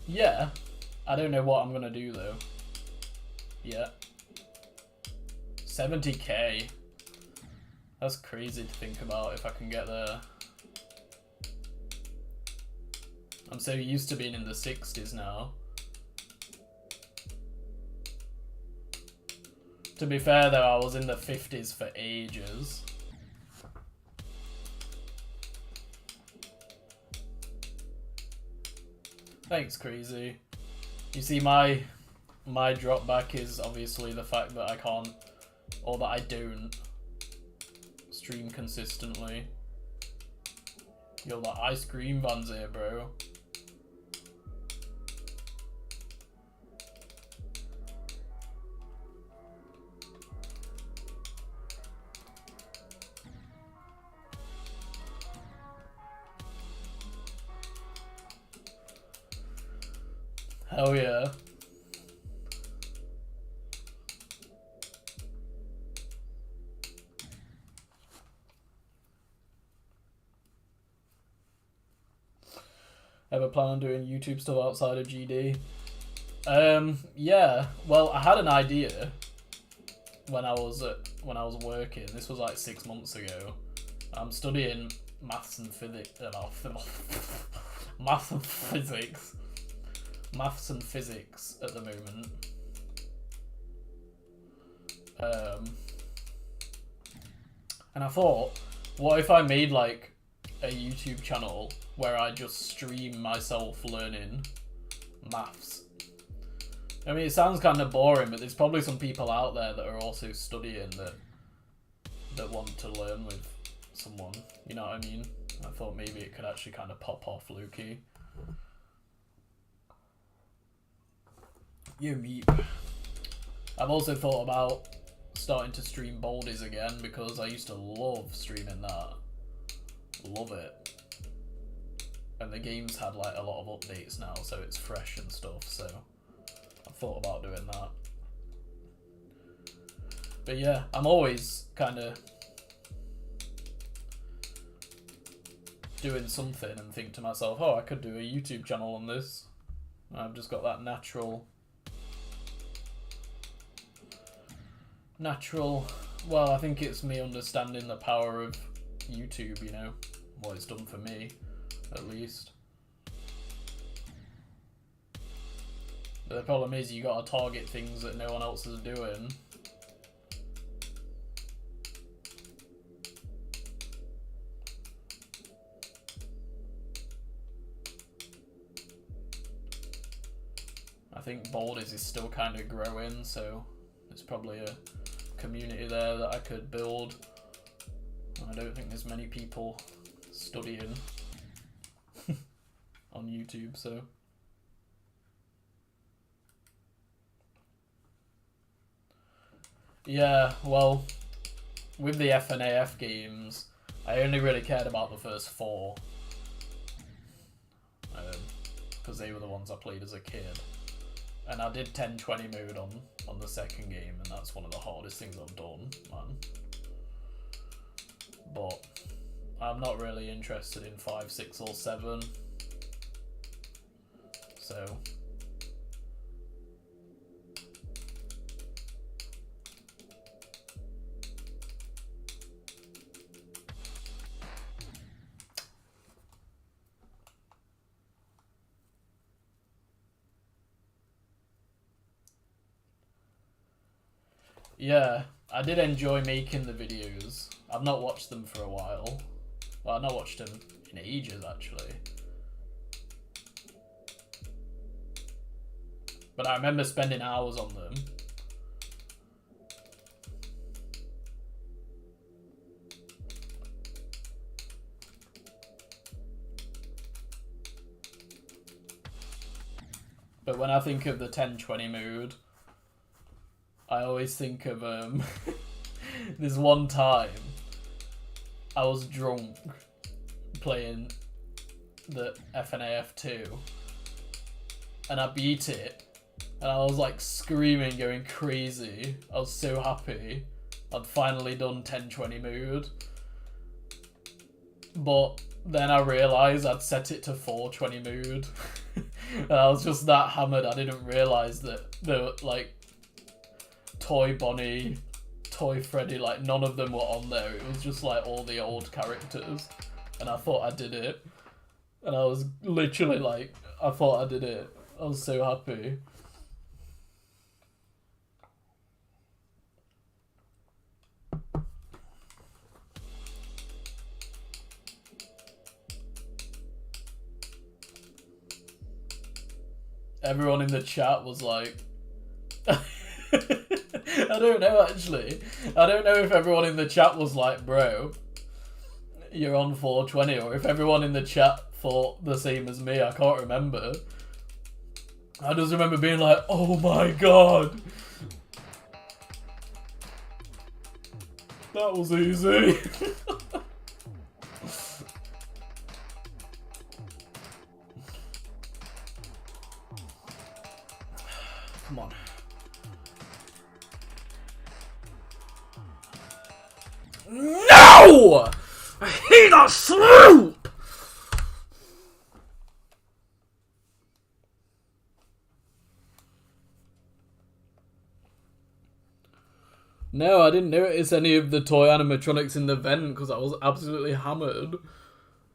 Yeah. I don't know what I'm gonna do though. Yeah. 70k. That's crazy to think about if I can get there. I'm so used to being in the 60s now. To be fair though, I was in the 50s for ages. Thanks, Crazy. You see, my drop back is obviously the fact that I can't, or that I don't, stream consistently. Yo, that ice cream van's here, bro. Hell yeah. Ever plan on doing YouTube stuff outside of GD? Yeah. Well, I had an idea when I was working. This was like 6 months ago. I'm studying maths and physics. Maths and physics. Maths and physics at the moment. And I thought, what if I made like a YouTube channel where I just stream myself learning maths? I mean, it sounds kind of boring, but there's probably some people out there that are also studying that want to learn with someone. You know what I mean? I thought maybe it could actually kind of pop off Lukey. You meep. I've also thought about starting to stream Baldies again because I used to love streaming that. Love it. And the game's had like a lot of updates now, so it's fresh and stuff, so I thought about doing that. But yeah, I'm always kind of doing something and think to myself, oh, I could do a YouTube channel on this. And I've just got that natural, well, I think it's me understanding the power of YouTube, you know, what it's done for me, at least. But the problem is you gotta target things that no one else is doing. I think Baldies is still kind of growing, so there's probably a community there that I could build. I don't think there's many people studying on YouTube, so. Yeah, well, with the FNAF games, I only really cared about the first 4. Because they were the ones I played as a kid. And I did 1020 mode on the second game, and that's one of the hardest things I've done, man. But I'm not really interested in 5, 6, or 7. So yeah, I did enjoy making the videos. I've not watched them for a while. Well, I've not watched them in ages, actually. But I remember spending hours on them. But when I think of the 1020 mode, I always think of this one time I was drunk playing the FNAF 2 and I beat it and I was like screaming, going crazy. I was so happy I'd finally done 1020 mode. But then I realised I'd set it to 420 mode. And I was just that hammered I didn't realise that the like Toy Bonnie, Toy Freddy, like none of them were on there. It was just like all the old characters. And I thought I did it. And I was literally like, I thought I did it. I was so happy. Everyone in the chat was like... I don't know, actually. I don't know if everyone in the chat was like, bro, you're on 420, or if everyone in the chat thought the same as me. I can't remember. I just remember being like, oh my god. That was easy. Come on. No! I hate that slope! No, I didn't notice any of the toy animatronics in the vent because I was absolutely hammered.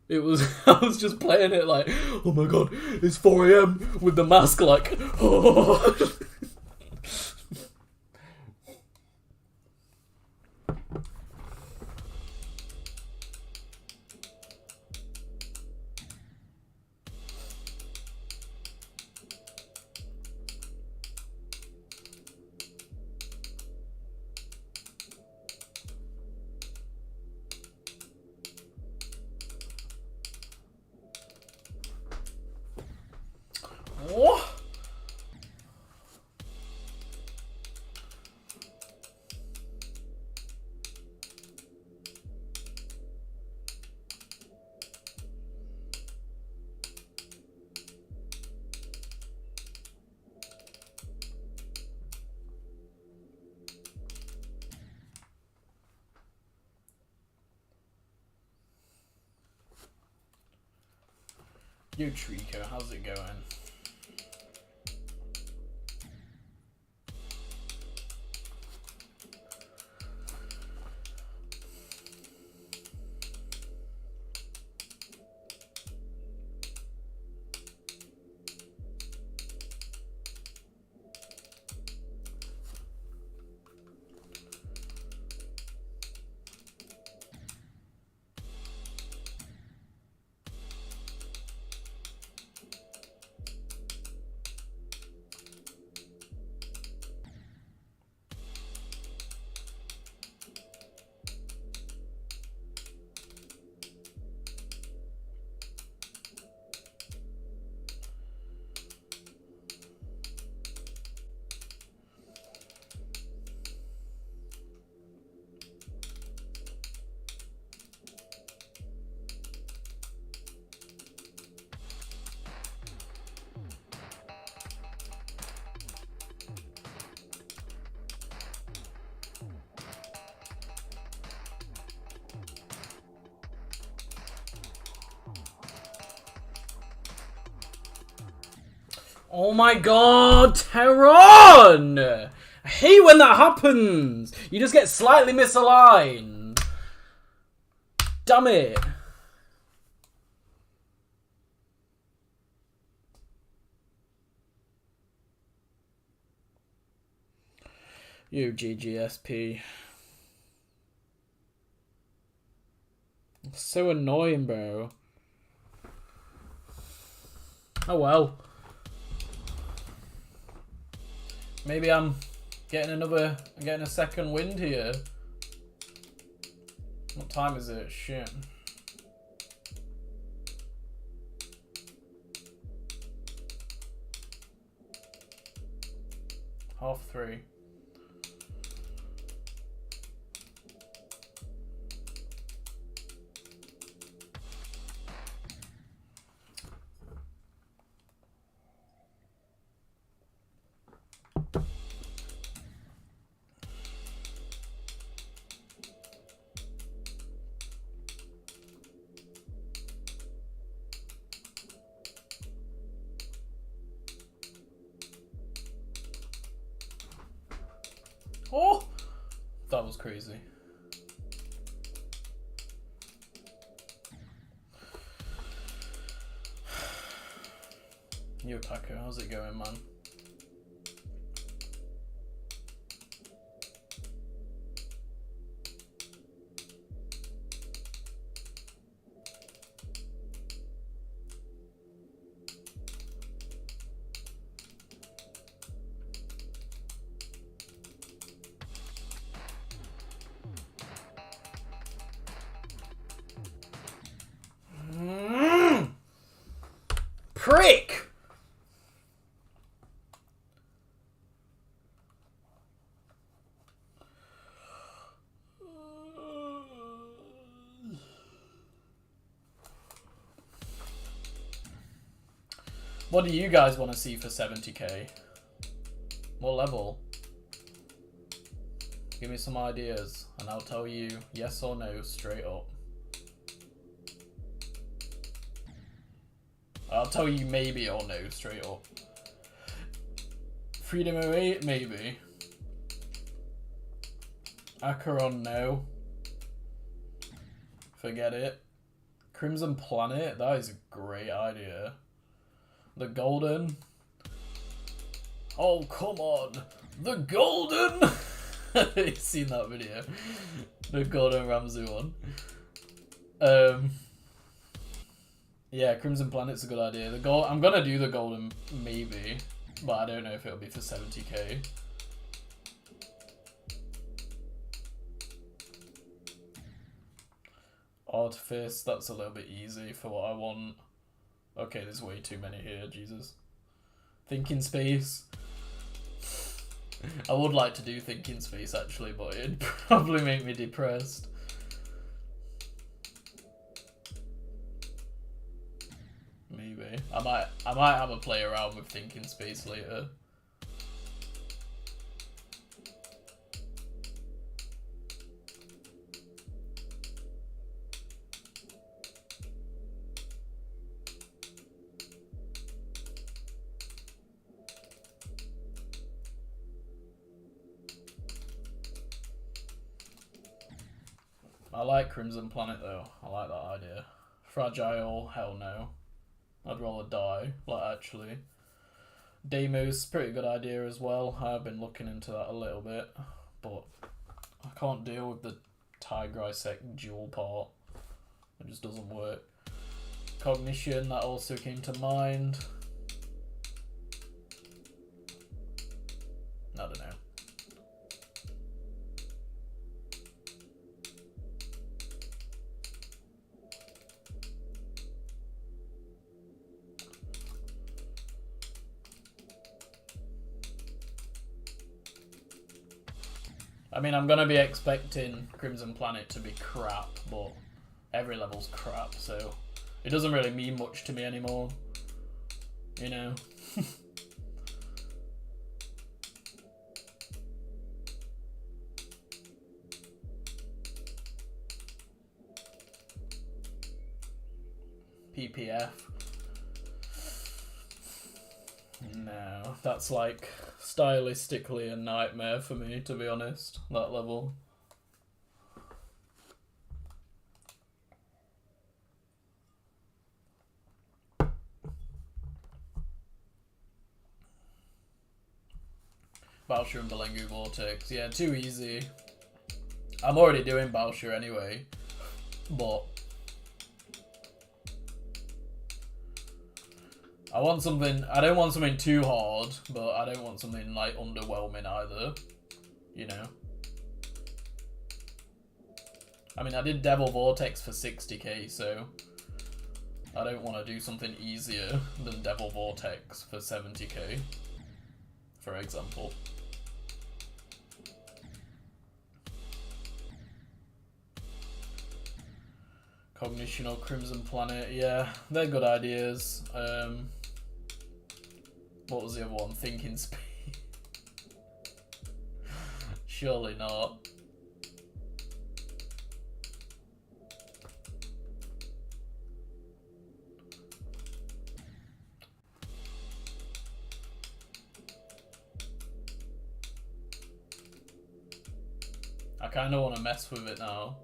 It was, I was just playing it like, oh my god, it's 4 AM with the mask like, oh. Yo, Trico, how's it going? Oh my god, Teron! I hate when that happens! You just get slightly misaligned. Damn it. You GGSP. It's so annoying, bro. Oh well. Maybe I'm getting a second wind here. What time is it? Shit. Half 3. Oh! That was crazy. Yo, Paco, how's it going, man? Prick! What do you guys want to see for 70k? What level? Give me some ideas and I'll tell you yes or no straight up. I'll tell you maybe or no straight up. Freedom 08 maybe. Acheron no. Forget it. Crimson Planet, that is a great idea. The Golden. Oh, come on. The Golden! You've seen that video. The Gordon Ramsay one. Yeah, Crimson Planet's a good idea. I'm gonna do the Golden maybe, but I don't know if it'll be for 70k. Artifice, that's a little bit easy for what I want. Okay, there's way too many here, Jesus. Thinking Space. I would like to do Thinking Space actually, but it'd probably make me depressed. Maybe. I might have a play around with Thinking Space later. I like Crimson Planet though. I like that idea. Fragile, hell no. I'd rather die, like actually. Deimos, pretty good idea as well. I've been looking into that a little bit, but I can't deal with the Tigrisect dual part. It just doesn't work. Cognition, that also came to mind. I don't know. I mean, I'm gonna be expecting Crimson Planet to be crap, but every level's crap, so it doesn't really mean much to me anymore. You know? PPF. No, that's like stylistically a nightmare for me, to be honest, that level. Bowser and Belengu Vortex, yeah, too easy. I'm already doing Bowser anyway, but I want something. I don't want something too hard, but I don't want something like underwhelming either. You know. I mean, I did Devil Vortex for 60k, so I don't want to do something easier than Devil Vortex for 70k, for example. Cognition or Crimson Planet, yeah, they're good ideas. What was the other one? Thinking Speed. Surely not. I kind of want to mess with it now.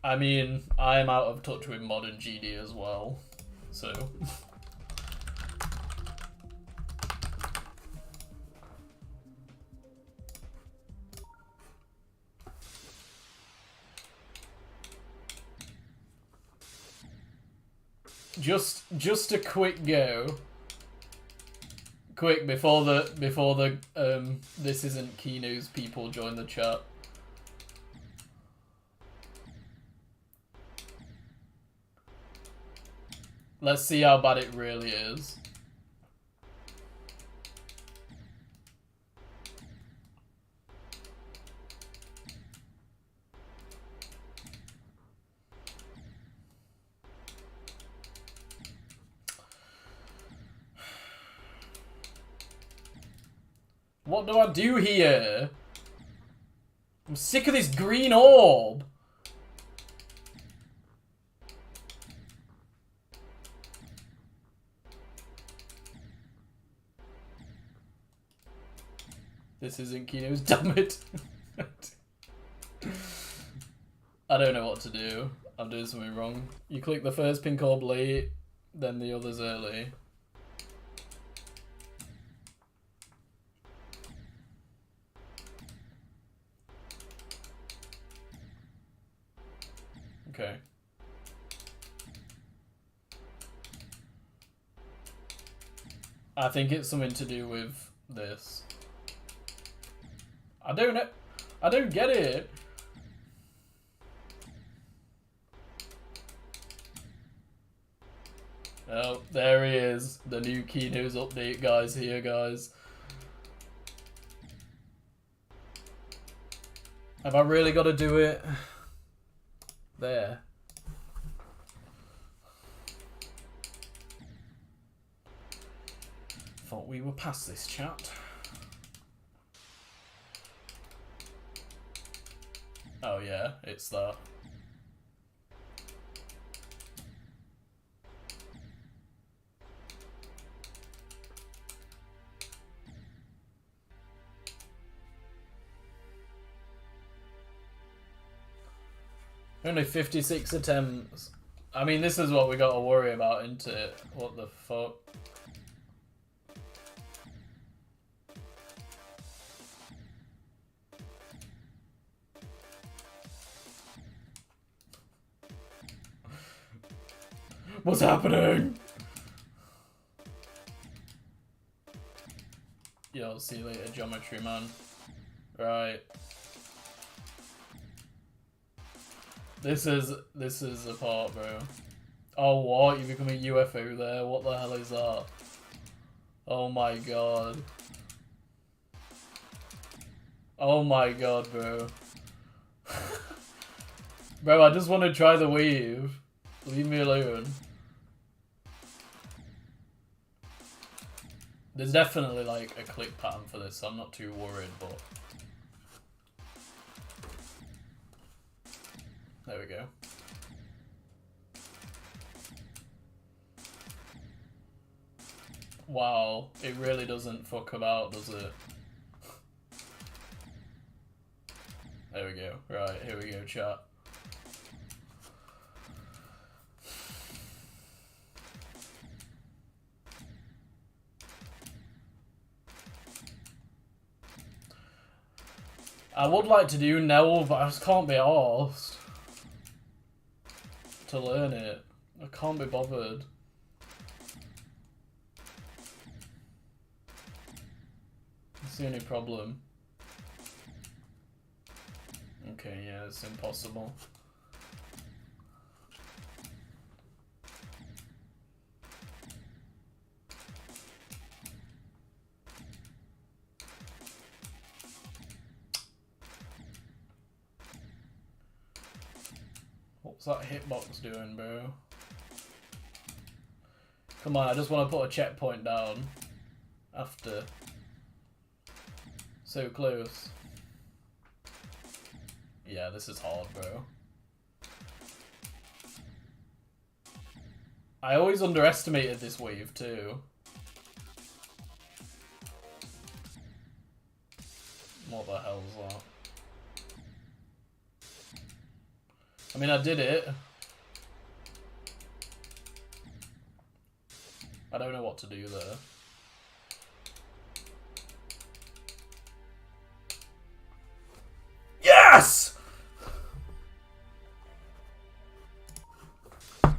I mean, I am out of touch with modern GD as well, so. Just a quick go. Quick before the this isn't KENOS people join the chat. Let's see how bad it really is. What do I do here? I'm sick of this green orb. This isn't KENOS, damn it. I don't know what to do. I'm doing something wrong. You click the first pink orb late, then the others early. Okay. I think it's something to do with this. I don't get it. Oh, there he is. The new KENOS update guys here, guys. Have I really got to do it? There. Thought we were past this, chat. Oh yeah, it's that. Only 56 attempts. I mean, this is what we gotta worry about, isn't it? What the fuck? What's happening? Yo, see you later, geometry man. Right. This is the part, bro. Oh, what? You become a UFO there? What the hell is that? Oh my god. Oh my god, bro. Bro, I just want to try the weave. Leave me alone. There's definitely like a click pattern for this, so I'm not too worried, but... There we go. Wow, it really doesn't fuck about, does it? There we go. Right, here we go, chat. I would like to do Nell, but I just can't be arsed to learn it. I can't be bothered. That's the only problem. Okay, yeah, it's impossible. What's that hitbox doing, bro? Come on, I just want to put a checkpoint down after. So close. Yeah, this is hard, bro. I always underestimated this wave too. What the hell is that? I mean, I did it. I don't know what to do there. Yes!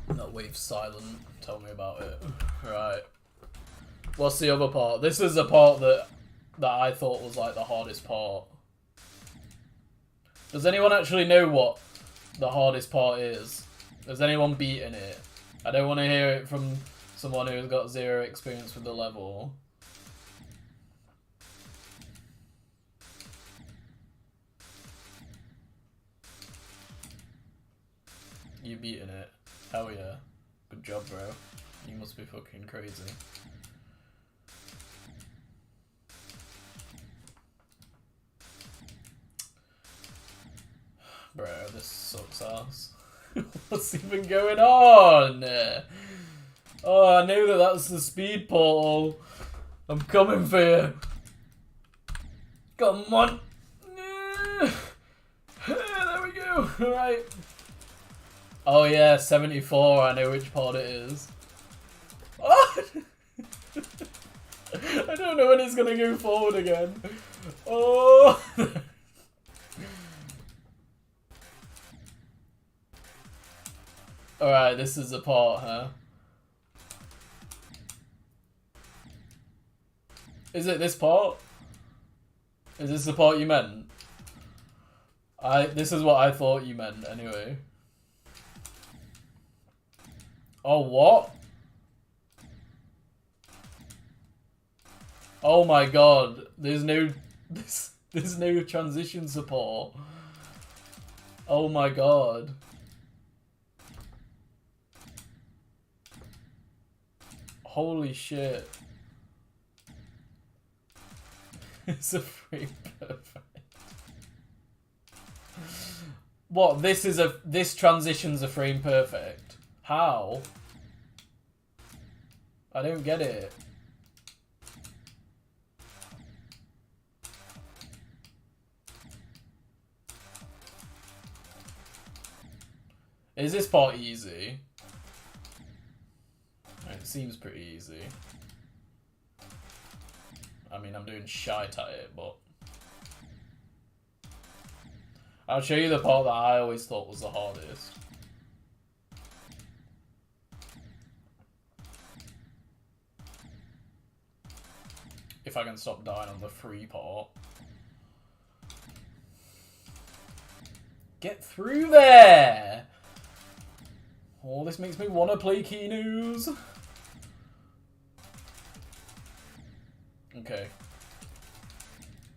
That wave's silent. Tell me about it. Right. What's the other part? This is the part that I thought was like the hardest part. Does anyone actually know what the hardest part is? Has anyone beaten it? I don't want to hear it from someone who's got zero experience with the level. You beaten it. Hell yeah. Good job, bro. You must be fucking crazy. Bro, this sucks ass. What's even going on? Oh, I knew that that's the speed portal. I'm coming for you. Come on. There we go. Alright. Oh yeah, 74. I know which part it is. Oh! I don't know when it's gonna go forward again. Oh! Alright, this is the part, huh? Is it this part? Is this the part you meant? This is what I thought you meant, anyway. Oh, what? Oh my god, there's no transition support. Oh my god. Holy shit. It's a frame perfect. What, this transition's a frame perfect? How? I don't get it. Is this part easy? It seems pretty easy. I mean, I'm doing shite at it, but... I'll show you the part that I always thought was the hardest. If I can stop dying on the free part. Get through there! Oh, this makes me want to play KENOS. Okay.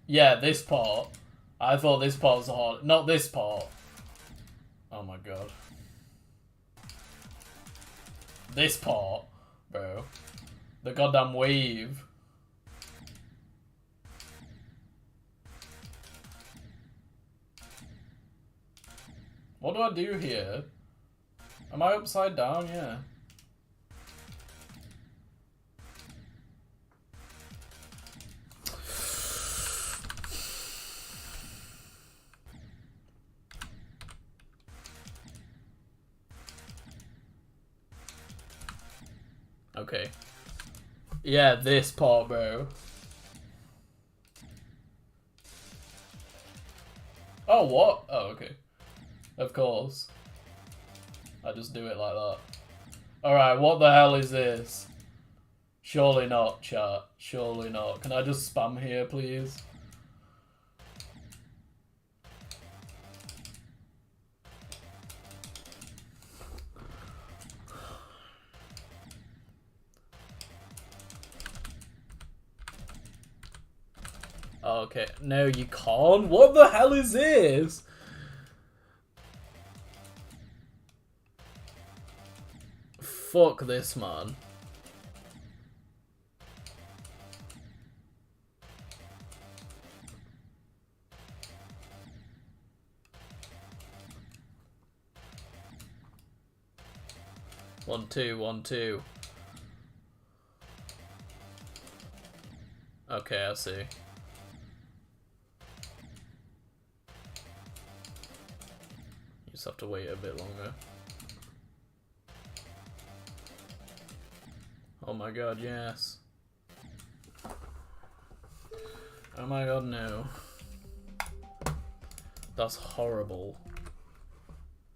Yeah, this part. I thought this part was hard. Not this part. Oh my god. This part, bro. The goddamn wave. What do I do here? Am I upside down? Yeah. Okay. Yeah, this part, bro. Oh, what? Oh, okay. Of course. I just do it like that. Alright, what the hell is this? Surely not, chat. Surely not. Can I just spam here, please? Okay. No, you can't. What the hell is this? Fuck this, man. One, two, 1, 2. Okay, I see. You just have to wait a bit longer. Oh my god, yes. Oh my god, no. That's horrible.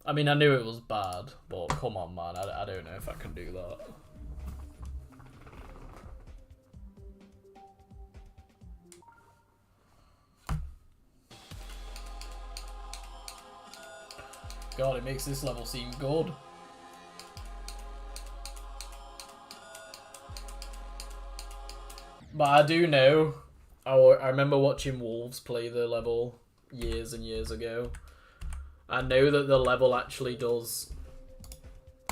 I mean, I knew it was bad, but come on, man. I don't know if I can do that. God, it makes this level seem good. But I do know, I remember watching Wolves play the level years and years ago. I know that the level actually does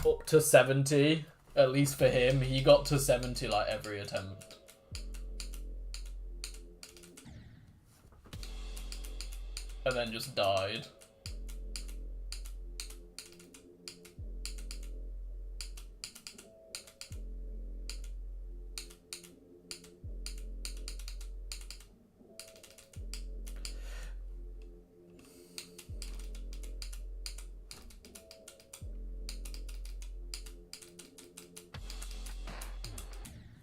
up to 70, at least for him. He got to 70 like every attempt. And then just died.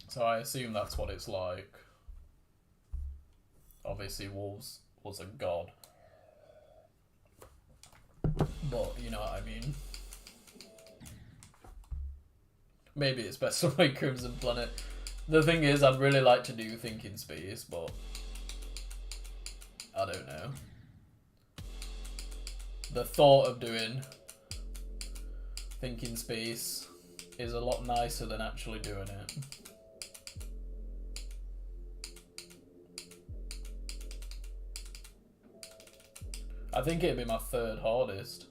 So I assume that's what it's like. Obviously, Wolves was a god. But, you know what I mean. Maybe it's best to play Crimson Planet. The thing is, I'd really like to do Thinking Space, but I don't know. The thought of doing Thinking Space is a lot nicer than actually doing it. I think it'd be my third hardest.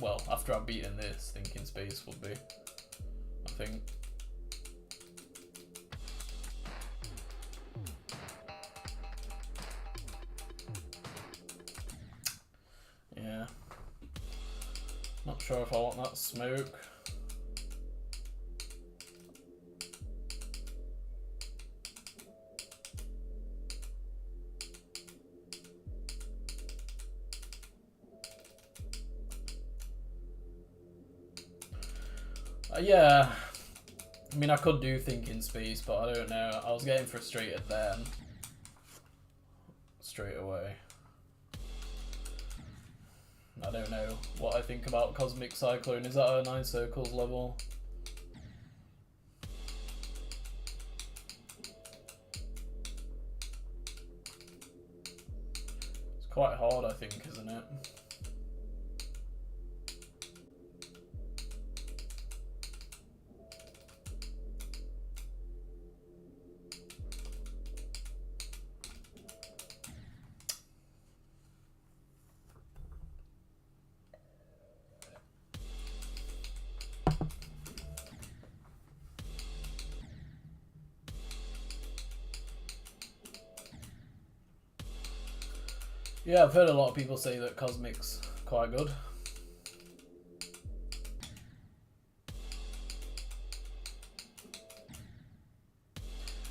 Well, after I've beaten this, Thinking Space would be. I think. Yeah. Not sure if I want that smoke. Yeah. I mean, I could do Thinking Space, but I don't know. I was getting frustrated then. Straight away. I don't know what I think about Cosmic Cyclone. Is that a 9 Circles level? It's quite hard, I think, isn't it? Yeah, I've heard a lot of people say that Cosmic's quite good.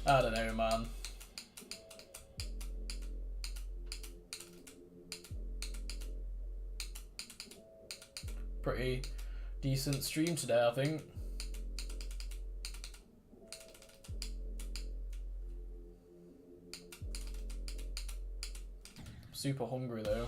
I don't know, man. Pretty decent stream today, I think. Super hungry though.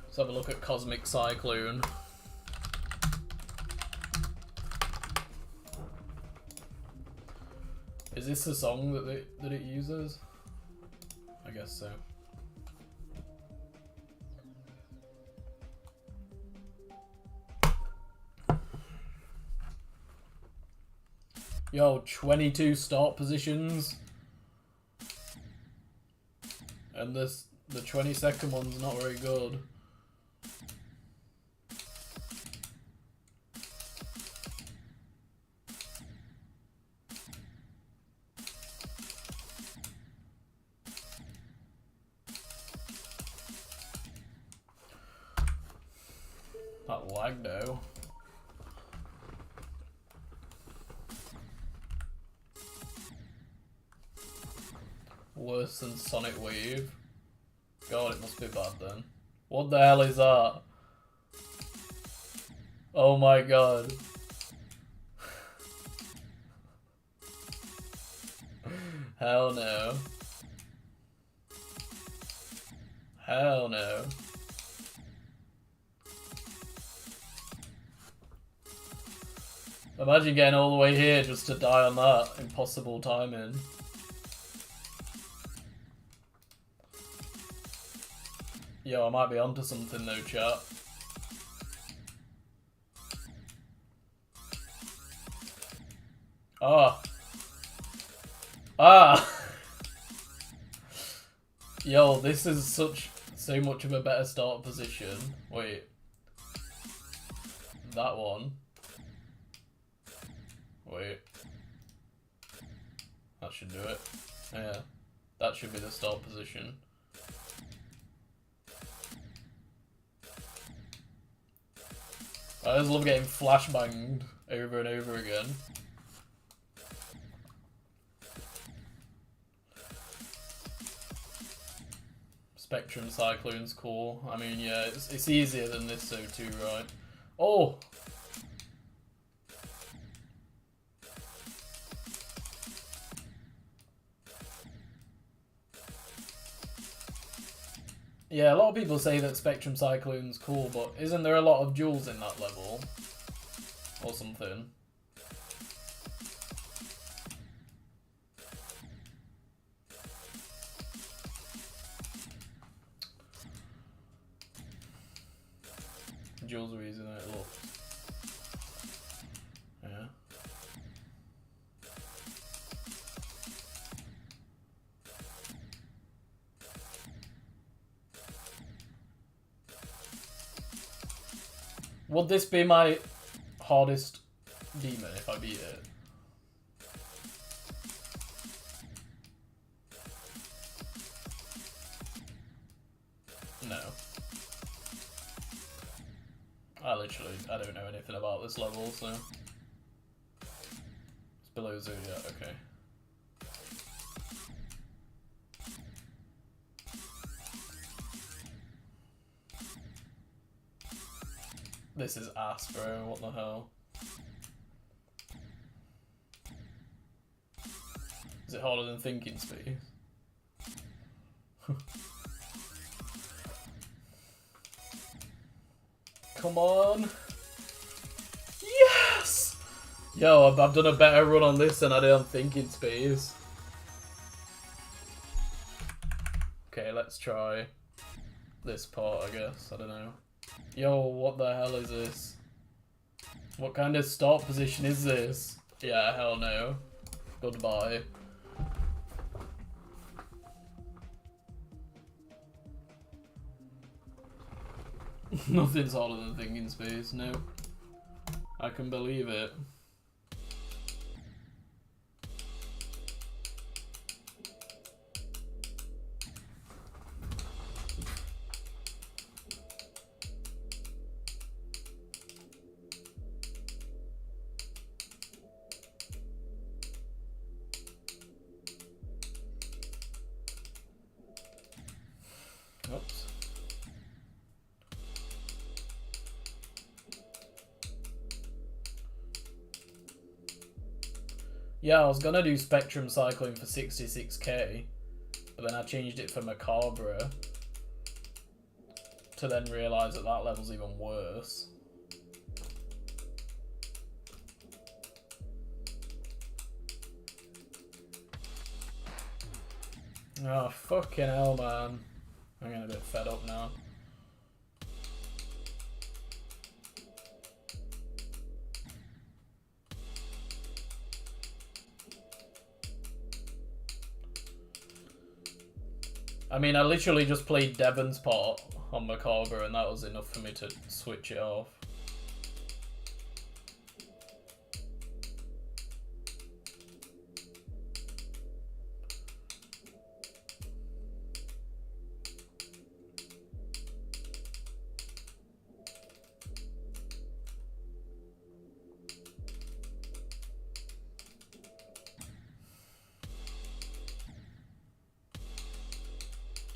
Let's have a look at Cosmic Cyclone. Is this the song that it uses? I guess so. Yo, 22 start positions. And the 22nd one's not very good. That lag though. Worse than Sonic Wave. God, it must be bad then. What the hell is that? Oh my god. Hell no. Hell no. Imagine getting all the way here just to die on that. Impossible timing. Yo, I might be onto something though, chat. Ah. Ah. Yo, this is so much of a better start position. Wait. That one. Wait. That should do it. Yeah. That should be the start position. I just love getting flashbanged over and over again. Spectrum Cyclone's cool. I mean, yeah, it's easier than this though too, right? Oh! Yeah, a lot of people say that Spectrum Cyclone's cool, but isn't there a lot of jewels in that level? Or something? Jewels are easy, don't it? Look. Yeah. Would this be my hardest demon if I beat it? No. I don't know anything about this level, so. It's below Zodiac, okay. This is ass, bro, what the hell? Is it harder than thinking speed? Come on. Yes! Yo, I've done a better run on this than I did on thinking space. Okay, let's try this part, I guess. I don't know. Yo, what the hell is this? What kind of start position is this? Yeah, hell no. Goodbye. Nothing's harder than thinking space, no. I can believe it. Oops. Yeah, I was gonna do Spectrum Cycling for 66k, but then I changed it for Macabre to then realise that that level's even worse. Oh, fucking hell, man. I'm getting a bit fed up now. I mean, I literally just played Devon's part on Macabre and that was enough for me to switch it off.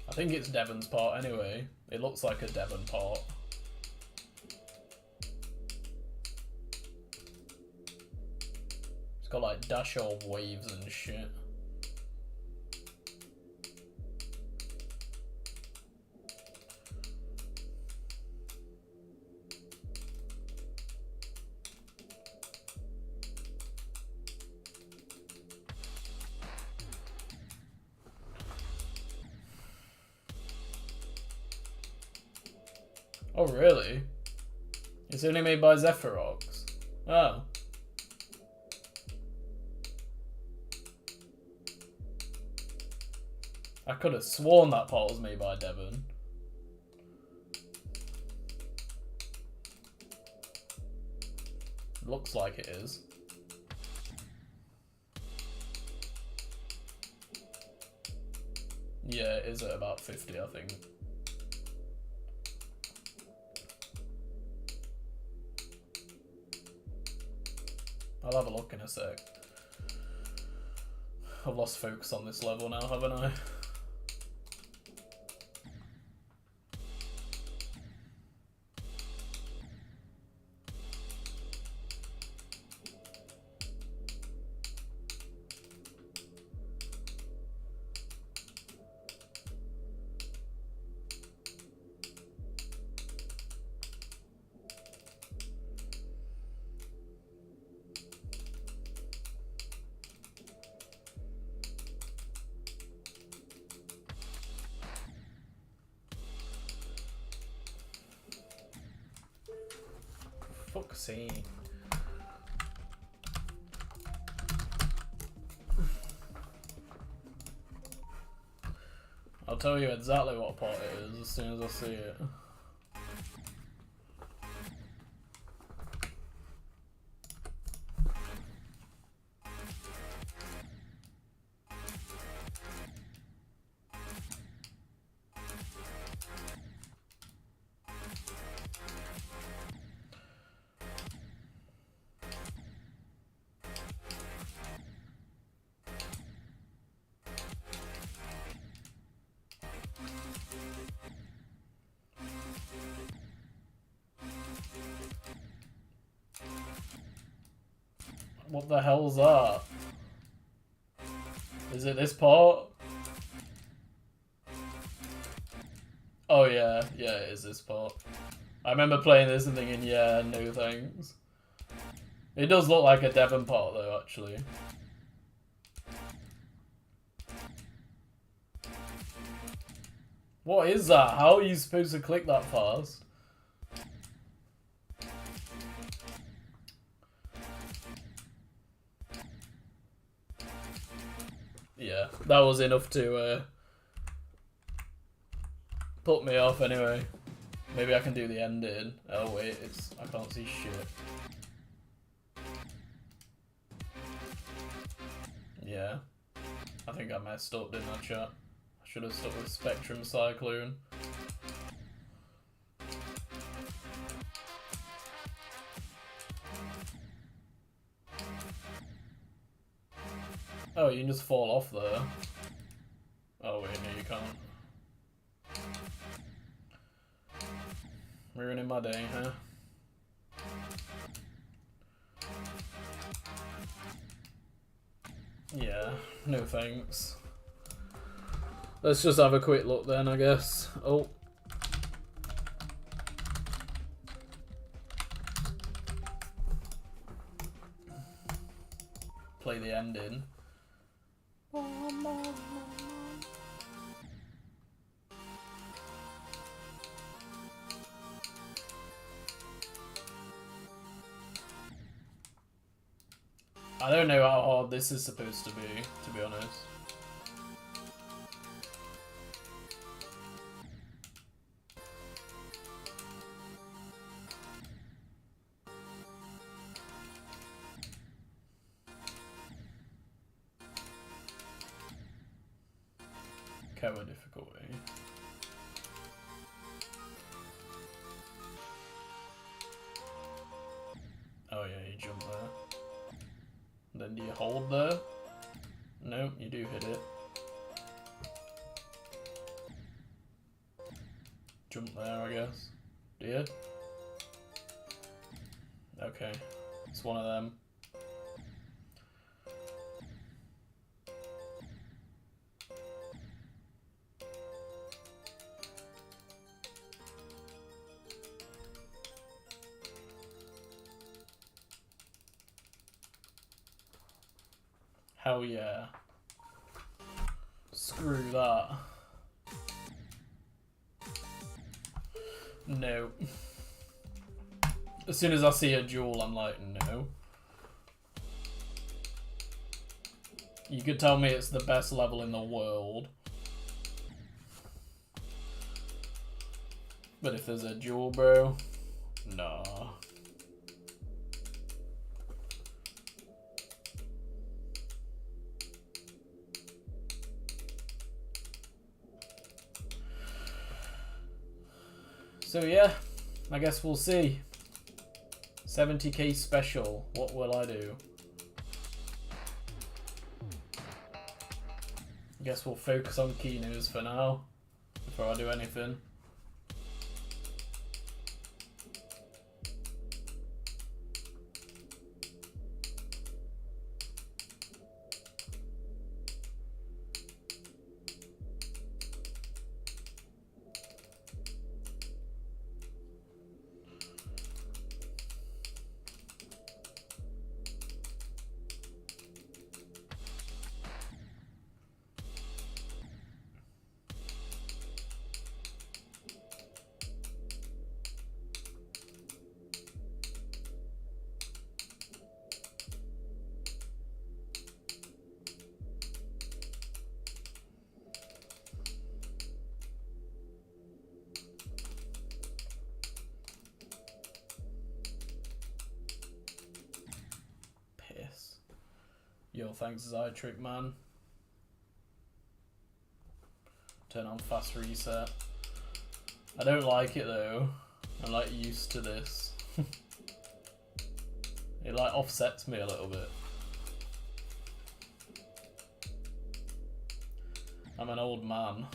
I think it's Devon's part anyway. It looks like a Devon part. It's got like Dashor waves and shit. Oh, really? It's only made by Zephyrox. Oh. I could have sworn that part was made by Devon. Looks like it is. Yeah, it is at about 50, I think. I'll have a look in a sec. I've lost focus on this level now, haven't I? Fuck's sake. I'll tell you exactly what part it is as soon as I see it. What the hell's that? Is it this part? Oh yeah, yeah, it is this part. I remember playing this and thinking, yeah, no thanks. It does look like a Devon part though, actually. What is that? How are you supposed to click that fast? Yeah, that was enough to put me off anyway. Maybe I can do the ending. Oh wait, I can't see shit. Yeah. I think I messed up, didn't I, chat? I should have stuck with Spectrum Cyclone. Oh, you can just fall off there. Oh wait, no you can't. Ruining my day, huh? Yeah, no thanks. Let's just have a quick look then, I guess. Oh. Play the ending. I don't know how hard this is supposed to be honest. Cover difficulty. Oh yeah, you jump there. Then do you hold there? No, you do hit it. Jump there, I guess. Do you? Okay, it's one of them. Hell yeah. Screw that. No. As soon as I see a jewel, I'm like, no. You could tell me it's the best level in the world. But if there's a jewel, bro, nah. So yeah, I guess we'll see. 70k special, what will I do? I guess we'll focus on KENOS for now, before I do anything. Yo, thanks Zytrick, man. Turn on fast reset. I don't like it though. I'm like used to this. It like offsets me a little bit. I'm an old man.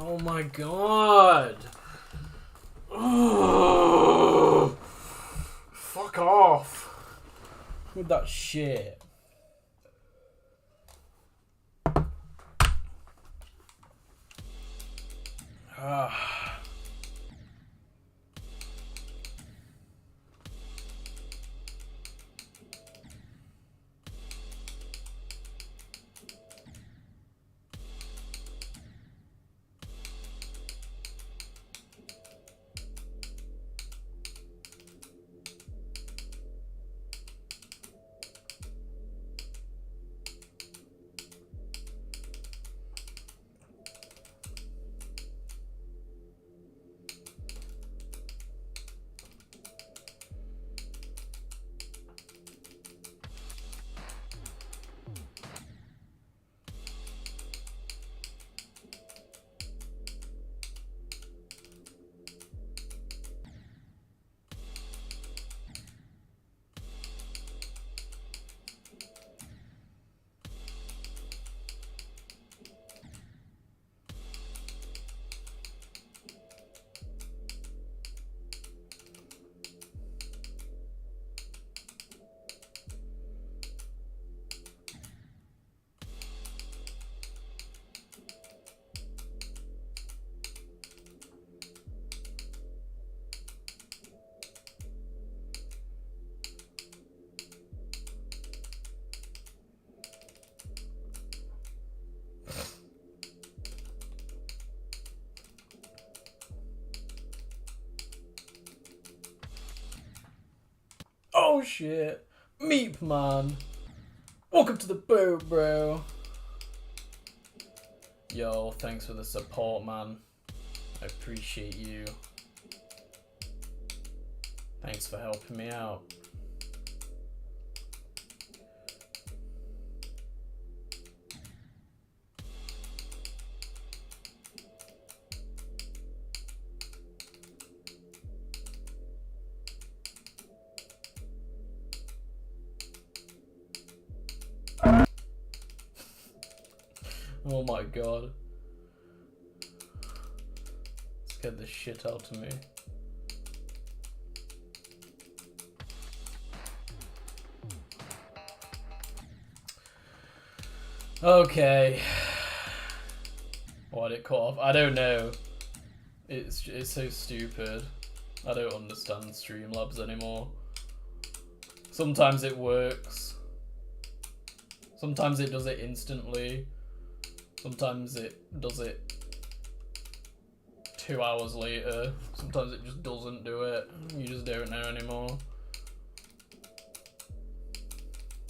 Oh my god. Oh, fuck off with that shit. Oh shit. Meep man. Welcome to the boat, bro. Yo, thanks for the support, man. I appreciate you. Thanks for helping me out. Oh my god. Scared the shit out of me. Okay. Why did it cut off? I don't know. It's so stupid. I don't understand Streamlabs anymore. Sometimes it works. Sometimes it does it instantly. Sometimes it does it 2 hours later. Sometimes it just doesn't do it. You just don't know anymore.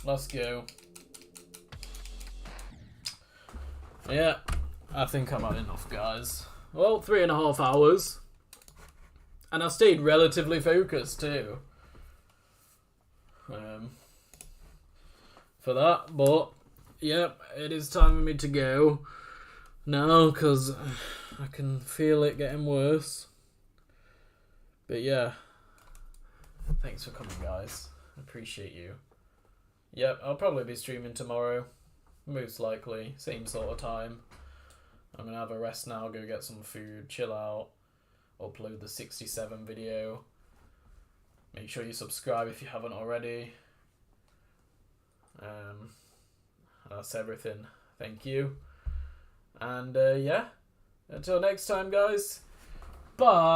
Let's go. Yeah, I think I've had enough, guys. Well, 3.5 hours. And I stayed relatively focused too. For that, but yep, it is time for me to go now because I can feel it getting worse. But yeah, thanks for coming, guys. Appreciate you. Yep, I'll probably be streaming tomorrow, most likely, same sort of time. I'm gonna have a rest now, go get some food, chill out, upload the 67 video. Make sure you subscribe if you haven't already. That's everything. Thank you. And yeah, until next time, guys. Bye.